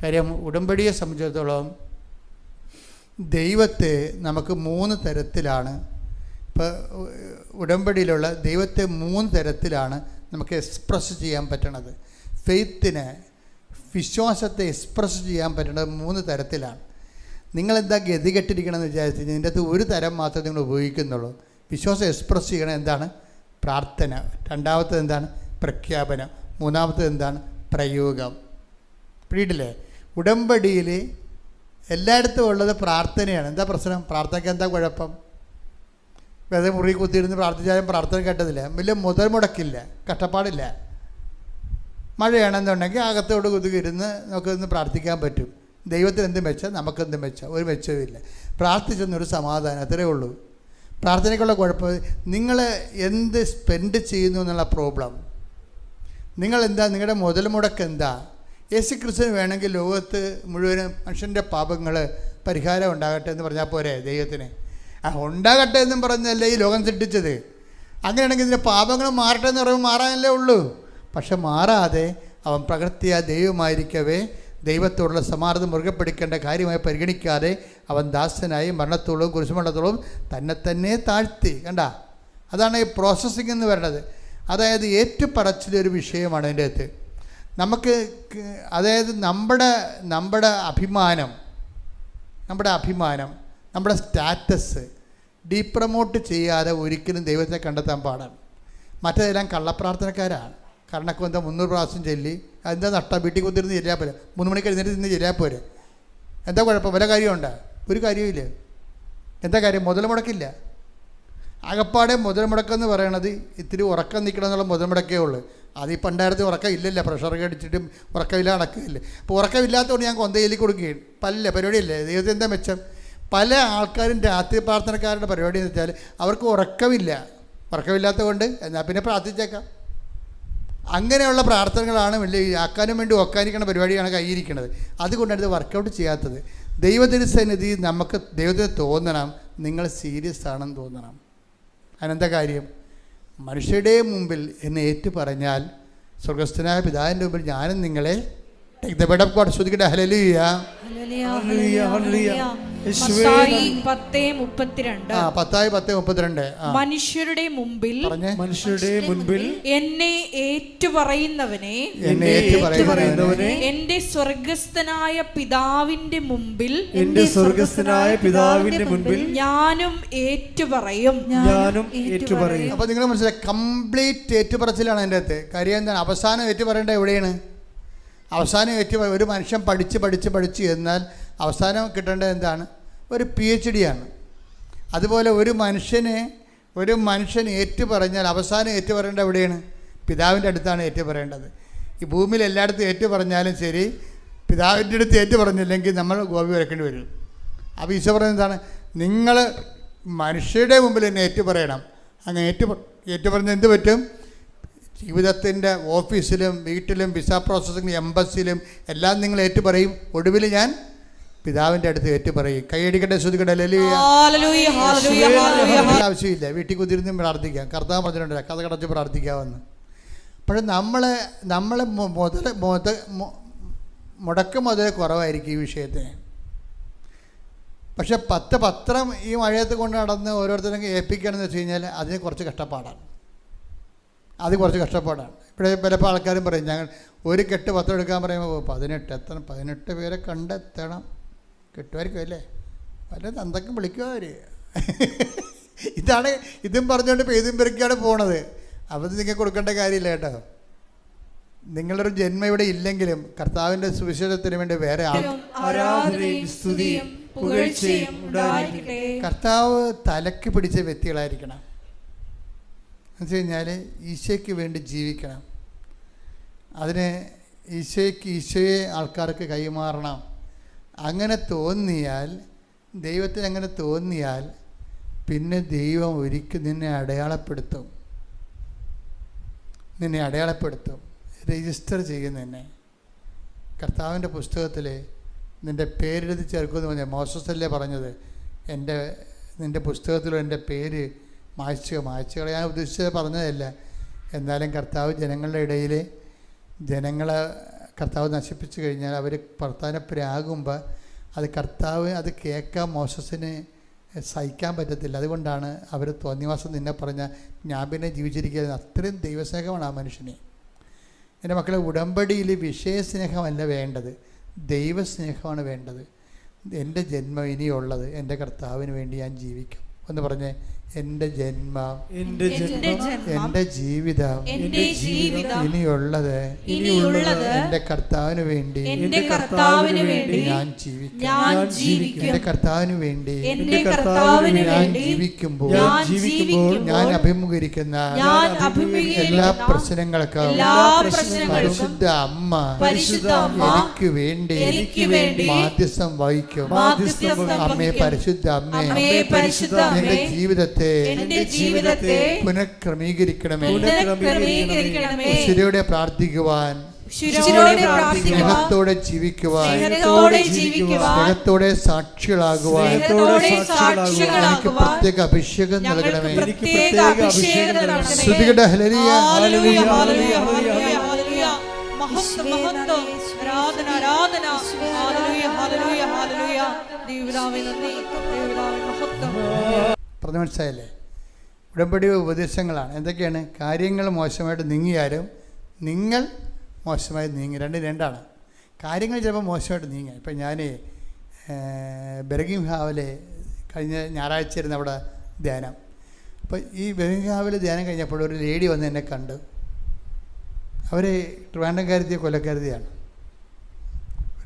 കാര്യം ഉടമ്പടിയെ സംബന്ധിച്ചിടത്തോളം ദൈവത്തെ നമുക്ക് 3 തരത്തിലാണ്. ഇപ്പോൾ ഉടമ്പടിയിലുള്ള ദൈവത്തെ 3 തരത്തിലാണ് നമുക്ക് എക്സ്പ്രസ് ചെയ്യാൻ പറ്റണത്. ഫെയ്ത്തിനെ, വിശ്വാസത്തെ എക്സ്പ്രസ് ചെയ്യാൻ പറ്റുന്നത് 3 തരത്തിലാണ്. നിങ്ങളെന്താ ഗതികെട്ടിരിക്കണമെന്ന് വിചാരിച്ചു കഴിഞ്ഞാൽ ഇതിൻ്റെ അകത്ത് ഒരു തരം മാത്രമേ നിങ്ങൾ ഉപയോഗിക്കുന്നുള്ളൂ. വിശ്വാസം എക്സ്പ്രസ് ചെയ്യണം എന്താണ്? പ്രാർത്ഥന. രണ്ടാമത്തത് എന്താണ്? പ്രഖ്യാപനം. മൂന്നാമത്തത് എന്താണ്? പ്രയോഗം. പിടിയിട്ടില്ലേ? ഉടമ്പടിയിൽ എല്ലായിടത്തും ഉള്ളത് പ്രാർത്ഥനയാണ്. എന്താ പ്രശ്നം? പ്രാർത്ഥനയ്ക്ക് എന്താ കുഴപ്പം? വെറുതെ മുറി കുത്തിയിരുന്ന് പ്രാർത്ഥിച്ചാലും പ്രാർത്ഥന കേട്ടതില്ല, വലിയ മുതൽ മുടക്കില്ല, കഷ്ടപ്പാടില്ല. മഴയാണെന്നുണ്ടെങ്കിൽ അകത്തോട് കുതികിരുന്ന് നമുക്കൊന്ന് പ്രാർത്ഥിക്കാൻ പറ്റും. ദൈവത്തിന് എന്ത് മെച്ചം, നമുക്കെന്ത് മെച്ചം? ഒരു മെച്ചവുമില്ല. പ്രാർത്ഥിച്ചെന്നൊരു സമാധാനം, അത്രയേ ഉള്ളൂ. പ്രാർത്ഥനയ്ക്കുള്ള കുഴപ്പം നിങ്ങൾ എന്ത് സ്പെൻഡ് ചെയ്യുന്നു എന്നുള്ള പ്രോബ്ലം. നിങ്ങളെന്താ, നിങ്ങളുടെ മുതൽ മുടക്ക് എന്താ? യേശു ക്രിസ്തുവിന് വേണമെങ്കിൽ ലോകത്ത് മുഴുവനും മനുഷ്യൻ്റെ പാപങ്ങൾ പരിഹാരം ഉണ്ടാകട്ടെ എന്ന് പറഞ്ഞാൽ പോരെ ദൈവത്തിന്? ഉണ്ടാകട്ടെ എന്നും പറഞ്ഞല്ലേ ഈ ലോകം സൃഷ്ടിച്ചത്. അങ്ങനെയാണെങ്കിൽ ഇതിൻ്റെ പാപങ്ങൾ മാറട്ടെ എന്ന് പറയുമ്പോൾ മാറാനല്ലേ ഉള്ളൂ. പക്ഷെ മാറാതെ അവൻ പ്രകൃതിയ ദൈവമായിരിക്കവേ ദൈവത്തോടുള്ള സമാധാനം മുറുകെ പിടിക്കേണ്ട കാര്യമായി പരിഗണിക്കാതെ അവൻ ദാസനായി മരണത്തോളം കുരിശുമരണത്തോളം തന്നെ താഴ്ത്തി. കണ്ട, അതാണ് ഈ പ്രോസസ്സിംഗ് എന്ന് പറയുന്നത്. അതായത് ഏറ്റുപറച്ചിലൊരു വിഷയമാണ് അതിൻ്റെ അകത്ത്. നമുക്ക് അതായത് നമ്മുടെ അഭിമാനം, നമ്മുടെ സ്റ്റാറ്റസ് ഡീപ്രമോട്ട് ചെയ്യാതെ ഒരിക്കലും ദൈവത്തെ കണ്ടെത്താൻ പാടാണ്. മറ്റേതെല്ലാം കള്ളപ്രാർത്ഥനക്കാരാണ്. കർണക്ക് എന്താ 300 പ്രാവശ്യം ചൊല്ലി എന്താ നഷ്ടം? വീട്ടിൽ കുത്തിരുന്ന് ചെല്ലാൻ പോരെ, 3 മണിക്ക് എഴുന്നേറ്റ് നിന്ന് ചെല്ലാൻ പോരെ. എന്താ കുഴപ്പം? വല്ല കാര്യമുണ്ടോ? ഒരു കാര്യമില്ല. എന്താ കാര്യം? മുതൽ മുടക്കില്ല. അകപ്പാടെ മുതൽ മുടക്കെന്ന് പറയണത് ഇത്തിരി ഉറക്കം നിൽക്കണം എന്നുള്ള മുതൽ മുടക്കേ ഉള്ളൂ. അത് ഈ പണ്ടായിരത്തിൽ ഉറക്കം ഇല്ലല്ലോ, പ്രഷറൊക്കെ അടിച്ചിട്ടും ഉറക്കമില്ല നടക്കില്ല. അപ്പോൾ ഉറക്കമില്ലാത്തതുകൊണ്ട് ഞാൻ കൊന്തയിലേക്ക് കൊടുക്കുകയാണ്. പല പരിപാടിയല്ലേ. ദൈവത്തിന് എന്താ മെച്ചം? പല ആൾക്കാരും രാത്രി പ്രാർത്ഥനക്കാരുടെ പരിപാടി എന്ന് വെച്ചാൽ അവർക്ക് ഉറക്കമില്ലാത്തതുകൊണ്ട് എന്നാൽ പിന്നെ പ്രാർത്ഥിച്ചേക്കാം. അങ്ങനെയുള്ള പ്രാർത്ഥനകളാണ് വലിയ ആക്കാനും വേണ്ടി ഒക്കാനിക്കുന്ന പരിപാടിയാണ് കയ്യിരിക്കുന്നത്. അതുകൊണ്ടാണ് ഇത് വർക്കൗട്ട് ചെയ്യാത്തത്. ദൈവത്തിൻ്റെ സന്നിധി നമുക്ക് ദൈവത്തിന് തോന്നണം നിങ്ങൾ സീരിയസ് ആണെന്ന് തോന്നണം. അതിനെന്താ കാര്യം? മനുഷ്യരുടെ മുമ്പിൽ എന്നെ ഏറ്റു പറഞ്ഞാൽ സ്വർഗസ്ഥനായ പിതാവിൻ്റെ മുമ്പിൽ ഞാനും നിങ്ങളെ ശ്രദ്ധിക്കട്ടെ. ഹല്ലേലൂയ, മത്തായി 10:32. മനുഷ്യരുടെ മുമ്പിൽ എന്നെ ഏറ്റുപറയുന്നവനെ എന്റെ സ്വർഗസ്ഥനായ പിതാവിന്റെ മുമ്പിൽ ഞാനും ഏറ്റുപറയും. അപ്പോൾ നിങ്ങൾ മനസ്സിലായി, കംപ്ലീറ്റ് ഏറ്റുപറച്ചിലാണ് അതിൻ്റെ അകത്ത്. കാര്യം എന്താണ്? അവസാനം ഏറ്റുപറയേണ്ടത് എവിടെയാണ്? അവസാനം ഒരു മനുഷ്യൻ പഠിച്ച് എന്നാൽ അവസാനം കിട്ടേണ്ടത് എന്താണ്? ഒരു PhD ആണ്. അതുപോലെ ഒരു മനുഷ്യൻ ഏറ്റുപറഞ്ഞാൽ അവസാനം ഏറ്റുപറയേണ്ടത് എവിടെയാണ്? പിതാവിൻ്റെ അടുത്താണ് ഏറ്റുപറയേണ്ടത്. ഈ ഭൂമിയിൽ എല്ലായിടത്തും ഏറ്റുപറഞ്ഞാലും ശരി, പിതാവിൻ്റെ അടുത്ത് ഏറ്റുപറഞ്ഞില്ലെങ്കിൽ നമ്മൾ ഗോപി വരക്കേണ്ടി വരും. അപ്പോൾ ഈശോ പറയുന്നത് എന്താണ്? നിങ്ങൾ മനുഷ്യരുടെ മുമ്പിൽ എന്നെ ഏറ്റുപറയണം. അങ്ങനെ ഏറ്റുപറഞ്ഞാൽ എന്ത് പറ്റും? ജീവിതത്തിൻ്റെ ഓഫീസിലും വീട്ടിലും വിസ പ്രോസസ്സിംഗ് എംബസിലും എല്ലാം നിങ്ങൾ ഏറ്റുപറയും. ഒടുവിൽ ഞാൻ പിതാവിൻ്റെ അടുത്ത് ഏറ്റുപറയും. കൈയടിക്കട്ടെ, ശ്രുതിക്കട്ടെ. ആവശ്യമില്ല, വീട്ടിൽ കുതിരുന്നും പ്രാർത്ഥിക്കാം. കർത്താവ് പറഞ്ഞിട്ടുണ്ട് കഥ കടച്ച് പ്രാർത്ഥിക്കാമെന്ന്. പക്ഷെ നമ്മളെ മുടക്ക് മുതൽ കുറവായിരിക്കും ഈ വിഷയത്തിന്. പക്ഷെ 10 പത്രം ഈ മഴയത്ത് കൊണ്ട് നടന്ന് ഓരോരുത്തരും ഏൽപ്പിക്കുകയാണെന്ന് വെച്ച് കഴിഞ്ഞാൽ അതിന് കുറച്ച് കഷ്ടപ്പാടാണ്. ഇവിടെ പലപ്പോൾ ആൾക്കാരും പറയും, ഞങ്ങൾ ഒരു കെട്ട് പത്രം എടുക്കാൻ പറയുമ്പോൾ 18 പേരെ കണ്ടെത്തണം. കിട്ടുമായിരിക്കും അല്ലേ? വല്ല തന്തക്കും വിളിക്കുക അവർ. ഇതും പറഞ്ഞുകൊണ്ട് ഇതും പെരുക്കിയാണ് പോണത്. അപ്പം നിങ്ങൾക്ക് കൊടുക്കേണ്ട കാര്യമില്ല കേട്ടോ. നിങ്ങളൊരു ജന്മം ഇവിടെ ഇല്ലെങ്കിലും കർത്താവിൻ്റെ സുവിശേഷത്തിന് വേണ്ടി വേറെ കർത്താവ് തലക്ക് പിടിച്ച വ്യക്തികളായിരിക്കണം. എന്ന് വെച്ച് കഴിഞ്ഞാൽ ഈശോയ്ക്ക് വേണ്ടി ജീവിക്കണം. അതിന് ഈശോയെ ആൾക്കാർക്ക് കൈമാറണം. അങ്ങനെ തോന്നിയാൽ, ദൈവത്തിന് അങ്ങനെ തോന്നിയാൽ പിന്നെ ദൈവം ഒരിക്കൽ നിന്നെ അടയാളപ്പെടുത്തും. രജിസ്റ്റർ ചെയ്യും നിന്നെ. കർത്താവിൻ്റെ പുസ്തകത്തിൽ നിൻ്റെ പേരെഴുതി ചേർക്കുമെന്ന് പറഞ്ഞാൽ മോശസല്ലേ പറഞ്ഞത്, നിൻ്റെ പുസ്തകത്തിലും എൻ്റെ പേര് മായ്ച്ചു കളയാൻ ഉദ്ദേശിച്ചത് പറഞ്ഞതല്ല. എന്നാലും കർത്താവ് ജനങ്ങളുടെ ഇടയിൽ ജനങ്ങളെ കർത്താവ് നശിപ്പിച്ചു കഴിഞ്ഞാൽ അവർ പ്രധാനപ്പെരാകുമ്പോൾ കർത്താവ് അത് കേൾക്കാൻ മോശസിന് സഹിക്കാൻ പറ്റത്തില്ല. അതുകൊണ്ടാണ് അവർ തോന്നിവാസം നിന്നെ പറഞ്ഞാൽ ഞാൻ പിന്നെ ജീവിച്ചിരിക്കുന്നത്. അത്രയും ദൈവസ്നേഹമാണ് ആ മനുഷ്യനെ. എൻ്റെ മക്കളെ, ഉടമ്പടിയിൽ വിഷയസ്നേഹമല്ല വേണ്ടത്, ദൈവസ്നേഹമാണ് വേണ്ടത്. എൻ്റെ ജന്മം ഇനിയുള്ളത് എൻ്റെ കർത്താവിന് വേണ്ടി ഞാൻ ജീവിക്കും എന്ന് പറഞ്ഞ് എൻ്റെ ജന്മം, എൻ്റെ ജീവിതം ഇനിയുള്ളത് എൻ്റെ കർത്താവിന് വേണ്ടി ഞാൻ ജീവിക്കും. എൻ്റെ കർത്താവിന് വേണ്ടി ഞാൻ ജീവിക്കുമ്പോൾ ഞാൻ അഭിമുഖീകരിക്കുന്ന എല്ലാ പ്രശ്നങ്ങൾക്കും പരിശുദ്ധ അമ്മ എനിക്ക് വേണ്ടി മാധ്യസ്ഥം വഹിക്കും. അമ്മേ, പരിശുദ്ധ അമ്മേ, എന്റെ ജീവിതത്തെ പുനഃക്രമീകരിക്കണമേ. ശരിയോടെ പ്രാർത്ഥിക്കുവാൻ, സ്നേഹത്തോടെ ജീവിക്കുവാൻ, സ്നേഹത്തോടെ സാക്ഷികളാകുവാൻ എനിക്ക് പ്രത്യേക അഭിഷേകം നൽകണമേ. ശ്രുതികളുടെ ഹല്ലേലൂയ, ഹല്ലേലൂയ, ഹല്ലേലൂയ, ഹല്ലേലൂയ. പറഞ്ഞു മനസ്സിലായല്ലേ? ഉടമ്പടി ഉപദേശങ്ങളാണ്. എന്തൊക്കെയാണ്? കാര്യങ്ങൾ മോശമായിട്ട് നീങ്ങിയാലും നിങ്ങൾ മോശമായി നീങ്ങി. രണ്ടാണ്. കാര്യങ്ങൾ ചിലപ്പോൾ മോശമായിട്ട് നീങ്ങുക. ഇപ്പം ഞാൻ ബെർഗിംഹാവിലെ കഴിഞ്ഞ ഞായറാഴ്ച ഇരുന്ന് അവിടെ ധ്യാനം. അപ്പോൾ ഈ ബെർഗിംഹാവിൽ ധ്യാനം കഴിഞ്ഞപ്പോൾ ഒരു ലേഡി വന്ന് എന്നെ കണ്ടു. അവർ ട്രിവാൻഡ്രംകാരത്തിയോ കൊല്ലക്കാരത്തിയാണ്.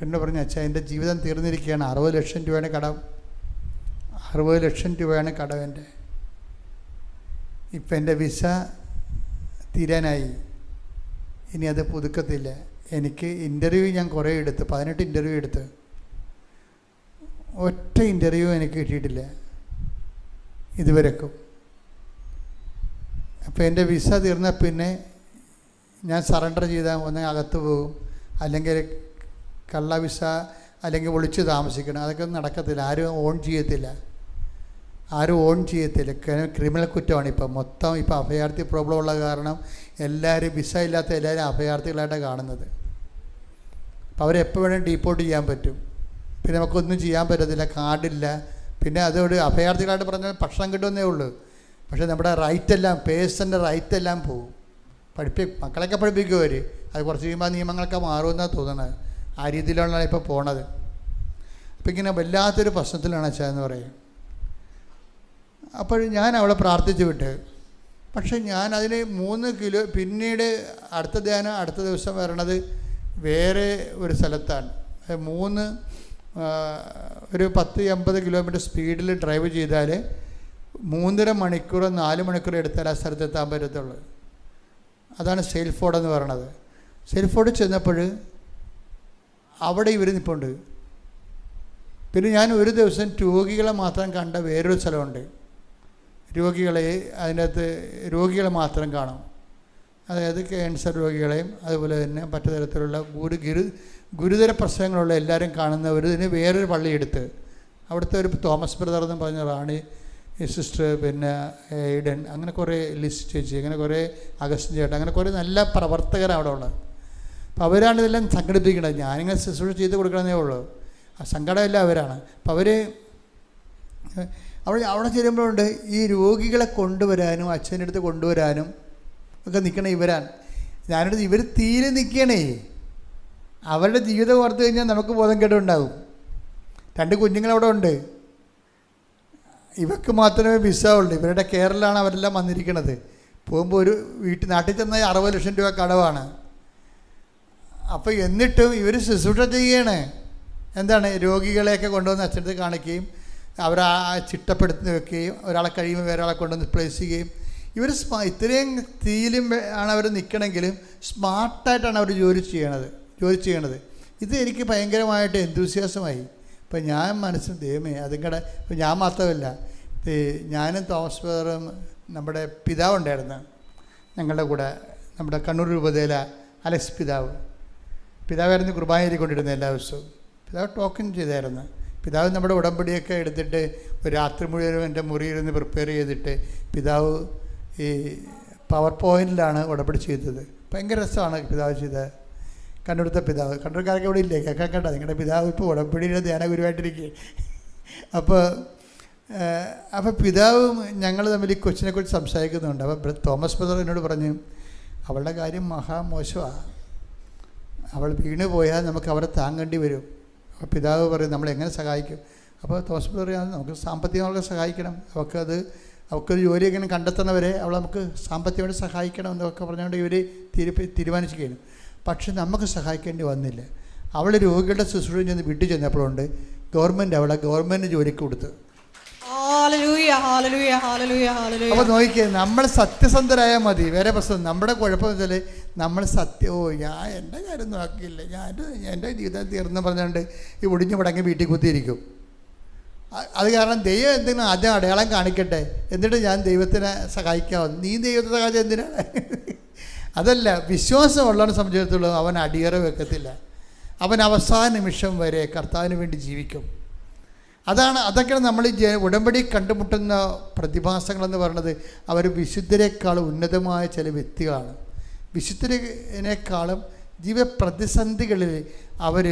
എന്നോട് പറഞ്ഞു, അച്ഛാ, എൻ്റെ ജീവിതം തീർന്നിരിക്കുകയാണ്. 60 ലക്ഷം രൂപയാണ് കടം. 60 ലക്ഷം രൂപയാണ് കടം എൻ്റെ. ഇപ്പം എൻ്റെ വിസ തീരാനായി, ഇനി അത് പുതുക്കത്തില്ല. എനിക്ക് ഇൻ്റർവ്യൂ ഞാൻ കുറേ എടുത്ത്, 18 ഇൻ്റർവ്യൂ എടുത്ത്, ഒറ്റ ഇൻ്റർവ്യൂ എനിക്ക് കിട്ടിയിട്ടില്ല ഇതുവരെക്കും. അപ്പോൾ എൻ്റെ വിസ തീർന്നാൽ പിന്നെ ഞാൻ സറണ്ടർ ചെയ്താൽ ഒന്ന് അകത്ത് പോകും, അല്ലെങ്കിൽ കള്ള വിസ, അല്ലെങ്കിൽ ഒളിച്ച് താമസിക്കണം. അതൊക്കെ നടക്കത്തില്ല. ആരും ഓൺ ചെയ്യത്തില്ല. ക്രിമിനൽ കുറ്റമാണ് ഇപ്പം മൊത്തം. ഇപ്പം അഭയാർത്ഥി പ്രോബ്ലം ഉള്ള കാരണം എല്ലാവരും വിസ ഇല്ലാത്ത എല്ലാവരും അഭയാർത്ഥികളായിട്ടാണ് കാണുന്നത്. അപ്പോൾ അവരെപ്പോൾ വേണമെങ്കിൽ ഡീപ്പോർട്ട് ചെയ്യാൻ പറ്റും. പിന്നെ നമുക്കൊന്നും ചെയ്യാൻ പറ്റത്തില്ല, കാർഡില്ല. പിന്നെ അതോട് അഭയാർത്ഥികളായിട്ട് പറഞ്ഞാൽ ഭക്ഷണം കിട്ടുമെന്നേ ഉള്ളൂ. പക്ഷേ നമ്മുടെ റൈറ്റെല്ലാം, പേഴ്സൻ്റെ റൈറ്റെല്ലാം പോകും. മക്കളൊക്കെ പഠിപ്പിക്കും അവർ. അത് കുറച്ച് കഴിയുമ്പോൾ നിയമങ്ങളൊക്കെ മാറുമെന്നാണ് തോന്നുന്നത്. ആ രീതിയിലാണ് ഇപ്പോൾ പോണത്. അപ്പോൾ ഇങ്ങനെ വല്ലാത്തൊരു പ്രശ്നത്തിലാണ് അച്ഛാന്ന് പറയും. അപ്പോൾ ഞാൻ അവളെ പ്രാർത്ഥിച്ചു വിട്ട്. പക്ഷെ ഞാൻ അതിന് 3 കിലോ, പിന്നീട് അടുത്ത ധ്യാനം അടുത്ത ദിവസം വരണത് വേറെ ഒരു സ്ഥലത്താണ്. ഒരു 10-50 കിലോമീറ്റർ സ്പീഡിൽ ഡ്രൈവ് ചെയ്താൽ 3.5 മണിക്കൂർ 4 മണിക്കൂർ എടുത്താൽ ആ സ്ഥലത്തെത്താൻ പറ്റത്തുള്ളൂ. അതാണ് സെയിൽഫോർഡ് എന്ന് പറയണത്. സെയിൽഫോർഡ് ചെന്നപ്പോൾ അവിടെ ഇവർ നിൽപ്പുണ്ട്. പിന്നെ ഞാൻ ഒരു ദിവസം രോഗികളെ മാത്രം കണ്ട വേറൊരു സ്ഥലമുണ്ട്. രോഗികളെ മാത്രം കാണും. അതായത് ക്യാൻസർ രോഗികളെയും അതുപോലെ തന്നെ മറ്റു തരത്തിലുള്ള ഗുരുതര പ്രശ്നങ്ങളുള്ള എല്ലാവരും കാണുന്ന ഇതിന് വേറൊരു പള്ളിയെടുത്ത് അവിടുത്തെ ഒരു തോമസ് ബ്രദർ എന്ന് പറഞ്ഞ റാണി സിസ്റ്റർ, പിന്നെ എയ്ഡൻ, അങ്ങനെ കുറേ ലിസ്റ്റ് ചേച്ചി, അങ്ങനെ കുറേ അഗസ്റ്റിൻ ചേട്ടൻ, അങ്ങനെ കുറേ നല്ല പ്രവർത്തകരാണ് അവിടെ ഉള്ളത്. അപ്പോൾ അവരാണ് ഇതെല്ലാം സംഘടിപ്പിക്കുന്നത്. ഞാനിങ്ങനെ ശുശ്രൂഷ ചെയ്ത് കൊടുക്കണമെന്നേ ഉള്ളൂ. ആ സംഘടനയെല്ലാം അവരാണ്. അപ്പോൾ അവർ അവിടെ ചെല്ലുമ്പോഴുണ്ട് ഈ രോഗികളെ കൊണ്ടുവരാനും അച്ഛൻ്റെ അടുത്ത് കൊണ്ടുവരാനും ഒക്കെ നിൽക്കണേ ഇവരാണ്. ഞാനെടുത്ത് ഇവർ തീരെ നിൽക്കണേ. അവരുടെ ജീവിതം ഓർത്ത് കഴിഞ്ഞാൽ നമുക്ക് ബോധം കേടുണ്ടാകും. 2 കുഞ്ഞുങ്ങളവിടെ ഉണ്ട്. ഇവർക്ക് മാത്രമേ വിസ ഉള്ളൂ. ഇവരുടെ കെയറിലാണ് അവരെല്ലാം വന്നിരിക്കുന്നത്. പോകുമ്പോൾ ഒരു നാട്ടിൽ ചെന്നാൽ 60 ലക്ഷം രൂപ കടവാണ്. അപ്പോൾ എന്നിട്ടും ഇവർ ശുശ്രൂഷ ചെയ്യണേ. എന്താണ്, രോഗികളെയൊക്കെ കൊണ്ടുവന്ന് അച്ഛനടുത്ത് കാണിക്കുകയും അവരെ ചിട്ടപ്പെടുത്തി വെക്കുകയും ഒരാളെ കഴിയുമ്പോൾ വേറെ ആളെ കൊണ്ടുവന്ന് പ്ലേസ് ചെയ്യുകയും. ഇവർ ഇത്രയും തീയിലും ആണ് അവർ നിൽക്കണമെങ്കിലും സ്മാർട്ടായിട്ടാണ് അവർ ജോലി ചെയ്യണത്. ഇത് എനിക്ക് ഭയങ്കരമായിട്ട് എന്തൂസിയാസമായി. ഇപ്പം ഞാൻ മനസ്സിൽ ദൈവമേ അതിങ്ങടെ. ഇപ്പം ഞാൻ മാത്രമല്ല, ഞാനും തോമസ് ബ്രദറും നമ്മുടെ പിതാവുണ്ടായിരുന്നു ഞങ്ങളുടെ കൂടെ, നമ്മുടെ കണ്ണൂർ രൂപതയിലെ അലക്സ് പിതാവായിരുന്നു കുർബാന എഴുതിക്കൊണ്ടിരുന്നത് എല്ലാ ദിവസവും. പിതാവ് ടോക്കിങ് ചെയ്തായിരുന്നു. പിതാവ് നമ്മുടെ ഉടമ്പടിയൊക്കെ എടുത്തിട്ട് ഒരു രാത്രി മുഴുവനും എൻ്റെ മുറിയിരുന്ന് പ്രിപ്പയർ ചെയ്തിട്ട് പിതാവ് ഈ പവർ പോയിൻറ്റിലാണ് ഉടമ്പടി ചെയ്തത്. ഭയങ്കര രസമാണ് പിതാവ് ചെയ്തത്. കണ്ണൂരത്തെ പിതാവ്, കണ്ണൂർക്കാരൊക്കെ ഇവിടെ ഇല്ലേ കേൾക്കാൻ കേട്ടോ, നിങ്ങളുടെ പിതാവ് ഇപ്പോൾ ഉടമ്പടിയുടെ ധ്യാന ഗുരുവായിട്ടിരിക്കുക. അപ്പോൾ പിതാവും ഞങ്ങൾ തമ്മിൽ ഈ കൊച്ചിനെക്കുറിച്ച് സംസാരിക്കുന്നുണ്ട്. അപ്പോൾ തോമസ് ബ്രദർ എന്നോട് പറഞ്ഞു, അവളുടെ കാര്യം മഹാമോശമാണ്, അവൾ വീണ് പോയാൽ നമുക്ക് അവരെ താങ്ങേണ്ടി വരും. അപ്പോൾ പിതാവ് പറയും നമ്മളെങ്ങനെ സഹായിക്കും? അപ്പോൾ തോമസ് ബ്രദർ പറയും നമുക്ക് സാമ്പത്തികമായി സഹായിക്കണം, അവൾക്കൊരു ജോലി എങ്ങനെ കണ്ടെത്തുന്നവരെ അവൾ നമുക്ക് സാമ്പത്തികമായിട്ട് സഹായിക്കണം എന്നൊക്കെ പറഞ്ഞുകൊണ്ട് ഇവർ തീരുമാനിക്കുകയാണ്. പക്ഷെ നമുക്ക് സഹായിക്കേണ്ടി വന്നില്ല. അവൾ രോഗികളുടെ ശുശ്രൂഷ ചെന്ന് വീട്ടിൽ ചെന്നപ്പോഴുണ്ട് ഗവൺമെൻറ് ജോലിക്ക് കൊടുത്തു. അപ്പോൾ നോക്കിയേ, നമ്മൾ സത്യസന്ധരായാൽ മതി, വേറെ പ്രശ്നം. നമ്മുടെ കുഴപ്പം വെച്ചാൽ നമ്മൾ ഞാൻ എൻ്റെ കാര്യം നോക്കിയില്ല, എൻ്റെ ജീവിതം തീർന്നു പറഞ്ഞുകൊണ്ട് ഈ ഒടിഞ്ഞു മുടങ്ങി വീട്ടിൽ കുത്തിയിരിക്കും. അത് കാരണം ദൈവം എന്തെങ്കിലും ആദ്യം അടയാളം കാണിക്കട്ടെ, എന്നിട്ട് ഞാൻ ദൈവത്തിനെ സഹായിക്കാവും. നീ ദൈവത്തെ സഹായിച്ച എന്തിനാണ്? അതല്ല, വിശ്വാസമുള്ളവനെ സംബന്ധിച്ചിടത്തോളം അവൻ അടിയറ വെക്കത്തില്ല. അവൻ അവസാന നിമിഷം വരെ കർത്താവിന് വേണ്ടി ജീവിക്കും. അതൊക്കെയാണ് നമ്മൾ ഈ ഉടമ്പടി കണ്ടുമുട്ടുന്ന പ്രതിഭാസങ്ങളെന്ന് പറയുന്നത്. അവർ വിശുദ്ധരെക്കാളും ഉന്നതമായ ചില വ്യക്തികളാണ്. വിശുദ്ധരെക്കാളും പ്രതിസന്ധികളിൽ അവർ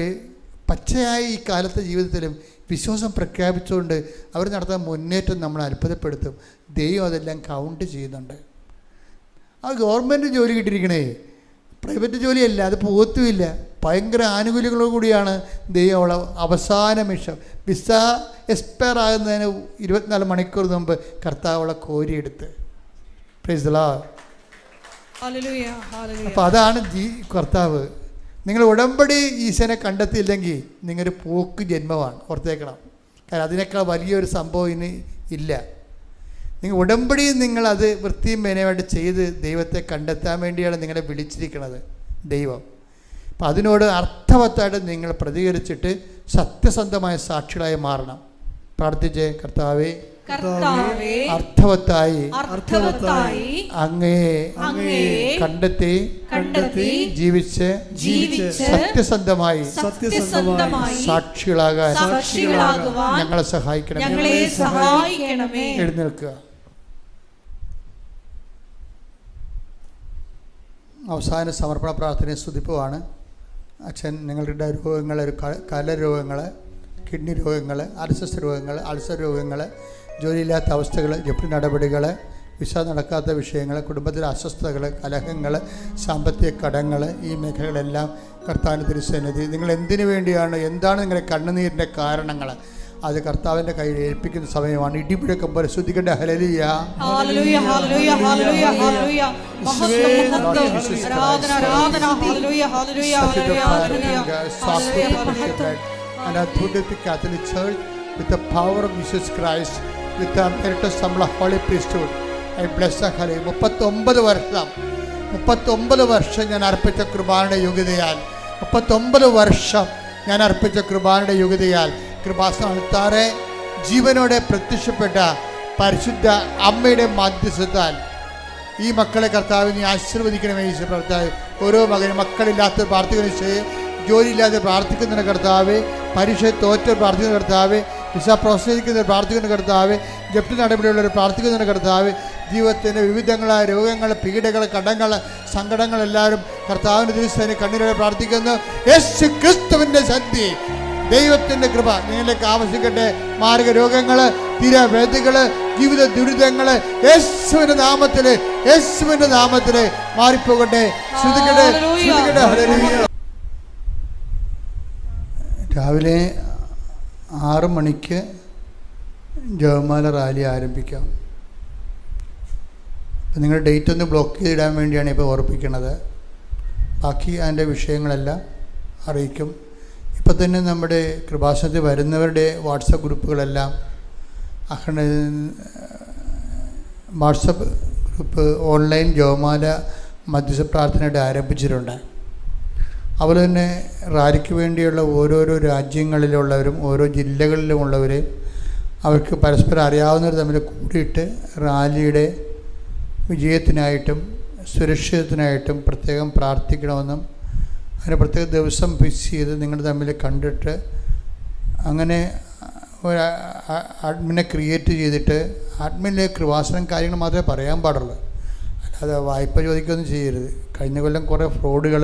പച്ചയായ ഈ കാലത്തെ ജീവിതത്തിലും വിശ്വാസം പ്രഖ്യാപിച്ചുകൊണ്ട് അവർ നടത്തുന്ന മുന്നേറ്റം നമ്മൾ അത്ഭുതപ്പെടുത്തും. ദൈവം അതെല്ലാം കൗണ്ട് ചെയ്യുന്നുണ്ട്. ആ ഗവൺമെൻറ് ജോലി കിട്ടിയിരിക്കണേ, പ്രൈവറ്റ് ജോലിയല്ല, അത് പോകത്തുമില്ല. ഭയങ്കര ആനുകൂല്യങ്ങളോട് കൂടിയാണ് ദൈവം അവളെ അവസാന നിമിഷം വിസ എക്സ്പയർ ആകുന്നതിന് 24 മണിക്കൂർ മുമ്പ് കർത്താവ് അവളെ കോരിയെടുത്ത്. Price the Lord. അപ്പോൾ അതാണ് കർത്താവ്. നിങ്ങൾ ഉടമ്പടി ഈശോനെ കണ്ടെത്തിയില്ലെങ്കിൽ നിങ്ങളൊരു പോക്ക് ജന്മമാണ്, ഓർത്തേക്കണം. കാരണം അതിനേക്കാൾ വലിയൊരു സംഭവം ഇനി ഇല്ല. നിങ്ങൾ ഉടമ്പടി നിങ്ങളത് വൃത്തിയും മേനയുമായിട്ട് ചെയ്ത് ദൈവത്തെ കണ്ടെത്താൻ വേണ്ടിയാണ് നിങ്ങളെ വിളിച്ചിരിക്കുന്നത് ദൈവം. അപ്പം അതിനോട് അർത്ഥവത്തായിട്ട് നിങ്ങൾ പ്രതികരിച്ചിട്ട് സത്യസന്ധമായ സാക്ഷികളായി മാറണം. പ്രാർത്ഥിച്ചേ, കർത്താവേ അർത്ഥവത്തായി അങ്ങേ കണ്ടെത്തി ജീവിച്ച് സത്യസന്ധമായി സാക്ഷികളാകാൻ ഞങ്ങളെ സഹായിക്കണമേ. എഴുന്നേൽക്കുക. അവസാന സമർപ്പണ പ്രാർത്ഥനയെ സ്തുതിപ്പുവാണ്. അച്ഛൻ നിങ്ങളുടെ രോഗങ്ങൾ, കലരോഗങ്ങൾ, കിഡ്നി രോഗങ്ങൾ, അൾസർ രോഗങ്ങൾ, ജോലിയില്ലാത്ത അവസ്ഥകൾ, ജപ്തി നടപടികൾ, വിസ നടക്കാത്ത വിഷയങ്ങൾ, കുടുംബത്തിലെ അസ്വസ്ഥതകൾ, കലഹങ്ങൾ, സാമ്പത്തിക കടങ്ങൾ, ഈ മേഖലകളെല്ലാം കർത്താവിൻ്റെ തിരുസന്നിധി. നിങ്ങൾ എന്തിനു വേണ്ടിയാണ്, എന്താണ് നിങ്ങളുടെ കണ്ണുനീരിൻ്റെ കാരണങ്ങൾ, അത് കർത്താവിൻ്റെ കയ്യിൽ ഏൽപ്പിക്കുന്ന സമയമാണ്. ഇടിമുഴക്കം പോലെ ശ്രദ്ധിക്കേണ്ട. ഹല്ലേലൂയ, ഹല്ലേലൂയ, ഹല്ലേലൂയ, ഹല്ലേലൂയ, hallelujah. And I through the Catholic Church, with the power of Jesus Christ, with the emeritus Holy Priesthood, I bless the Holy. 39 വർഷം ഞാൻ അർപ്പിച്ച കൃപാനയുടെ യോഗ്യതയാൽ, 39 വർഷം ഞാൻ അർപ്പിച്ച കൃപാനയുടെ യോഗ്യതയാൽ, കൃപാസ്ഥാനത്താറെ ജീവനോടെ പ്രത്യക്ഷപ്പെട്ട പരിശുദ്ധ അമ്മയുടെ മാധ്യസ്ഥത്താൽ ഈ മക്കളെ കർത്താവിനെ ആശീർവദിക്കണമേ. ഈശോ കർത്താവ്, ഓരോ മകനും മക്കളില്ലാത്ത പ്രാർത്ഥിക്കുന്ന, ജോലിയില്ലാതെ പ്രാർത്ഥിക്കുന്ന കർത്താവ്, പരീക്ഷ തോറ്റ് പ്രാർത്ഥിക്കുന്ന കർത്താവ്, വിസ പ്രോത്സാഹിക്കുന്ന പ്രാർത്ഥിക്കുന്ന കർത്താവ്, ജപ്തി നടപടിയുള്ളവർ പ്രാർത്ഥിക്കുന്ന കർത്താവ്, ജീവിതത്തിൻ്റെ വിവിധങ്ങളായ രോഗങ്ങൾ, പീഡകൾ, കടങ്ങൾ, സങ്കടങ്ങൾ എല്ലാവരും കർത്താവിൻ്റെ ദിവസം കണ്ണീരോടെ പ്രാർത്ഥിക്കുന്നു. യേശു ക്രിസ്തുവിൻ്റെ സന്ധി ദൈവത്തിൻ്റെ കൃപ നിങ്ങളിലേക്ക് ആവശ്യിക്കട്ടെ. മാരക രോഗങ്ങൾ, തീരാവേദികൾ, ജീവിത ദുരിതങ്ങൾ യേശുവിൻ്റെ നാമത്തിൽ, യേശുവിൻ്റെ നാമത്തിൽ മാറിപ്പോകട്ടെ. ശ്രുതിക്കട്ടെ, ശ്രുതിക്കട്ടെ. ഹല്ലേലൂയ. രാവിലെ 6 മണിക്ക് ജപമാല റാലി ആരംഭിക്കാം. അപ്പം നിങ്ങൾ ഡേറ്റ് ഒന്ന് ബ്ലോക്ക് ചെയ്തിടാൻ വേണ്ടിയാണ് ഇപ്പോൾ ഓർപ്പിക്കുന്നത്. ബാക്കി അതിൻ്റെ വിഷയങ്ങളെല്ലാം അറിയിക്കും. ഇപ്പം തന്നെ നമ്മുടെ കൃപാസനത്തിൽ വരുന്നവരുടെ വാട്സപ്പ് ഗ്രൂപ്പുകളെല്ലാം വാട്സപ്പ് ഗ്രൂപ്പ് ഓൺലൈൻ ജപമാല മധ്യസ്ഥ പ്രാർത്ഥനയുടെ ആരംഭിച്ചിട്ടുണ്ട്. അതുപോലെ തന്നെ റാലിക്ക് വേണ്ടിയുള്ള ഓരോരോ രാജ്യങ്ങളിലുള്ളവരും ഓരോ ജില്ലകളിലുമുള്ളവർ അവർക്ക് പരസ്പരം അറിയാവുന്നവർ തമ്മിൽ കൂടിയിട്ട് റാലിയുടെ വിജയത്തിനായിട്ടും സുരക്ഷിതത്തിനായിട്ടും പ്രത്യേകം പ്രാർത്ഥിക്കണമെന്നും അതിന് പ്രത്യേക ദിവസം ഫിക്സ് ചെയ്ത് നിങ്ങൾ തമ്മിൽ കണ്ടിട്ട് അങ്ങനെ ഒരു അഡ്മിനെ ക്രിയേറ്റ് ചെയ്തിട്ട് അഡ്മിനിലെ കൃപാസനം കാര്യങ്ങൾ മാത്രമേ പറയാൻ പാടുള്ളൂ. അല്ലാതെ വായ്പ ചോദിക്കുകയൊന്നും ചെയ്യരുത്. കഴിഞ്ഞ കൊല്ലം കുറേ ഫ്രോഡുകൾ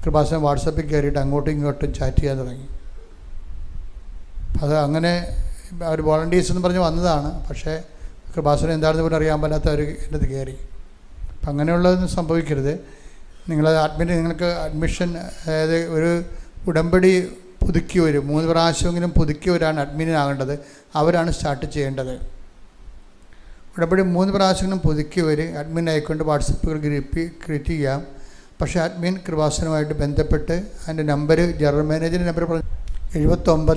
കൃപാസനം വാട്സപ്പിൽ കയറിയിട്ട് അങ്ങോട്ടും ഇങ്ങോട്ടും ചാറ്റ് ചെയ്യാൻ തുടങ്ങി. അത് അങ്ങനെ അവർ വോളണ്ടിയേഴ്സ് എന്ന് പറഞ്ഞ് വന്നതാണ്. പക്ഷേ കൃപാസനം എന്താണെന്ന് പോലും അറിയാൻ പാടാത്തവർ എൻ്റെ അത് കയറി. അപ്പം അങ്ങനെയുള്ളതൊന്നും സംഭവിക്കരുത്. നിങ്ങൾക്ക് അഡ്മിഷൻ, അതായത് ഒരു ഉടമ്പടി പുതുക്കിയവർ 3 പ്രാവശ്യമെങ്കിലും പുതുക്കിയവരാണ് അഡ്മിനാകേണ്ടത്. അവരാണ് സ്റ്റാർട്ട് ചെയ്യേണ്ടത്. ഉടമ്പടി 3 പ്രാവശ്യങ്ങളും പുതുക്കിയവർ അഡ്മിനായിക്കൊണ്ട് വാട്സപ്പുകൾ ക്രിയേറ്റ് ചെയ്യാം. പക്ഷേ അഡ്മിൻ കൃപാസനവുമായിട്ട് ബന്ധപ്പെട്ട് അതിൻ്റെ നമ്പർ, ജനറൽ മാനേജറിൻ്റെ നമ്പർ 79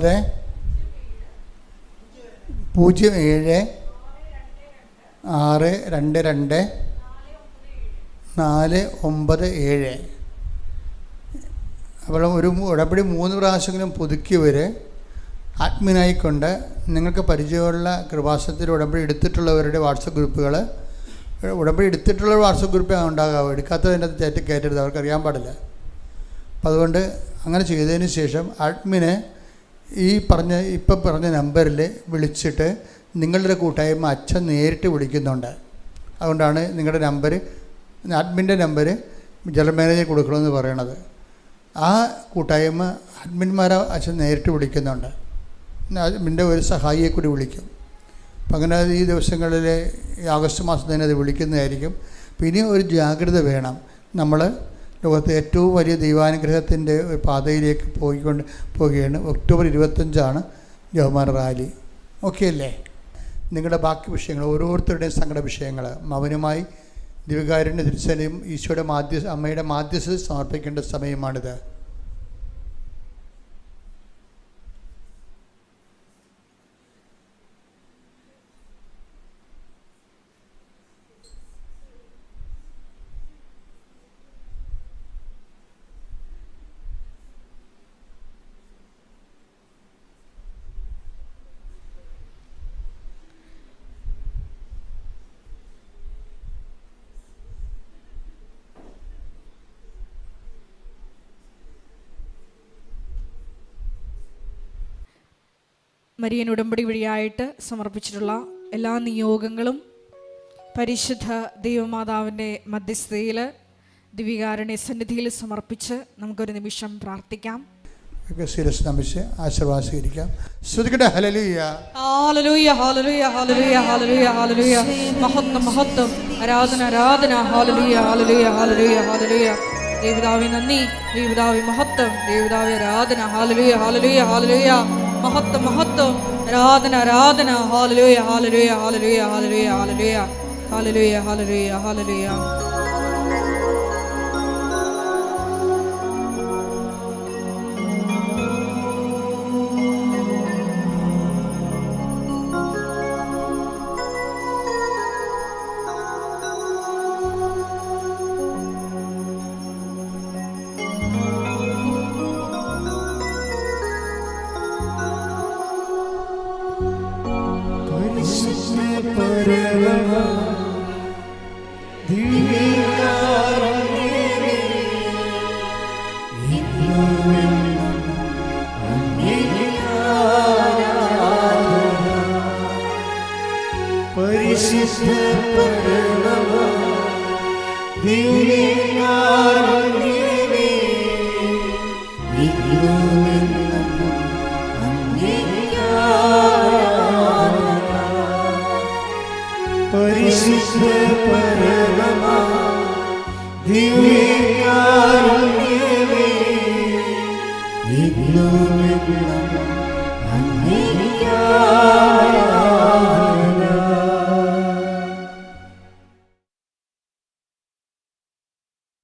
07 622 497. അപ്പോൾ ഒരു ഉടമ്പടി 3 പ്രാവശ്യങ്ങളും പുതുക്കിയവർ അഡ്മിനായിക്കൊണ്ട് നിങ്ങൾക്ക് പരിചയമുള്ള കൃപാസനത്തിൽ ഉടമ്പടി എടുത്തിട്ടുള്ളവരുടെ വാട്സപ്പ് ഗ്രൂപ്പുകൾ, ഉടമ്പടി എടുത്തിട്ടുള്ള വാട്സപ്പ് ഗ്രൂപ്പേ ഉണ്ടാകാവൂ. എടുക്കാത്തതിൻ്റെ അകത്ത് കയറ്റരുത്, അവർക്കറിയാൻ പാടില്ല. അപ്പം അതുകൊണ്ട് അങ്ങനെ ചെയ്തതിന് ശേഷം അഡ്മിന് ഇപ്പം പറഞ്ഞ നമ്പറിൽ വിളിച്ചിട്ട് നിങ്ങളുടെ കൂട്ടായ്മ അച്ഛൻ നേരിട്ട് വിളിക്കുന്നുണ്ട്. അതുകൊണ്ടാണ് നിങ്ങളുടെ നമ്പർ, അഡ്മിൻ്റെ നമ്പർ ജനറൽ മാനേജർ കൊടുക്കണമെന്ന് പറയണത്. ആ കൂട്ടായ്മ അഡ്മിന്മാരെ അച്ഛൻ നേരിട്ട് വിളിക്കുന്നുണ്ട്. അഡ്മിൻ്റെ ഒരു സഹായിയെ കൂടി വിളിക്കും. അപ്പം അങ്ങനെ ഈ ദിവസങ്ങളിൽ ഈ ആഗസ്റ്റ് മാസം തന്നെ അത് വിളിക്കുന്നതായിരിക്കും. പിന്നെ ഒരു ജാഗ്രത വേണം. നമ്മൾ ലോകത്തെ ഏറ്റവും വലിയ ദൈവാനുഗ്രഹത്തിൻ്റെ ഒരു പാതയിലേക്ക് പോവുകയാണ്. ഒക്ടോബർ 25 ജപമാല റാലി. ഓക്കെ അല്ലേ? നിങ്ങളുടെ ബാക്കി വിഷയങ്ങൾ, ഓരോരുത്തരുടെയും സങ്കട വിഷയങ്ങൾ മൗനമായി ദിവ്യകാരുണ്യ തിരുസേനയും ഈശോയുടെ അമ്മയുടെ മാധ്യസ്ഥത സമർപ്പിക്കേണ്ട സമയമാണിത്. മരിയൻ ഉടമ്പടി വഴിയായിട്ട് സമർപ്പിച്ചിട്ടുള്ള എല്ലാ നിയോഗങ്ങളും പരിശുദ്ധ ദൈവമാതാവിൻ്റെ മധ്യസ്ഥതയിൽ ദിവ്യകാരുണ്യ സന്നിധിയിൽ സമർപ്പിച്ച് നമുക്കൊരു നിമിഷം പ്രാർത്ഥിക്കാം. ശിരസ് നമിച്ച് ആശീർവാദം സ്വീകരിക്കാം. ശ്രുതിക്കട്ടെ. ഹല്ലേലൂയ, ഹല്ലേലൂയ, ഹല്ലേലൂയ, ഹല്ലേലൂയ, ഹല്ലേലൂയ, ഹല്ലേലൂയ. മഹത്വം, മഹത്വം, ആരാധന, ആരാധന. ഹല്ലേലൂയ, ഹല്ലേലൂയ, ഹല്ലേലൂയ, ഹല്ലേലൂയ. ദേവതാവേ നന്ദി, ദേവതാവേ മഹത്വം, ദേവതാവേ ആരാധന. ഹല്ലേലൂയ, ഹല്ലേലൂയ, ഹല്ലേലൂയ. മഹത്വം, മഹത്വം, ആരാധന, ആരാധന. ഹല്ലേലൂയ, ഹല്ലേലൂയ, ഹല്ലേലൂയ, ഹല്ലേലൂയ, ഹല്ലേലൂയ, ഹല്ലേലൂയ, ഹല്ലേലൂയ, ഹല്ലേലൂയ. ദിവ്യകാരുണ്യമേ, ഇന്നും പരിശുദ്ധ പരമമാ ദിവ്യകാരുണ്യമേ, ഇന്നും എന്നും അങ്ങേയ്ക്കാരാധന.